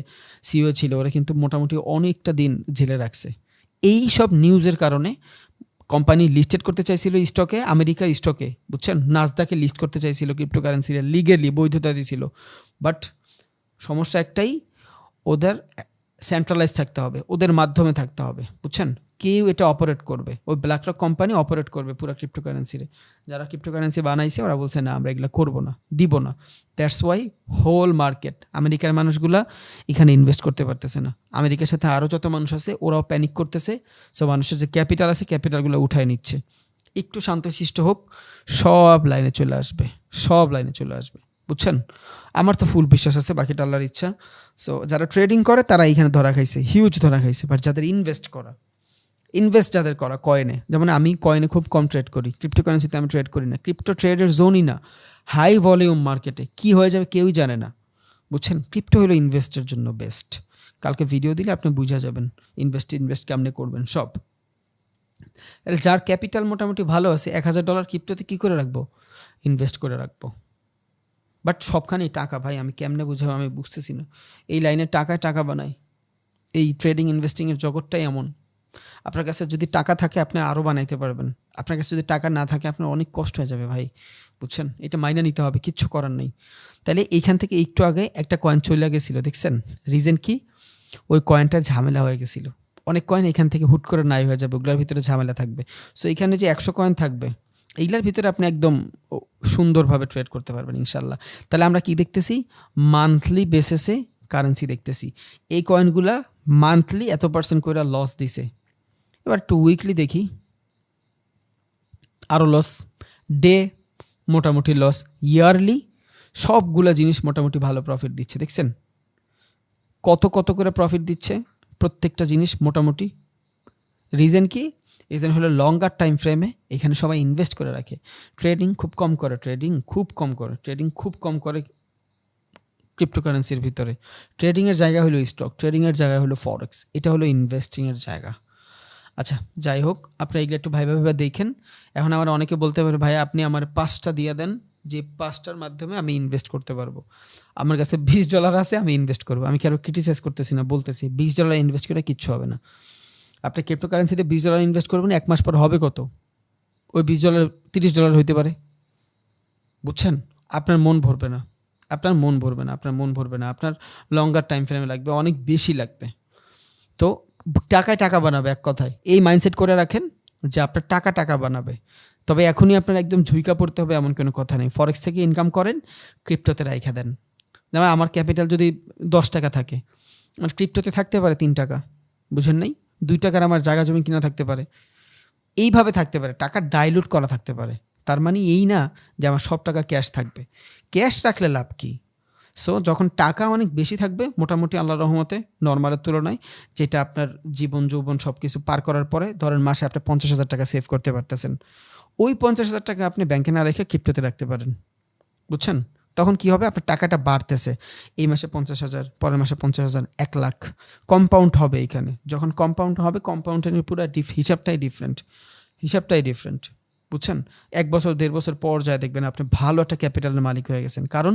সিইও ছিল ওরা কিন্তু মোটামুটি অনেকটা দিন জেলে রাখছে। এই সব নিউজের কারণে কোম্পানি লিস্টেড করতে চাইছিল স্টকে, আমেরিকার স্টকে, বুঝছেন? নাসদাকে লিস্ট করতে চাইছিল ক্রিপ্টোকারেন্সিরা, লিগেলি বৈধতা দিছিল। বাট সমস্যা একটাই, ওদের সেন্ট্রালাইজ থাকতে হবে, ওদের মাধ্যমে থাকতে হবে, বুঝছেন? কেউ এটা অপারেট করবে, ওই ব্ল্যাকরক কোম্পানি অপারেট করবে পুরো ক্রিপ্টোকারেন্সিরে। যারা ক্রিপ্টোকারেন্সি বানাইছে ওরা বলছে না, আমরা এগুলো করবো না, দিব না। দ্যাটস ওয়াই হোল মার্কেট, আমেরিকার মানুষগুলা এখানে ইনভেস্ট করতে পারতেছে না। আমেরিকার সাথে আরও যত মানুষ আছে ওরাও প্যানিক করতেছে। সো মানুষের যে ক্যাপিটাল আছে ক্যাপিটালগুলো উঠায় নিচ্ছে। একটু শান্তশিষ্ট হোক, সব লাইনে চলে আসবে, সব লাইনে চলে আসবে, বুঝছেন? আমার তো ফুল বিশ্বাস আছে, বাকিটা আল্লাহর ইচ্ছা। সো যারা ট্রেডিং করে তারা এইখানে ধরা খাইছে, হিউজ ধরা খাইছে। বাট যাদের ইনভেস্ট যাদের করা কয়েনে, যেমন আমি কয়েনে খুব কম ট্রেড করি, ক্রিপ্টোকারেন্সিতে আমি ট্রেড করি না। ক্রিপ্টো ট্রেডের জোনই না, হাই ভলিউম মার্কেটে কী হয়ে যাবে কেউই জানে না, বুঝছেন? ক্রিপ্টো হলো ইনভেস্টের জন্য বেস্ট। কালকে ভিডিও দিলে আপনি বুঝা যাবেন ইনভেস্ট কেমনে করবেন সব। তাহলে যার ক্যাপিটাল মোটামুটি ভালো আছে, $1,000 ক্রিপ্টোতে কী করে রাখবো? ইনভেস্ট করে রাখবো। বাট সবখানেই টাকা ভাই, আমি কেমনে বুঝাবো আমি বুঝতেছি না। এই লাইনে টাকা বানায়, এই ট্রেডিং ইনভেস্টিংয়ের জগৎটাই এমন। আপনার কাছে যদি টাকা থাকে আপনি আরও বানাইতে পারবেন, আপনার কাছে যদি টাকা না থাকে আপনার অনেক কষ্ট হয়ে যাবে ভাই, বুঝছেন? এটা মাইনে নিতে হবে, কিচ্ছু করার নেই। তাহলে এইখান থেকে একটু আগে একটা কয়েন চলে গেছিলো, দেখছেন? রিজন কি? ওই কয়েনটার ঝামেলা হয়ে গেছিলো। অনেক কয়েন এখান থেকে হুট করে নাই হয়ে যাবে, ওগুলোর ভিতরে ঝামেলা থাকবে। সো এখানে যে 100 কয়েন থাকবে, এইগুলোর ভিতরে আপনি একদম সুন্দরভাবে ট্রেড করতে পারবেন ইনশাল্লাহ। তাহলে আমরা কি দেখতেছি? মান্থলি বেসিসে কারেন্সি দেখতেছি। এই কয়েনগুলা মান্থলি এত % করে লস দিছে। এবার একটু উইকলি দেখি, আরও লস, ডে মোটামুটি লস, ইয়ারলি সবগুলা জিনিস মোটামুটি ভালো প্রফিট দিচ্ছে, দেখছেন? কত করে প্রফিট দিচ্ছে প্রত্যেকটা জিনিস মোটামুটি। রিজন কি? রিজন হলো লঙ্গার টাইম ফ্রেমে এখানে সবাই ইনভেস্ট করে রাখে, ট্রেডিং খুব কম করে ক্রিপ্টোকারেন্সির ভিতরে। ট্রেডিংয়ের জায়গা হলো স্টক, ট্রেডিংয়ের জায়গা হলো ফরেক্স, এটা হলো ইনভেস্টিংয়ের জায়গা। আচ্ছা যাই হোক, আপনারা এগুলো একটু ভাইবা দেখেন। এখন আমার অনেকে বলতে পারে ভাই আপনি আমার 5টা দিয়ে দেন, যে 5টার মাধ্যমে আমি ইনভেস্ট করতে পারবো। আমার কাছে $20 আছে, আমি ইনভেস্ট করবো। আমি কারো ক্রিটিসাইজ করতেছি না, বলতেছি $20 ইনভেস্ট করে কিচ্ছু হবে না। আপনি ক্রিপ্টোকারেন্সিতে $20 ইনভেস্ট করবেন, 1 মাস পর হবে কত? ওই $20 $30 হইতে পারে। বুঝছেন? আপনার মন ভরবে না, আপনার লঙ্গার টাইম ফ্রেমে লাগবে, অনেক বেশি লাগবে। তো টাকা বানাবে, এক কথায় এই মাইন্ডসেট করে রাখেন যে আপনার টাকা বানাবে। তবে এখনই আপনার একদম ঝুঁকা পড়তে হবে এমন কোনো কথা নেই। ফরেক্স থেকে ইনকাম করেন, ক্রিপ্টোতে রাইখা দেন। যেমন আমার ক্যাপিটাল যদি $10 থাকে, আমার ক্রিপ্টোতে থাকতে পারে $3, বুঝেন নাই? $2 আমার জায়গা জমি কিনা থাকতে পারে, এইভাবে থাকতে পারে, টাকা ডাইলুট করা থাকতে পারে। তার মানে এই না যে আমার সব টাকা ক্যাশ থাকবে। ক্যাশ রাখলে লাভ কি? সো যখন টাকা অনেক বেশি থাকবে মোটামুটি আল্লাহর রহমতে নর্মালের তুলনায়, যেটা আপনার জীবন যৌবন সব কিছু পার করার পরে ধরেন মাসে আপনি $50,000 সেভ করতে পারতেছেন, ওই $50,000 আপনি ব্যাংকে না রেখে ক্রিপ্টোতে রাখতে পারেন। বুঝছেন? তখন কি হবে? আপনার টাকাটা বাড়তেছে, এই মাসে 50,000, পরের মাসে 50,000, 1,00,000 কম্পাউন্ড হবে। এখানে যখন কম্পাউন্ড হবে, কম্পাউন্ডের পুরো হিসাবটাই ডিফারেন্ট। বুঝছেন? 1 বছর 1.5 বছর পর যায় দেখবেন আপনি ভালো একটা ক্যাপিটালের মালিক হয়ে গেছেন, কারণ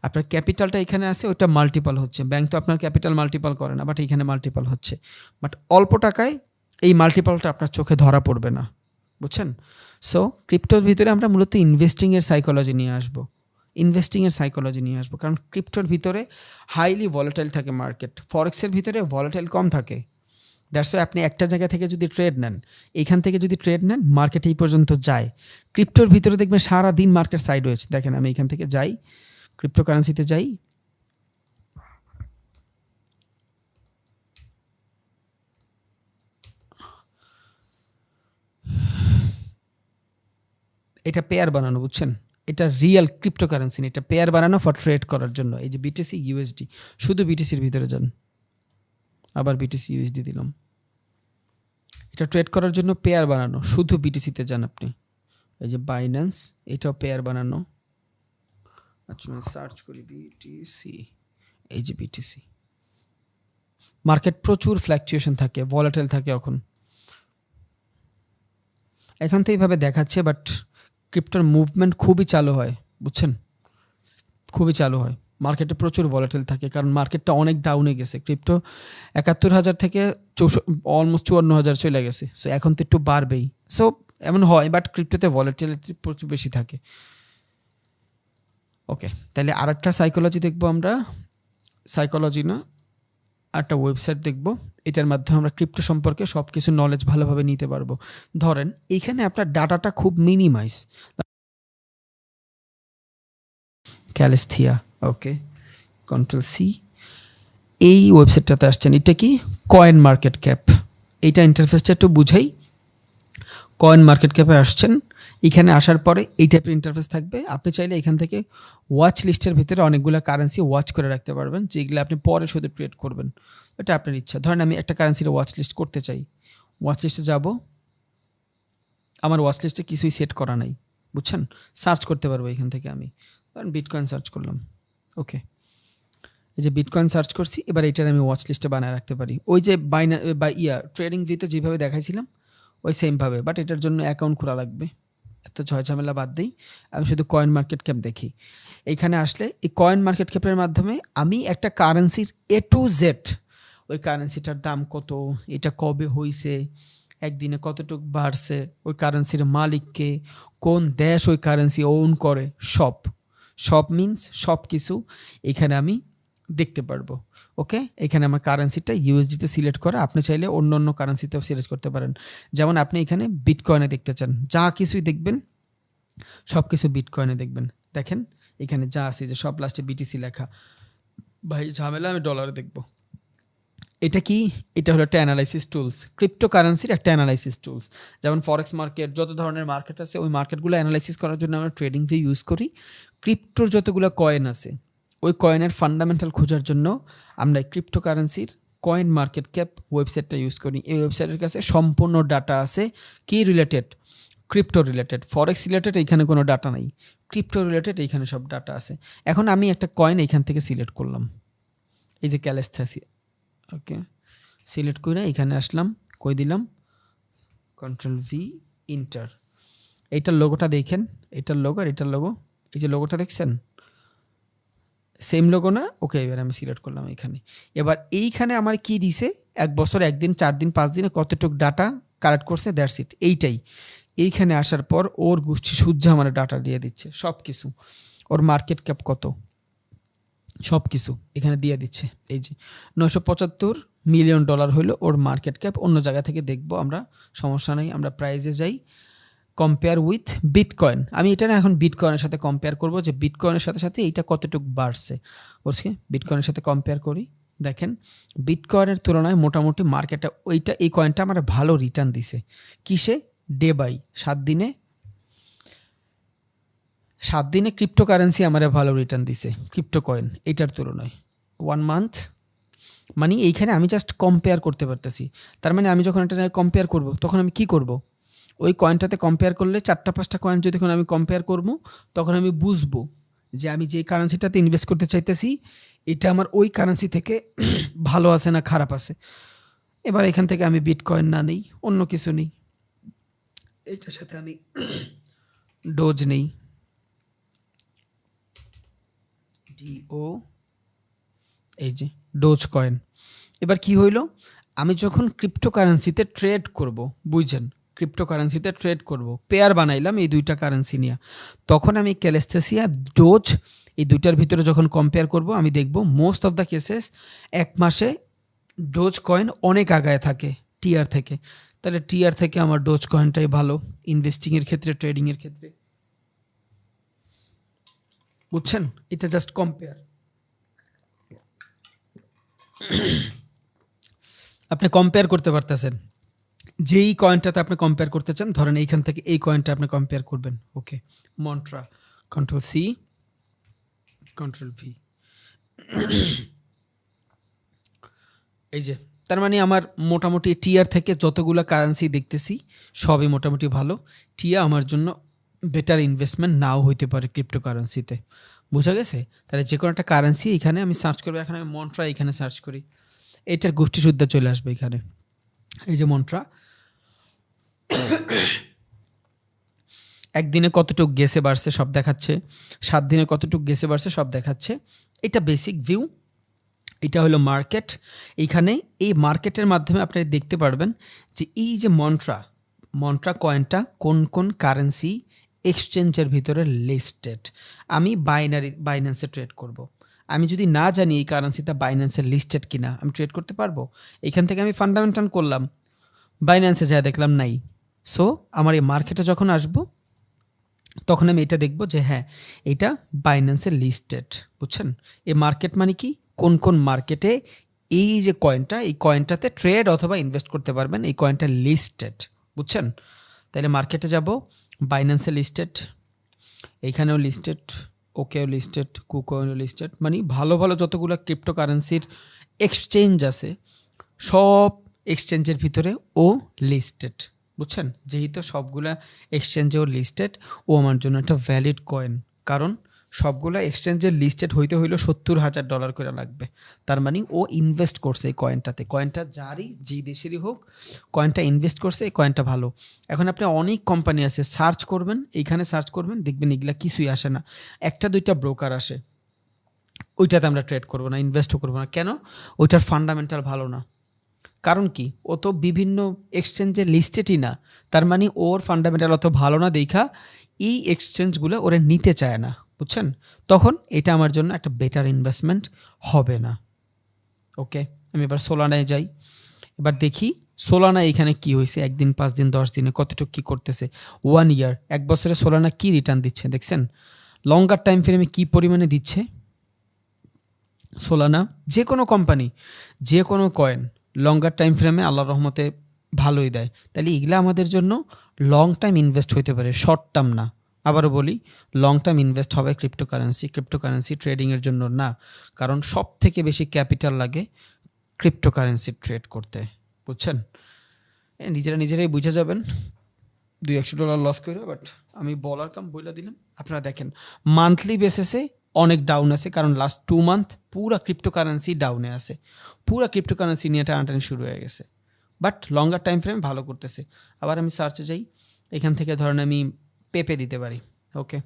আপনার ক্যাপিটালটা এখানে আছে, ওইটা মাল্টিপাল হচ্ছে। ব্যাংক তো আপনার ক্যাপিটাল মাল্টিপাল করে না, বাট এখানে মাল্টিপাল হচ্ছে। বাট অল্প টাকায় এই মাল্টিপালটা আপনার চোখে ধরা পড়বে না। বুঝছেন? সো ক্রিপ্টোর ভিতরে আমরা মূলত ইনভেস্টিংয়ের সাইকোলজি নিয়ে আসবো, কারণ ক্রিপ্টোর ভিতরে হাইলি ভলাটাইল থাকে মার্কেট, ফরেক্সের ভিতরে ভলাটাইল কম থাকে। দ্যাটস ওয়াই আপনি একটা জায়গা থেকে যদি ট্রেড নেন, এইখান থেকে যদি ট্রেড নেন, মার্কেট এই পর্যন্ত যায়। ক্রিপ্টোর ভিতরে দেখবেন সারা দিন মার্কেট সাইড হয়েছে। দেখেন আমি এখান থেকে যাই, ক্রিপ্টোকারেন্সিতে যাই, এটা পেয়ার বানানো, বুঝছেন? এটা রিয়েল ক্রিপ্টোকারেন্সি, এটা পেয়ার বানানো ফর ট্রেড করার জন্য। এই যে বিটিসি ইউএসডি, শুধু বিটিসির ভিতরে যান, আবার বিটিসি ইউএসডি দিলাম। এটা ট্রেড করার জন্য পেয়ার বানানো, শুধু বিটিসিতে যান আপনি। এই যে বাইন্যান্স, এটাও পেয়ার বানানো। আচ্ছা আমি সার্চ করি বিটিসি, এই যে বিটিসি। মার্কেট প্রচুর ফ্ল্যাকচুয়েশন থাকে, ভলাটাইল থাকে। এখন তো এইভাবে দেখাচ্ছে, বাট ক্রিপ্টোর মুভমেন্ট খুবই চালু হয়, বুঝছেন? খুবই চালু হয়, মার্কেটে প্রচুর ভলাটাইল থাকে, কারণ মার্কেটটা অনেক ডাউনে গেছে। ক্রিপ্টো 71,000 থেকে অলমোস্ট 54,000 চলে গেছে। সো এখন তো একটু বাড়বেই। সো এমন হয়, বাট ক্রিপ্টোতে ভলাটিলিটি প্রচুর বেশি থাকে। ওকে, তাহলে আরেকটা সাইকোলজি দেখবো আমরা, সাইকোলজি না, একটা ওয়েবসাইট দেখব, এটার মাধ্যমে আমরা ক্রিপ্টো সম্পর্কে সব কিছু নলেজ ভালোভাবে নিতে পারবো। ধরেন এইখানে আপনার ডাটাটা খুব মিনিমাইজ, ক্যালেস্থিয়া, ওকে, CTRL-C, এই ওয়েবসাইটটাতে আসছেন। এটা কি? Coin market cap. এইটা ইন্টারফেসটা একটু বুঝাই। কয়েন মার্কেট ক্যাপে আসছেন, এখানে আসার পরে এই টাইপের ইন্টারফেস থাকবে। আপনি চাইলে এখান থেকে ওয়াচ লিস্টের ভিতরে অনেকগুলো কারেন্সি ওয়াচ করে রাখতে পারবেন, যেগুলো আপনি পরে শুধু ট্রেড করবেন। এটা আপনার ইচ্ছা। ধরেন আমি একটা কারেন্সির ওয়াচ লিস্ট করতে চাই, ওয়াচ লিস্টে যাব, আমার ওয়াচ লিস্টে কিছুই সেট করা নাই, বুঝছেন? সার্চ করতে পারবো এখান থেকে। আমি ধরেন বিটকয়েন সার্চ করলাম, ওকে, এই যে বিটকয়েন সার্চ করছি, এবার এটার আমি ওয়াচ লিস্টে বানায় রাখতে পারি। ওই যে ট্রেডিং ভিতে যেভাবে দেখাইছিলাম ওই সেমভাবে, বাট এটার জন্য অ্যাকাউন্ট খোলা লাগবে। এত ঝামেলা বাদ দিই, আমি শুধু কয়েন মার্কেট ক্যাপ দেখি। এইখানে আসলে এই কয়েন মার্কেট ক্যাপের মাধ্যমে আমি একটা কারেন্সির A to Z, ওই কারেন্সিটার দাম কত, এটা কবে হয়েছে, একদিনে কতটুকু বাড়ছে, ওই কারেন্সির মালিককে, কোন দেশ ওই কারেন্সি ওন করে, সব মিনস সব কিছু এখানে আমি দেখতে পারবো। ওকে, এখানে আমার কারেন্সিটা ইউএসডিতে সিলেক্ট করা, আপনি চাইলে অন্য অন্য কারেন্সিতেও সিলেক্ট করতে পারেন। যেমন আপনি এখানে বিটকয়েনে দেখতে চান, যা কিছুই দেখবেন সব কিছু বিটকয়েনে দেখবেন। দেখেন এখানে যা আছে, যে সব লাস্টে বিটিসি লেখা, ভাই ঝামেলা, আমি ডলারে দেখব। এটা কি? এটা হলো একটা অ্যানালাইসিস টুলস, ক্রিপ্টোকারেন্সির একটা অ্যানালাইসিস টুলস। যেমন ফরেক্স মার্কেট, যত ধরনের মার্কেট আছে ওই মার্কেটগুলো অ্যানালাইসিস করার জন্য আমরা ট্রেডিং ভিউ ইউজ করি। ক্রিপ্টোর যতগুলো কয়েন আছে ওই কয়েনের ফান্ডামেন্টাল খোঁজার জন্য আমরা ক্রিপ্টোকারেন্সির কয়েন মার্কেট ক্যাপ ওয়েবসাইটটা ইউজ করি। এই ওয়েবসাইটের কাছে সম্পূর্ণ ডাটা আছে কি রিলেটেড, ক্রিপ্টো রিলেটেড। ফরেক্স রিলেটেড এইখানে কোনো ডাটা নাই, ক্রিপ্টো রিলেটেড এইখানে সব ডাটা আছে। এখন আমি একটা কয়েন এইখান থেকে সিলেক্ট করলাম, এই যে ক্যালেস্থেসিয়া, ওকে, সিলেক্ট করে এখানে আসলাম, কই দিলাম কন্ট্রোল ভি ইন্টার। এইটার লোগোটা দেখেন, এটার লোগো আর এটার লোগো, এই যে লোগোটা দেখছেন সেম লোগো না? ওকে, এবার আমি সিলেক্ট করলাম এখানে। এবার এইখানে আমার কি দিছে, 1 বছর 1 দিন 4 দিন 5 দিনে কতটুক ডাটা কালেক্ট করছে, দ্যাটস ইট, এইটাই। এইখানে আসার পর ওর গোষ্ঠী সূর্য আমার ডাটা দিয়ে দিচ্ছে সব কিছু, ওর মার্কেট ক্যাপ কত সব কিছু এখানে দিয়ে দিচ্ছে। এই যে $975 মিলিয়ন হইলো ওর মার্কেট ক্যাপ। অন্য জায়গা থেকে দেখবো আমরা, সমস্যা নেই। আমরা প্রাইজে যাই, কম্পেয়ার উইথ বিটকয়েন। আমি এটা না এখন বিটকয়েনের সাথে কম্পেয়ার করব যে বিটকয়েনের সাথে সাথে এইটা কতটুকু বাড়ছে। ওকে, বিটকয়েনের সাথে কম্পেয়ার করি। দেখেন বিটকয়েনের তুলনায় মোটামুটি মার্কেটটা ওইটা, এই কয়েনটা আমার ভালো রিটার্ন দিছে। কিসে? ডে বাই 7 দিনে ক্রিপ্টোকারেন্সি আমার ভালো রিটার্ন দিছে, ক্রিপ্টো কয়েন এইটার তুলনায় 1 মান্থ। মানে এইখানে আমি জাস্ট কম্পেয়ার করতে পারতেছি। তার মানে আমি যখন একটা জায়গায় কম্পেয়ার করব তখন আমি কি করব, ওই কয়েনটাতে কম্পেয়ার করলে 4টা 5টা কয়েন যদি আমি কম্পেয়ার করব, তখন আমি বুঝবো যে আমি যে কারেন্সিটাতে ইনভেস্ট করতে চাইতেছি এটা আমার ওই কারেন্সি থেকে ভালো আছে না খারাপ আছে। এবার এখান থেকে আমি বিটকয়েন না নেই, অন্য কিছু নেই, এইটার সাথে আমি ডোজ নেই, ডিও, এই যে ডোজ কয়েন। এবার কি হইল, আমি যখন ক্রিপ্টোকারেন্সিতে ট্রেড করব, বুঝছেন, ক্রিপ্টোকারেন্সিতে ট্রেড করব, পেয়ার বানাইলাম এই 2টা কারেন্সি নিয়ে, তখন আমি ক্যালেস্থেসিয়া, ডোজ এই 2টার ভিতরে যখন কম্পেয়ার করব, আমি দেখব মোস্ট অফ দ্য কেসেস 1 মাসে ডোজ কয়েন অনেক আগায় থাকে টিআর থেকে। তাহলে টিআর থেকে আমার ডোজ কয়েনটাই ভালো ইনভেস্টিংয়ের ক্ষেত্রে, ট্রেডিংয়ের ক্ষেত্রে, বুঝছেন? এটা জাস্ট কম্পেয়ার। আপনি কম্পেয়ার করতে পারতেছেন, যেই কয়েনটাতে আপনি কম্পেয়ার করতে চান, ধরেন এইখান থেকে এই কয়েনটা আপনি কম্পেয়ার করবেন। ওকে, মন্ট্রা, কন্ট্রোল সি, কন্ট্রোল ভি। এই যে, তার মানে আমার মোটামুটি টিআর থেকে যতগুলো কারেন্সি দেখতেছি সবই মোটামুটি ভালো। টিয়া আমার জন্য বেটার ইনভেস্টমেন্ট নাও হইতে পারে ক্রিপ্টোকারেন্সিতে, বোঝা গেছে? তাহলে যে কোনো একটা কারেন্সি এখানে আমি সার্চ করবো, এখানে আমি মন্ট্রা এখানে সার্চ করি, এটার গোষ্ঠী সুদ্ধা চলে আসবে এখানে। এই যে মন্ট্রা, একদিনে কতটুক গেছে বাড়ছে সব দেখাচ্ছে, 7 দিনে কতটুক গেছে বাড়ছে সব দেখাচ্ছে। এটা বেসিক ভিউ, এটা হলো মার্কেট। এইখানে এই মার্কেটের মাধ্যমে আপনি দেখতে পারবেন যে এই যে মন্ট্রা কয়েনটা কোন কোন কারেন্সি এক্সচেঞ্জের ভিতরে লিস্টেড। আমি বাইন্যান্সে ট্রেড করব। আমি যদি না জানি এই কারেন্সিটা বাইন্যান্সে লিস্টেড কিনা, আমি ট্রেড করতে পারবো? এখান থেকে আমি ফান্ডামেন্টাল করলাম, বাইন্যান্সে যা দেখলাম নাই। সো আমার এই মার্কেটে যখন আসবো তখন আমি এটা দেখব যে হ্যাঁ এটা বাইন্যান্সে লিস্টেড, বুঝছেন? এই মার্কেট মানে কি, কোন কোন মার্কেটে এই যে কয়েনটা, এই কয়েনটাতে ট্রেড অথবা ইনভেস্ট করতে পারবেন, এই কয়েনটা লিস্টেড, বুঝছেন? তাহলে মার্কেটে যাব, বাইন্যান্সে লিস্টেড, এইখানেও লিস্টেড, ওকেও লিস্টেড, কুকোয়েনও লিস্টেড। মানে ভালো ভালো যতগুলো ক্রিপ্টোকারেন্সির এক্সচেঞ্জ আছে সব এক্সচেঞ্জের ভিতরে ও লিস্টেড, বুঝছেন? যেহেতু সবগুলা এক্সচেঞ্জেও লিস্টেড, ও আমার জন্য একটা ভ্যালিড কয়েন। কারণ সবগুলা এক্সচেঞ্জের লিস্টেড হইতে হইলেও $70,000 করে লাগবে। তার মানে ও ইনভেস্ট করছে এই কয়েনটাতে, কয়েনটা যারই যেই দেশেরই হোক, কয়েনটা ইনভেস্ট করছে, এই কয়েনটা ভালো। এখন আপনি অনেক কোম্পানি আছে, সার্চ করবেন, এইখানে সার্চ করবেন, দেখবেন এগুলা কিছুই আসে না, 1টা 2টা ব্রোকার আসে। ওইটাতে আমরা ট্রেড করবো না, ইনভেস্টও করবো না। কেন? ওইটার ফান্ডামেন্টাল ভালো না। কারণ কি, ও তো বিভিন্ন এক্সচেঞ্জে লিস্টেডই না, তার মানে ওর ফান্ডামেন্টাল অত ভালো না দেখা এই এক্সচেঞ্জগুলো ওরা নিতে চায় না, বুঝছেন? তখন এটা আমার জন্য একটা বেটার ইনভেস্টমেন্ট হবে না। ওকে, আমি এবার সোলানায় যাই, এবার দেখি সোলানা এখানে কি হয়েছে, 1 দিন 5 দিন 10 দিনে কতটুকু কী করতেছে, 1 ইয়ার 1 বছরে সোলানা কি রিটার্ন দিচ্ছে দেখছেন? লঙ্গার টাইম ফ্রেমে কী পরিমাণে দিচ্ছে সোলানা। যে কোনো কোম্পানি, যে কোনো কয়েন লঙ্গার টাইম ফ্রেমে আল্লাহর রহমতে ভালোই দেয়। তাহলে এগুলা আমাদের জন্য লং টাইম ইনভেস্ট হইতে পারে, শর্ট টার্ম না, আবারও বলি, লং টার্ম ইনভেস্ট হবে ক্রিপ্টোকারেন্সি ট্রেডিংয়ের জন্য না, কারণ সব থেকে বেশি ক্যাপিটাল লাগে ক্রিপ্টোকারেন্সি ট্রেড করতে, বুঝছেন? নিজেরাই বুঝে যাবেন $200 লস করে, বাট আমি বলার কাম বইলা দিলাম। আপনারা দেখেন মান্থলি বেসিসে অনেক ডাউন আছে, কারণ লাস্ট 2 মান্থ পুরা ক্রিপ্টোকারেন্সি ডাউনে আছে, পুরা ক্রিপ্টোকারেন্সি নিয়ে টানাটানি শুরু হয়ে গেছে, বাট লঙ্গার টাইম ফ্রেমে ভালো করতেছে। আবার আমি সার্চে যাই, এখান থেকে ধরেন আমি পেপে দিতে পারি। ওকে,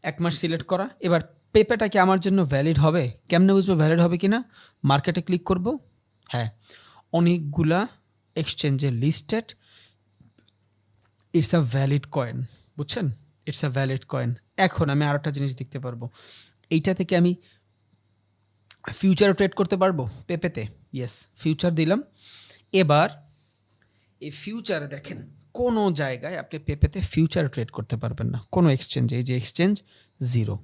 1 মাস সিলেক্ট করা। এবার পেপেটা কি আমার জন্য ভ্যালিড হবে? কেমনে বুঝবো ভ্যালিড হবে কি না? মার্কেটে ক্লিক করব, হ্যাঁ অনেকগুলা এক্সচেঞ্জে listed, it's a valid coin, বুঝছেন? It's a valid coin. এখন আমি আর একটা জিনিস দেখতে পারবো, এইটা থেকে আমি ফিউচারও ট্রেড করতে পারবো পেপেতে। ইয়েস, ফিউচার দিলাম। এবার এই ফিউচারে দেখেন কোনো জায়গায় আপনি পেপেতে ফিউচার ট্রেড করতে পারবেন না, কোনো এক্সচেঞ্জে। এই যে exchange zero,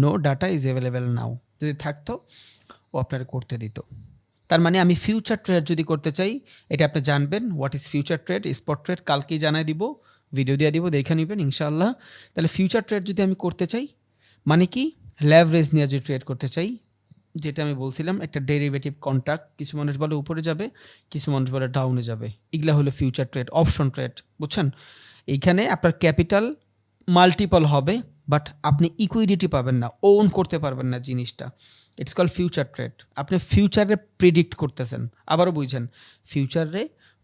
no data is available now, যদি থাকতো ও আপনার করতে দিত। তার মানে আমি ফিউচার ট্রেড যদি করতে চাই, এটা আপনি জানবেন what is future trade, spot trade কালকেই জানাই দিব, ভিডিও দিয়ে দিব, দেখে নেবেন ইনশাআল্লাহ। তাহলে ফিউচার ট্রেড যদি আমি করতে চাই, মানে কি লেভারেজ নিয়ে যদি ট্রেড করতে চাই, যেটা আমি বলছিলাম একটা ডেরিভেটিভ কন্ট্রাক্ট, কিছু মানুষ বলে উপরে যাবে, কিছু মানুষ বলে ডাউনে যাবে, এগুলা হলো ফিউচার ট্রেড, অপশন ট্রেড, বুঝছেন? এইখানে আপনার ক্যাপিটাল মাল্টিপল হবে, বাট আপনি ইকুইডিটি পাবেন না, ওন করতে পারবেন না জিনিসটা। It's call future trade. আপনি ফিউচারে প্রেডিক্ট করতেছেন, আবারও বুঝছেন, ফিউচারে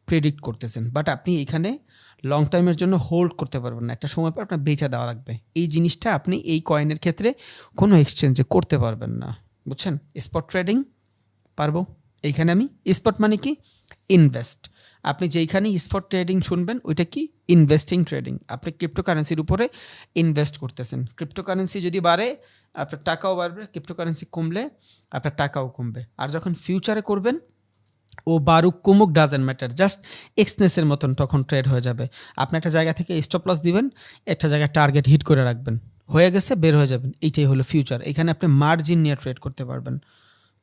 প্রেডিক্ট করতেছেন, বাট আপনি এখানে লং টাইমের জন্য হোল্ড করতে পারবেন না, একটা সময় পর আপনার বেচা দেওয়া লাগবে। এই জিনিসটা আপনি এই কয়েনের ক্ষেত্রে কোনো এক্সচেঞ্জে করতে পারবেন না, বুঝছেন? স্পট ট্রেডিং পারবো। এইখানে আমি স্পট মানে কি ইনভেস্ট, আপনি যেইখানে স্পট ট্রেডিং শুনবেন ওইটা কি ইনভেস্টিং ট্রেডিং, আপনি ক্রিপ্টোকারেন্সির উপরে ইনভেস্ট করতেছেন। ক্রিপ্টোকারেন্সি যদি বাড়ে আপনার টাকাও বাড়বে, ক্রিপ্টোকারেন্সি কমলে আপনার টাকাও কমবে। আর যখন ফিউচারে করবেন, ও বারুক কুমুক ডাজেন্ট ম্যাটার, জাস্ট এক্সনেসের মতন তখন ট্রেড হয়ে যাবে। আপনি একটা জায়গা থেকে স্টপ লস দিবেন, একটা জায়গায় টার্গেট হিট করে রাখবেন, হয়ে গেছে বের হয়ে যাবেন, এইটাই হলো ফিউচার। এখানে আপনি মার্জিন নিয়ে ট্রেড করতে পারবেন,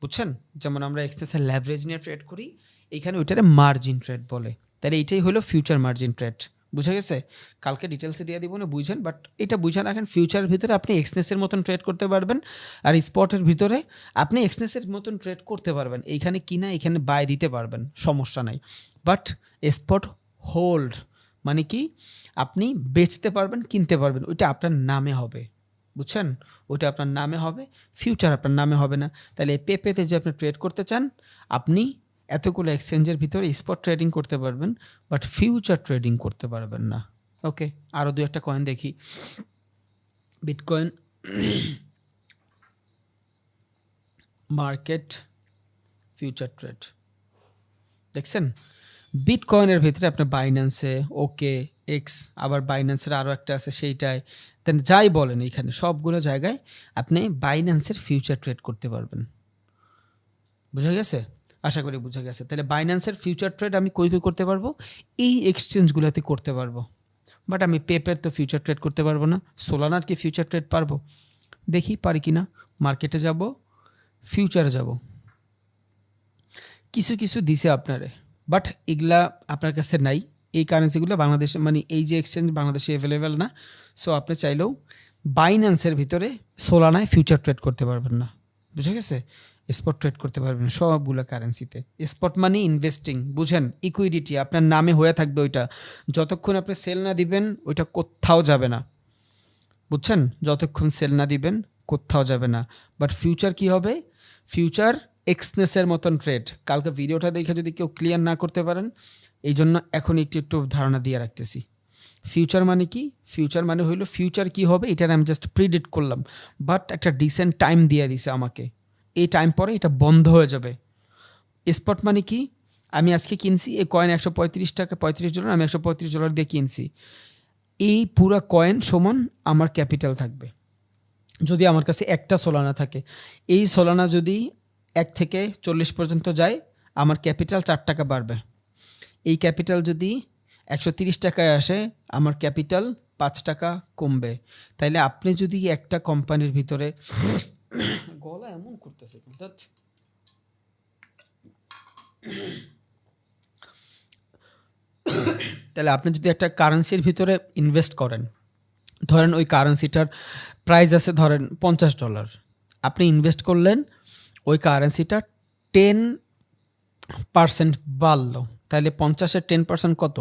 বুঝছেন? যেমন আমরা এক্সেসের ল্যাভারেজ নিয়ে ট্রেড করি, এইখানে ওইটারে মার্জিন ট্রেড বলে। তাহলে এইটাই হলো ফিউচার মার্জিন ট্রেড, বুঝে গেছে? কালকে ডিটেলসে দিয়ে দিব না, বুঝেন, বাট এটা বুঝে রাখেন, ফিউচারের ভিতরে আপনি এক্সনেসের মতন ট্রেড করতে পারবেন, আর স্পটের ভিতরে আপনি এক্সনেসের মতন ট্রেড করতে পারবেন। এইখানে কিনা এখানে বাই দিতে পারবেন, সমস্যা নাই, বাট স্পট হোল্ড মানে কি আপনি বেচতে পারবেন, কিনতে পারবেন, ওইটা আপনার নামে হবে, বুঝছেন? ওইটা আপনার নামে হবে, ফিউচার আপনার নামে হবে না। তাহলে এই পেপেতে যে আপনি ট্রেড করতে চান, আপনি এতগুলো এক্সচেঞ্জের ভিতরে স্পট ট্রেডিং করতে পারবেন, বাট ফিউচার ট্রেডিং করতে পারবেন না। ওকে, আরও দু একটা কয়েন দেখি। বিটকয়েন মার্কেট ফিউচার ট্রেড, দেখছেন? বিটকয়েনের ভিতরে আপনার বাইন্যান্সে ওকে এক্স, আবার বাইন্যান্সের আরও একটা আছে সেইটায়, দেন যাই বলেন এইখানে সবগুলো জায়গায় আপনি বাইন্যান্সের ফিউচার ট্রেড করতে পারবেন। বুঝা গেছে? আশা করি বুঝা গেছে। তাহলে বাইন্যান্সের ফিউচার ট্রেড আমি কই করতে পারবো? এই এক্সচেঞ্জগুলোতে করতে পারবো, বাট আমি পেপের তো ফিউচার ট্রেড করতে পারবো না। সোলানার কি ফিউচার ট্রেড পারবো? দেখি পারি কি না। মার্কেটে যাব, ফিউচারে যাব, কিছু কিছু দিছে আপনারে, বাট এগুলা আপনার কাছে নাই। এই কারেন্সিগুলো বাংলাদেশে, মানে এই যে এক্সচেঞ্জ বাংলাদেশে অ্যাভেলেবেল না। সো আপনি চাইলেও বাইন্যান্সের ভিতরে সোলানায় ফিউচার ট্রেড করতে পারবেন না, বুঝে গেছে? স্পট ট্রেড করতে পারবেন সবগুলো কারেন্সিতে। স্পট মানে ইনভেস্টিং, বুঝেন? ইকুইডিটি আপনার নামে হয়ে থাকবে, ওইটা যতক্ষণ আপনি সেল না দিবেন ওইটা কোথাও যাবে না, বুঝছেন? যতক্ষণ সেল না দিবেন কোথাও যাবে না। বাট ফিউচার কি হবে? ফিউচার এক্সনেসের মতন ট্রেড। কালকে ভিডিওটা দেখে যদি কেউ ক্লিয়ার না করতে পারেন, এই জন্য এখন একটু একটু ধারণা দিয়ে রাখতেছি। ফিউচার মানে কি? ফিউচার মানে হইলো ফিউচার কি হবে এটার আমি জাস্ট প্রিডিক্ট করলাম, বাট একটা ডিসেন্ট টাইম দিয়ে দিছে আমাকে, এই টাইম পরে এটা বন্ধ হয়ে যাবে। স্পট মানে কি? আমি আজকে কিনছি এই কয়েন $135, $35, আমি $135 দিয়ে কিনছি। এই পুরা কয়েন সমান আমার ক্যাপিটাল থাকবে। যদি আমার কাছে একটা সোলানা থাকে, এই সোলানা যদি 1 থেকে 40 পর্যন্ত যায়, আমার ক্যাপিটাল $4 বাড়বে। এই ক্যাপিটাল যদি $130 আসে, আমার ক্যাপিটাল $5 কমবে। তাইলে আপনি যদি একটা কোম্পানির ভিতরে গলা এমন করতেছে, তাহলে আপনি যদি একটা কারেন্সির ভিতরে ইনভেস্ট করেন, ধরেন ওই কারেন্সিটার প্রাইস আছে ধরেন $50, আপনি ইনভেস্ট করলেন, ওই কারেন্সিটা 10% বাড়লো, তাহলে 50-এর 10% কত?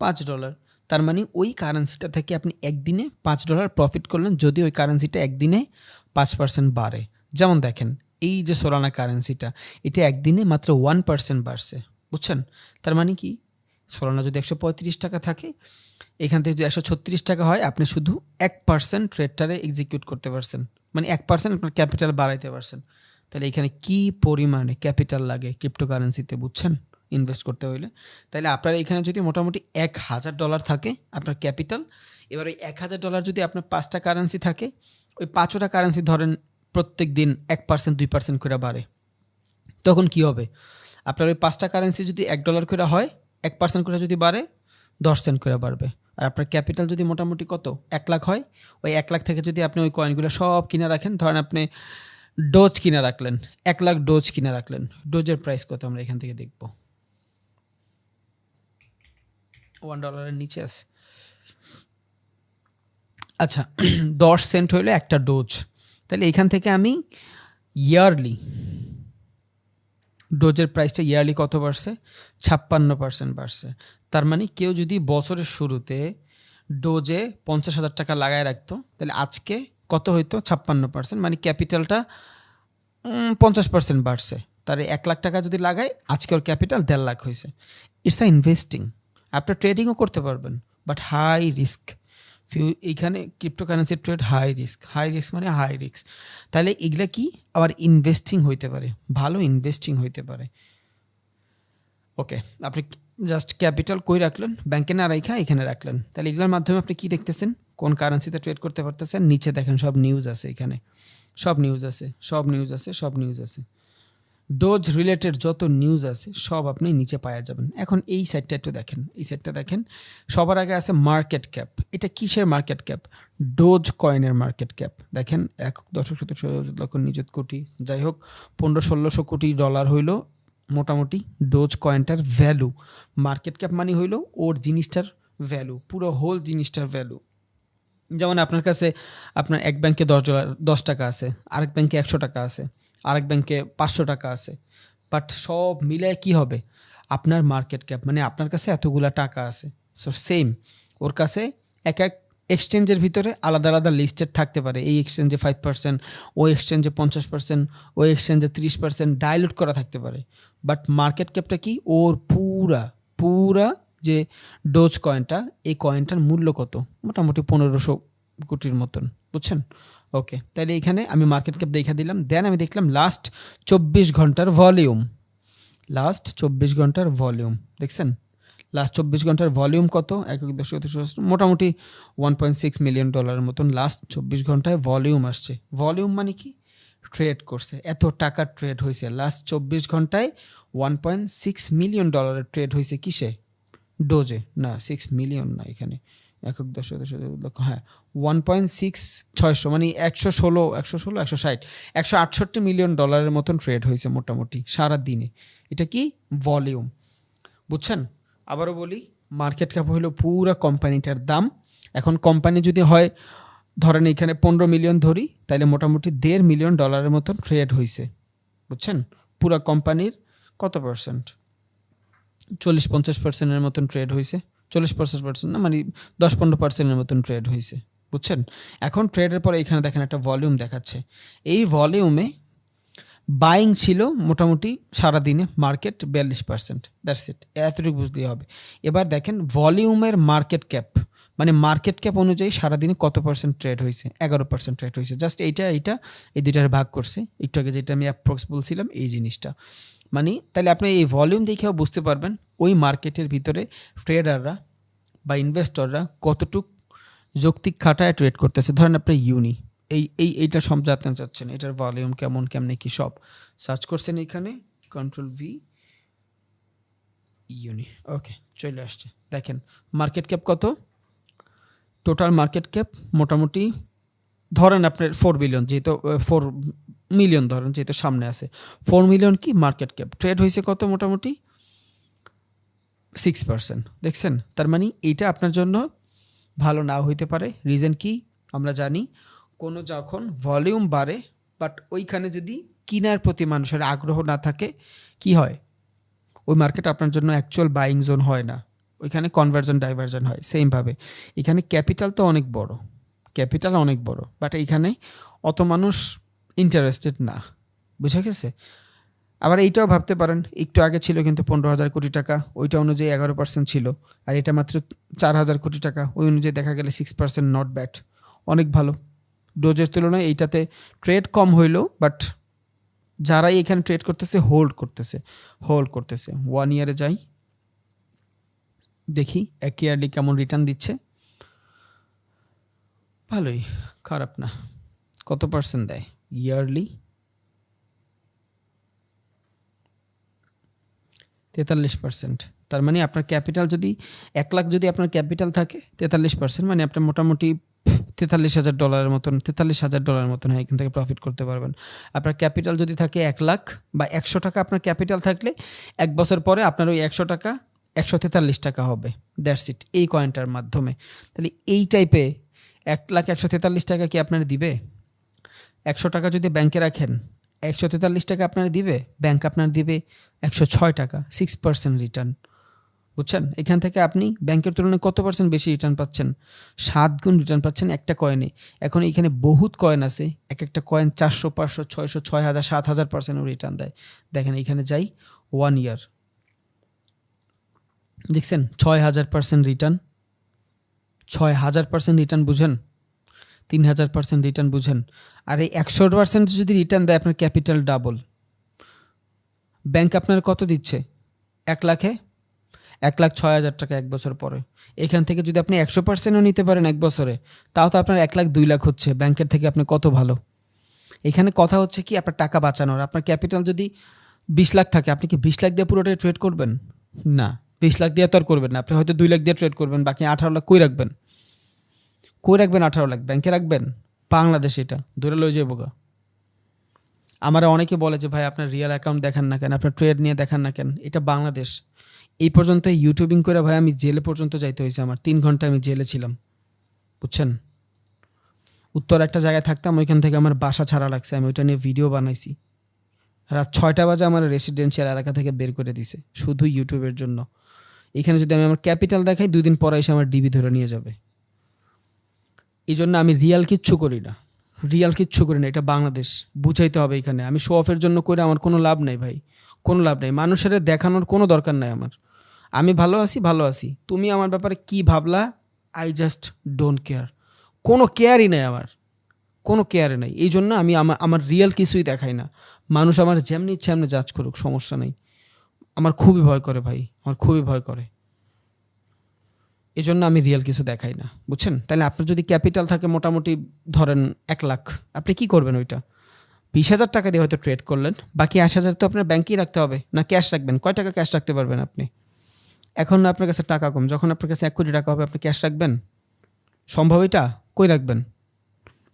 $5। তার মানে ওই কারেন্সিটা থেকে আপনি একদিনে $5 প্রফিট করলেন যদি ওই কারেন্সিটা একদিনে 5% বাড়ে। যেমন দেখেন এই যে সোলানা কারেন্সিটা, এটা একদিনে মাত্র 1% বাড়ছে, বুঝছেন? তার মানে কি, সোলানা যদি 135 টাকা থাকে, এখান থেকে যদি 136 টাকা হয়, আপনি শুধু 1% ট্রেডটারে এক্সিকিউট করতে পারছেন, মানে 1% আপনার ক্যাপিটাল বাড়াইতে পারছেন। তাহলে এখানে কি পরিমাণে ক্যাপিটাল লাগে ক্রিপ্টোকারেন্সিতে, বুঝছেন, ইনভেস্ট করতে হইলে। তাহলে আপনার এখানে যদি মোটামুটি $1000 থাকে আপনার ক্যাপিটাল, এবার ওই $1000 যদি আপনার 5টা কারেন্সি থাকে, ওই 5টা কারেন্সি ধরেন প্রত্যেক দিন 1% 2% করে বাড়ে, তখন কি হবে? আপনার ওই 5টা কারেন্সি যদি $1 করে হয়, 1% করে যদি বাড়ে, 10 সেন্ট করে বাড়বে। আর আপনার ক্যাপিটাল যদি মোটামুটি কত 1 লাখ হয়, ওই 1 লাখ থেকে যদি আপনি ওই কয়েনগুলো সব কিনে রাখেন, ধরেন আপনি ডোজ কিনে রাখলেন, 1 লাখ ডোজ কিনে রাখলেন, ডোজের প্রাইস কত আমরা এখান থেকে দেখব, $1 নিচে আছে। আচ্ছা 10 সেন্ট হইলো একটা ডোজ, তাহলে এখান থেকে আমি ইয়ারলি ডোজের প্রাইসটা ইয়ারলি কত বাড়ছে? 56% বাড়ছে। তার মানে কেউ যদি বছরের শুরুতে ডোজে 50,000 টাকা লাগায় রাখতো, তাহলে আজকে কত হইতো? 56%, মানে ক্যাপিটালটা 50% বাড়ছে। তার 1 লাখ টাকা যদি লাগায়, আজকে ওর ক্যাপিটাল 1.5 লাখ হয়েছে। It's a investing. আপনার ট্রেডিংও করতে পারবেন, বাট হাই রিস্ক। এইখানে cryptocurrency trade high risk, high risk মানে হাই রিস্ক। তাহলে এগুলা কি আবার ইনভেস্টিং হইতে পারে, ভালো ইনভেস্টিং হইতে পারে। ওকে, আপনি জাস্ট ক্যাপিটাল কই রাখলেন? ব্যাংকে না রাখা এখানে রাখলেন। তাহলে এগুলোর মাধ্যমে আপনি কি দেখতেছেন? কোন কারেন্সিতে ট্রেড করতে পারতেছেন? নিচে দেখেন সব নিউজ আছে, এখানে সব নিউজ আছে, সব নিউজ আছে, সব নিউজ আছে। ডোজ রিলেটেড যত নিউজ আছে সব আপনি নিচে পাওয়া যাবেন। এখন এই সাইডটা একটু দেখেন, এই সাইডটা দেখেন। সবার আগে আছে মার্কেট ক্যাপ। এটা কিসের মার্কেট ক্যাপ? ডোজ কয়েনের মার্কেট ক্যাপ। দেখেন 1,17,000,000,000 কোটি, যাই হোক 1500-1600 কোটি ডলার হইল মোটামুটি ডোজ কয়েনটার ভ্যালু। মার্কেট ক্যাপ মানে হইল ওর জিনিসটার ভ্যালু, পুরো হোল জিনিসটার ভ্যালু। যেমন আপনার কাছে আপনার এক ব্যাংকে $10 10 টাকা আছে, আরেক ব্যাংকে 100 টাকা আছে, আরেক ব্যাংকে 500 টাকা আছে, বাট সব মিলায় কি হবে? আপনার মার্কেট ক্যাপ মানে আপনার কাছে এতগুলা টাকা আছে। সো সেম ওর কাছে এক এক এক্সচেঞ্জের ভিতরে আলাদা আলাদা লিস্টেড থাকতে পারে। এই এক্সচেঞ্জে 5%, ওই এক্সচেঞ্জে 50%, ওই এক্সচেঞ্জে 30% ডাইলুট করা থাকতে পারে। বাট মার্কেট ক্যাপটা কি? ওর পুরা পুরা যে ডোজ কয়েনটা, এই কয়েনটার মূল্য কত? মোটামুটি 1500 কোটির মতন, বুঝছেন? ওকে, তাহলে এখানে আমি মার্কেট ক্যাপ দেখা দিলাম। দেন আমি দেখলাম লাস্ট 24 ঘন্টার ভলিউম। লাস্ট 24 ঘন্টার ভলিউম দেখছেন? লাস্ট 24 ঘন্টার ভলিউম কত? মোটামুটি $1.6 মিলিয়ন মতন লাস্ট 24 ঘন্টায় ভলিউম আসছে। ভলিউম মানে কি? ট্রেড করছে, এত টাকা ট্রেড হয়েছে লাস্ট 24 ঘন্টায়। $1.6 মিলিয়ন ট্রেড হয়েছে কিসে? ডোজে না, 6 মিলিয়ন না, এখানে 1,10,000,000 হ্যাঁ 1.6 মানে 168 মিলিয়ন ডলারের মতন ট্রেড হয়েছে মোটামুটি সারা দিনে। এটা কি? ভলিউম, বুঝছেন? আবারও বলি, মার্কেট ক্যাপ হলো পুরো কোম্পানিটার দাম। এখন কোম্পানি যদি হয় ধরেন এখানে 15 মিলিয়ন ধরি, তাহলে মোটামুটি $1.5 মিলিয়ন মতন ট্রেড হয়েছে, বুঝছেন? পুরো কোম্পানির কত পার্সেন্ট? 40-50%-এর মতন ট্রেড হয়েছে। 40-50% না, মানে 10-15%-এর মতন ট্রেড হয়েছে, বুঝছেন? এখন ট্রেডের পরে এখানে দেখেন একটা ভলিউম দেখাচ্ছে। এই ভলিউমে বাইং ছিল মোটামুটি সারাদিনে মার্কেট 42%। দ্যাটস ইট, এতটুকু বুঝতেই হবে। এবার দেখেন ভলিউমের মার্কেট ক্যাপ, মানে মার্কেট ক্যাপ অনুযায়ী সারাদিনে কত পার্সেন্ট ট্রেড হয়েছে? 11% ট্রেড হয়েছে। জাস্ট এইটা এই দুইটার ভাগ করছে একটু আগে, যেটা আমি অ্যাপ্রক্স বলছিলাম এই জিনিসটা। মানে তাহলে আপনি এই ভলিউম দেখেও বুঝতে পারবেন ওই মার্কেটের ভিতরে ট্রেডাররা বা ইনভেস্টররা কতটুক যৌক্তিক খাটায় ট্রেড করতেছে। ধরেন আপনি এইটা সব জানতে চাচ্ছেন, এটার ভলিউম কেমন, কেমনে কি সব সার্চ করছেন এখানে, Ctrl+V ইউনি। ওকে, চলে আসছে। দেখেন মার্কেট ক্যাপ কত? টোটাল মার্কেট ক্যাপ মোটামুটি ধরেন আপনার 4 বিলিয়ন, যেহেতু 4 মিলিয়ন ধরেন, যেহেতু সামনে আছে 4 মিলিয়ন কি মার্কেট ক্যাপ। ট্রেড হয়েছে কত? মোটামুটি 6%। দেখছেন? তার মানে এইটা আপনার জন্য ভালো নাও হইতে পারে। রিজন কি? আমরা জানি কোনো যখন ভলিউম বাড়ে বাট ওইখানে যদি কিনার প্রতি মানুষের আগ্রহ না থাকে, কি হয়? ওই মার্কেট আপনার জন্য অ্যাকচুয়াল বাইং জোন হয় না। ওইখানে কনভার্জন ডাইভার্জন হয়। সেমভাবে এখানে ক্যাপিটাল তো অনেক বড়, ক্যাপিটাল অনেক বড়, বাট এইখানে অত মানুষ ইন্টারেস্টেড না। বুঝা গেছে? আবার এইটাও ভাবতে পারেন, একটু আগে ছিল কিন্তু 15,000 কোটি টাকা, ওইটা অনুযায়ী 11% ছিল, আর এটা মাত্র 4,000 কোটি টাকা, ওই অনুযায়ী দেখা গেলে 6% নট ব্যাড, অনেক ভালো। ডোজের তুলনায় এইটাতে ট্রেড কম হইলেও বাট যারাই এখানে ট্রেড করতেছে হোল্ড করতেছে 1 ইয়ারে যাই, দেখি এক ইয়ারলি কেমন রিটার্ন দিচ্ছে। ভালোই, খারাপ না। কত পার্সেন্ট দেয় ইয়ারলি? 43%। তার মানে আপনার ক্যাপিটাল যদি 1 লাখ যদি আপনার ক্যাপিটাল থাকে, 43% মানে আপনার মোটামুটি $43,000 মতন, $43,000 মতন হয়, এখান থেকে প্রফিট করতে পারবেন। আপনার ক্যাপিটাল যদি থাকে 1 লাখ বা 100 টাকা আপনার ক্যাপিটাল থাকলে 1 বছর পরে আপনার ওই 100 টাকা 143 টাকা হবে। দ্যাটস ইট, এই কয়েনটার মাধ্যমে। তাহলে এই টাইপে 1,143 টাকা কি আপনার দিবে? 100 টাকা যদি ব্যাংকে রাখেন, 143 টাকা আপনার দিবে, ব্যাংক আপনার দিবে 106 টাকা, 6% রিটার্ন। বুঝছেন? এখান থেকে আপনি ব্যাংকের তুলনায় কত পার্সেন্ট বেশি রিটার্ন পাচ্ছেন? 7 গুণ রিটার্ন পাচ্ছেন একটা কয়েনে। এখন এখানে বহুত কয়েন আছে, এক একটা কয়েন 400, 500, 600, 6,000, 7,000%ও রিটার্ন দেয়। দেখেন এখানে যাই 1 ইয়ার, দেখছেন 6,000% রিটার্ন, 6,000% রিটার্ন, বুঝেন? 3,000% রিটার্ন, বুঝেন? আর এই 100% যদি রিটার্ন দেয় আপনার ক্যাপিটাল ডাবল। ব্যাংক আপনার কত দিচ্ছে? 1 লাখে 1,06,000 টাকা 1 বছর পরে। এখান থেকে যদি আপনি 100%ও নিতে পারেন 1 বছরে, তাও তো আপনার 1 লাখ 2 লাখ হচ্ছে। ব্যাংকের থেকে আপনি কত ভালো। এখানে কথা হচ্ছে কি আপনার টাকা বাঁচানোর। আপনার ক্যাপিটাল যদি 20 লাখ থাকে, আপনি কি 20 লাখ দিয়ে পুরোটাই ট্রেড করবেন? না, 20 লাখ দিয়ে তো আর করবেন না। আপনি হয়তো 2 লাখ দিয়ে ট্রেড করবেন, বাকি 18 লাখ কই রাখবেন? 18 লাখ ব্যাংকে রাখবেন? বাংলাদেশে এটা ধরে লয়ে যাবো গা। আমার অনেকে বলে যে ভাই আপনার রিয়েল অ্যাকাউন্ট দেখান না কেন, আপনার ট্রেড নিয়ে দেখান না কেন? এটা বাংলাদেশ। এই পর্যন্ত ইউটিউবিং করে ভাই আমি জেলে পর্যন্ত যাইতে হয়েছে আমার। 3 ঘন্টা আমি জেলে ছিলাম, বুঝছেন? উত্তর একটা জায়গায় থাকতাম, ওইখান থেকে আমার বাসা ছাড়া লাগছে। আমি ওইটা নিয়ে ভিডিও বানাইছি। রাত 6টা বাজে আমার রেসিডেন্সিয়াল এলাকা থেকে বের করে দিছে শুধু ইউটিউবের জন্য। এখানে যদি আমি আমার ক্যাপিটাল দেখাই, 2 দিন পরে এসে আমার ডিবি ধরে নিয়ে যাবে। এই জন্য আমি রিয়াল কিচ্ছু করি না, এটা বাংলাদেশ। বুঝাইতে হবে এখানে। আমি শো অফের জন্য করে আমার কোনো লাভ নেই ভাই, কোনো লাভ নেই। মানুষের দেখানোর কোনো দরকার নাই আমার। আমি ভালো আছি, তুমি আমার ব্যাপারে কি ভাবলা, আই জাস্ট ডোন্ট কেয়ার। কোনো কেয়ারই নেই আমার, কোনো কেয়ারই নেই। এই জন্য আমি আমার রিয়েল কিছুই দেখাই না। মানুষ আমার যেমনি ইচ্ছে এমনি জাজ করুক, সমস্যা নেই। আমার খুবই ভয় করে ভাই, আমার খুবই ভয় করে। এই জন্য আমি রিয়েল কিছু দেখাই না, বুঝছেন? তাহলে আপনার যদি ক্যাপিটাল থাকে মোটামুটি ধরেন 1 লাখ, আপনি কি করবেন? ওইটা 20,000 টাকা দিয়ে হয়তো ট্রেড করলেন, বাকি 80,000 তো আপনার ব্যাংকেই রাখতে হবে, না ক্যাশ রাখবেন? কয় টাকা ক্যাশ রাখতে পারবেন আপনি? এখন আপনার কাছে টাকা কম, যখন আপনার কাছে 1 কোটি টাকা হবে আপনি ক্যাশ রাখবেন? সম্ভব এটা? কই রাখবেন?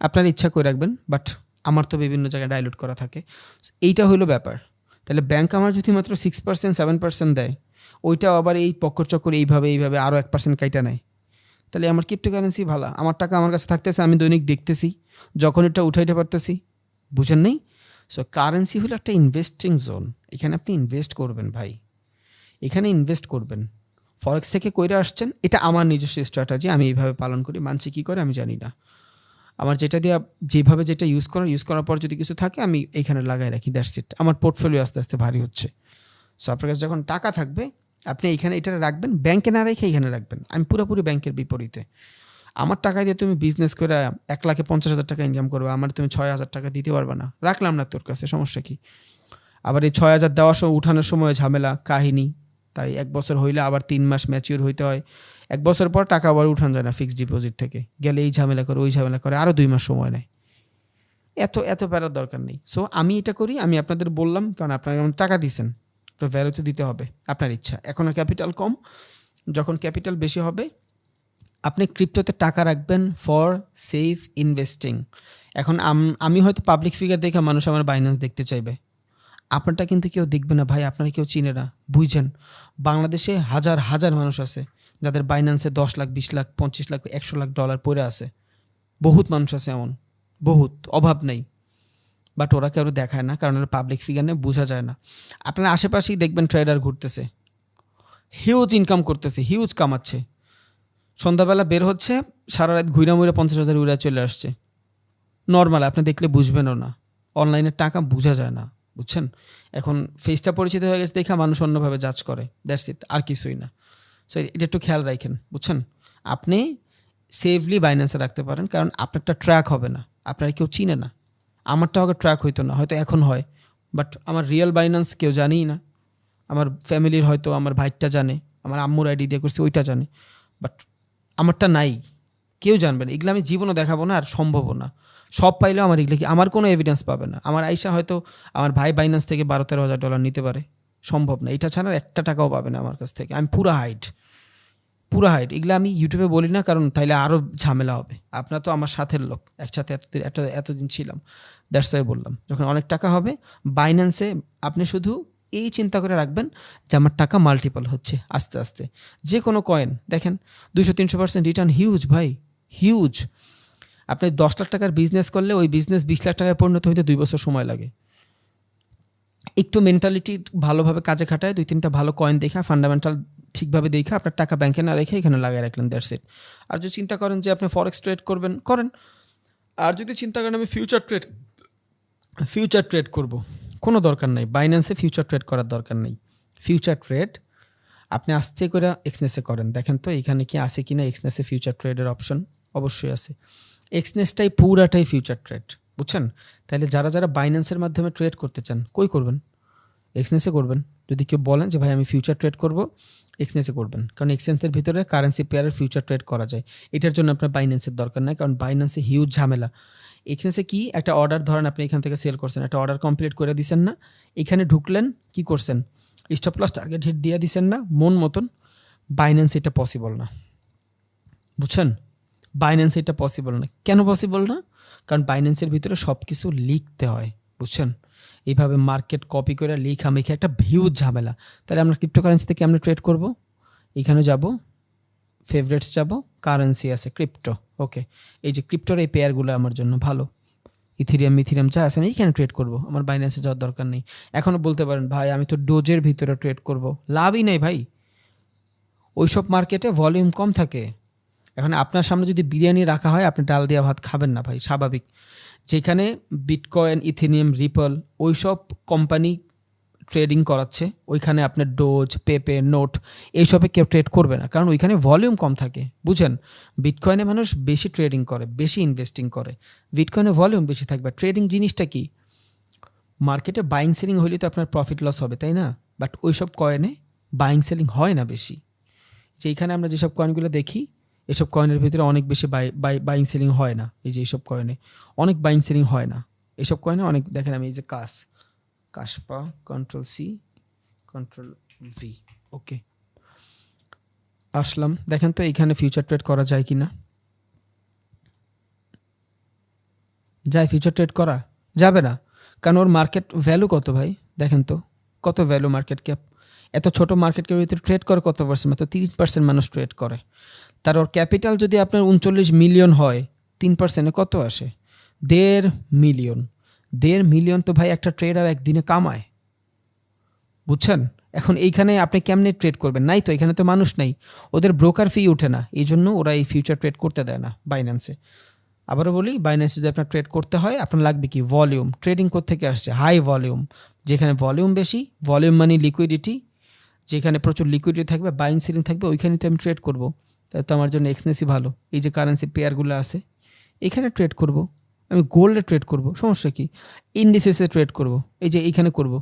আপনার ইচ্ছা কই রাখবেন, বাট আমার তো বিভিন্ন জায়গায় ডাইলুট করা থাকে। এইটা হলো ব্যাপার। তাহলে ব্যাংক আমার যদি মাত্র 6%, 7% দেয়, ওইটাও আবার এই পক্কর চক্কর এইভাবে আরও 1% কাইটা নেয়, তাহলে আমার ক্রিপ্টোকারেন্সি ভালো। আমার টাকা আমার কাছে থাকতেছে, আমি দৈনিক দেখতেছি, যখন এটা উঠাইতে পারতেছি। বুঝেন নেই? সো কারেন্সি হলো একটা ইনভেস্টিং জোন। এখানে আপনি ইনভেস্ট করবেন ভাই, এখানে ইনভেস্ট করবেন। ফরেক্স থেকে কইরা আসছেন, এটা আমার নিজস্ব স্ট্র্যাটেজি, আমি এইভাবে পালন করি। মানছি কী করে আমি জানি না। আমার যেটা দিয়ে যেভাবে যেটা ইউজ করার পর যদি কিছু থাকে আমি এইখানে লাগাই রাখি, দ্যাটস ইট। আমার পোর্টফোলিও আস্তে আস্তে ভারী হচ্ছে। সো আপনার কাছে যখন টাকা থাকবে আপনি এইখানে এটা রাখবেন, ব্যাংকে না রেখে এইখানে রাখবেন। আমি পুরোপুরি ব্যাংকের বিপরীতে। আমার টাকা দিয়ে তুমি বিজনেস করে 1,50,000 টাকা ইনকাম করবে, আমার তুমি 6,000 টাকা দিতে পারবে না। রাখলাম না তোর কাছে, সমস্যা কি? আবার এই 6,000 দেওয়ার সময় উঠানোর সময় ঝামেলা কাহিনী। তাই 1 বছর হইলে আবার 3 মাস ম্যাচিওর হইতে হয়। 1 বছর পর টাকা আবার উঠানো যায় না ফিক্সড ডিপোজিট থেকে। গেলে এই ঝামেলা করে, ওই ঝামেলা করে, আরও 2 মাস সময় নেয়। এত প্যারার দরকার নেই। সো আমি এটা করি, আমি আপনাদের বললাম, কারণ আপনারা যেমন টাকা দিচ্ছেন তো ভ্যালু তো দিতে হবে, আপনার ইচ্ছা। এখনও ক্যাপিটাল কম, যখন ক্যাপিটাল বেশি হবে আপনি ক্রিপ্টোতে টাকা রাখবেন ফর সেফ ইনভেস্টিং। এখন আমি হয়তো পাবলিক ফিগার দেখে মানুষ আমার বাইন্যান্স দেখতে চাইবে, আপনারটা কিন্তু কেউ দেখবে না ভাই, আপনারা কেউ চিনে না, বুঝছেন? বাংলাদেশে হাজার হাজার মানুষ আছে যাদের বাইন্যান্সে 10 লাখ, 20 লাখ, 25 লাখ, 100 লাখ ডলার পড়ে আছে। বহুত মানুষ আছে এমন, বহুত, অভাব নেই। বাট ওরা কেউ দেখায় না, কারণ ওরা পাবলিক ফিগার নিয়ে বোঝা যায় না। আপনার আশেপাশেই দেখবেন ট্রেডার ঘুরতেছে, হিউজ ইনকাম করতেছে, হিউজ কামাচ্ছে। সন্ধ্যাবেলা বের হচ্ছে, সারা রাত ঘুরা মুড়ে 50,000 উড়া চলে আসছে। নর্মাল, আপনি দেখলে বুঝবেনও না। অনলাইনের টাকা বোঝা যায় না, বুঝছেন? এখন ফেসটা পরিচিত হয়ে গেছে দেখা মানুষ অন্যভাবে জাজ করে, দ্যাটস ইট, আর কিছুই না। সো এটা একটু খেয়াল রাখেন, বুঝছেন? আপনি সেফলি বাইন্যান্সে রাখতে পারেন, কারণ আপনারটা ট্র্যাক হবে না, আপনার কেউ চিনে না। আমারটা আগে ট্র্যাক হইতো না, হয়তো এখন হয়, বাট আমার রিয়েল বাইন্যান্স কেউ জানেই না। আমার ফ্যামিলির হয়তো আমার ভাইটা জানে, আমার আম্মুর আইডি দিয়ে করছে ওইটা জানে, বাট আমারটা নাই, কেউ জানবে না। এগুলো আমি জীবনও দেখাবো না, আর সম্ভবও না। সব পাইলেও আমার এগুলো কি, আমার কোনো এভিডেন্স পাবে না। আমার আইসা হয়তো আমার ভাই বাইন্যান্স থেকে 12-13 হাজার ডলার নিতে পারে, সম্ভব না। এটা ছাড়া একটা টাকাও পাবে না আমার কাছ থেকে। আমি পুরা হাইট। এগুলো আমি ইউটিউবে বলি না, কারণ তাইলে আরও ঝামেলা হবে। আপনার তো আমার সাথের লোক, একসাথে এতদিন ছিলাম, দ্যাটস ওয়াই বললাম। যখন অনেক টাকা হবে বাইন্যান্সে, আপনি শুধু এই চিন্তা করে রাখবেন যে আমার টাকা মাল্টিপল হচ্ছে আস্তে আস্তে। যে কোনো কয়েন দেখেন 200-300% রিটার্ন, হিউজ ভাই, হিউজ। আপনি 10 লাখ টাকার বিজনেস করলে ওই বিজনেস 20 লাখ টাকায় পরিণত হইতে 2 বছর সময় লাগে। একটু মেন্টালিটি ভালোভাবে কাজে খাটায়, 2-3টা ভালো কয়েন দেখা, ফান্ডামেন্টাল ঠিকভাবে দেখা, আপনার টাকা ব্যাংকে না রেখে এখানে লাগিয়ে রাখলেন, দ্যাটস ইট। আর যদি চিন্তা করেন যে আপনি ফরেক্স ট্রেড করবেন, করেন। আর যদি চিন্তা করেন আমি ফিউচার ট্রেড করব, কোনো দরকার নেই বাইন্যান্সে ফিউচার ট্রেড করার দরকার নেই। ফিউচার ট্রেড আপনি আস্তে করে এক্সনেসে করেন। দেখেন তো এখানে কি আছে কি না এক্সনেসে ফিউচার ট্রেডের অপশন, অবশ্যই আছে। এক্সনেসটাই পুরাটাই ফিউচার ট্রেড, বুঝছেন? তাহলে যারা যারা বাইন্যান্সের মাধ্যমে ট্রেড করতে চান, কই করবেন? এক্সনেসে করবেন। যদি কেউ বলেন যে ভাই আমি ফিউচার ট্রেড করব, এক্সনেসে করবেন, কারণ এক্সচেঞ্জের ভিতরে কারেন্সি পেয়ারের ফিউচার ট্রেড করা যায়। এটার জন্য আপনার বাইন্যান্সের দরকার নাই, কারণ বাইন্যান্সে হিউজ ঝামেলা। এক্সচেঞ্জে কি একটা অর্ডার ধরেন, আপনি এখান থেকে সেল করছেন, একটা অর্ডার কমপ্লিট করে দিচ্ছেন না, এখানে ঢুকলেন, কি করছেন, স্টপ লস টার্গেট হিট দিয়ে দিচ্ছেন না মন মতন। বাইন্যান্স এটা পসিবল না, বুঝছেন? বাইন্যান্স এটা পসিবল না। কেন পসিবল না? কারণ বাইন্যান্সের ভিতরে সব কিছু লিখতে হয়, বুঝছেন? এইভাবে মার্কেট কপি করে লেখামেখি একটা হিউজ ঝামেলা। তাহলে আমরা ক্রিপ্টোকারেন্সিতে কেমনে ট্রেড করব? এখানে যাব, ফেভারিটস যাব, কারেন্সি আছে ক্রিপ্টো, ওকে। এই যে ক্রিপ্টোর এই পেয়ারগুলো আমার জন্য ভালো, ইথিরিয়াম যা আছে আমি এইখানে ট্রেড করব, আমার বাইন্যান্সে যাওয়ার দরকার নেই। এখনও বলতে পারেন ভাই আমি তো ডোজের ভিতরে ট্রেড করব, লাভই নেই ভাই, ওইসব মার্কেটে ভলিউম কম থাকে। এখন আপনার সামনে যদি বিরিয়ানি রাখা হয়, আপনি ডাল দেওয়া ভাত খাবেন না ভাই, স্বাভাবিক। যেখানে বিটকয়েন, ইথেনিয়াম, রিপল ওইসব কোম্পানি ট্রেডিং করাচ্ছে, ওইখানে আপনার ডোজ, পেপে, নোট এইসবে কেউ ট্রেড করবে না, কারণ ওইখানে ভলিউম কম থাকে, বুঝেন? বিটকয়েনে মানুষ বেশি ট্রেডিং করে, বেশি ইনভেস্টিং করে, বিটকয়েনে ভলিউম বেশি থাকবে। ট্রেডিং জিনিসটা কি, মার্কেটে বাইং সেলিং হইলে তো আপনার প্রফিট লস হবে, তাই না? বাট ওইসব কয়েনে বাইং সেলিং হয় না বেশি। যেইখানে আমরা যেসব কয়েনগুলো দেখি, এসব কয়েনের ভিতরে অনেক বেশি বাইং সেলিং হয় না। এই যে এইসব কয়েনে অনেক বাইং সেলিং হয় না, এসব কয়েনে অনেক। দেখেন আমি এই যে কাশপা Ctrl+C Ctrl+V, ওকে আসলাম। দেখেন তো এইখানে ফিউচার ট্রেড করা যায় কি না? যায়? ফিউচার ট্রেড করা যাবে না, কারণ ওর মার্কেট ভ্যালু কত ভাই? দেখেন তো কত ভ্যালু মার্কেট ক্যাপ। এত ছোট মার্কেট ক্যাপের ভিতরে ট্রেড করে কত পার্সেন্ট? মাত্র 30% মানুষ ট্রেড করে। তার ওর ক্যাপিটাল যদি আপনার 39 মিলিয়ন হয়, 3%-এ কত আসে? 1.5 মিলিয়ন। 1.5 মিলিয়ন তো ভাই একটা ট্রেডার একদিনে কামায়, বুঝছেন? এখন এইখানে আপনি কেমনে ট্রেড করবেন? নাই তো, এখানে তো মানুষ নাই, ওদের ব্রোকার ফি ওঠে না, এই জন্য ওরা এই ফিউচার ট্রেড করতে দেয় না বাইন্যান্সে। আবারও বলি, বাইন্যান্সে যদি আপনার ট্রেড করতে হয়, আপনার লাগবে কি? ভলিউম। ট্রেডিং কোত্থেকে আসছে? High volume. যেখানে ভলিউম বেশি, ভলিউম মানে লিকুইডিটি, যেখানে প্রচুর লিকুইডিটি থাকবে, বাইং সেলিং থাকবে, ওইখানে তো আমি ট্রেড করব। তাই তো আমার জন্য এক্সনেসই ভালো। এই যে কারেন্সি পেয়ারগুলো আছে, এখানে ট্রেড করব। আমি গোল্ডে ট্রেড করব, সমস্যা কি? ইন্ডিসেসে ট্রেড করব, এই যে এইখানে করব,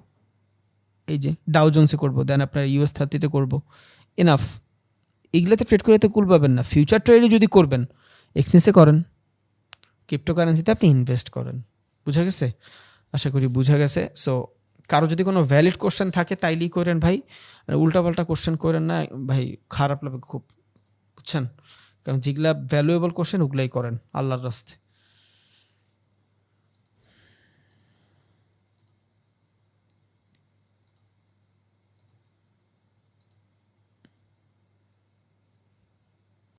এই যে ডাউ জোন্সে করবো, দেন আপনার US30-তে করবো, এনাফ। এগুলোতে ট্রেড করে তো কুল পাবেন না। ফিউচার ট্রেডে যদি করবেন, এক্সচেঞ্জে করেন, ক্রিপ্টোকারেন্সিতে আপনি ইনভেস্ট করেন। বুঝা গেছে? আশা করি বুঝা গেছে। সো কারো যদি কোনো ভ্যালিড কোশ্চেন থাকে তাইলেই করেন ভাই, উল্টাপাল্টা কোশ্চেন করেন না ভাই, খারাপ লাগবে খুব, বুঝছেন? কারণ যেগুলা ভ্যালুয়েবল কোশ্চেন ওগুলাই করেন আল্লাহর রাস্তায়।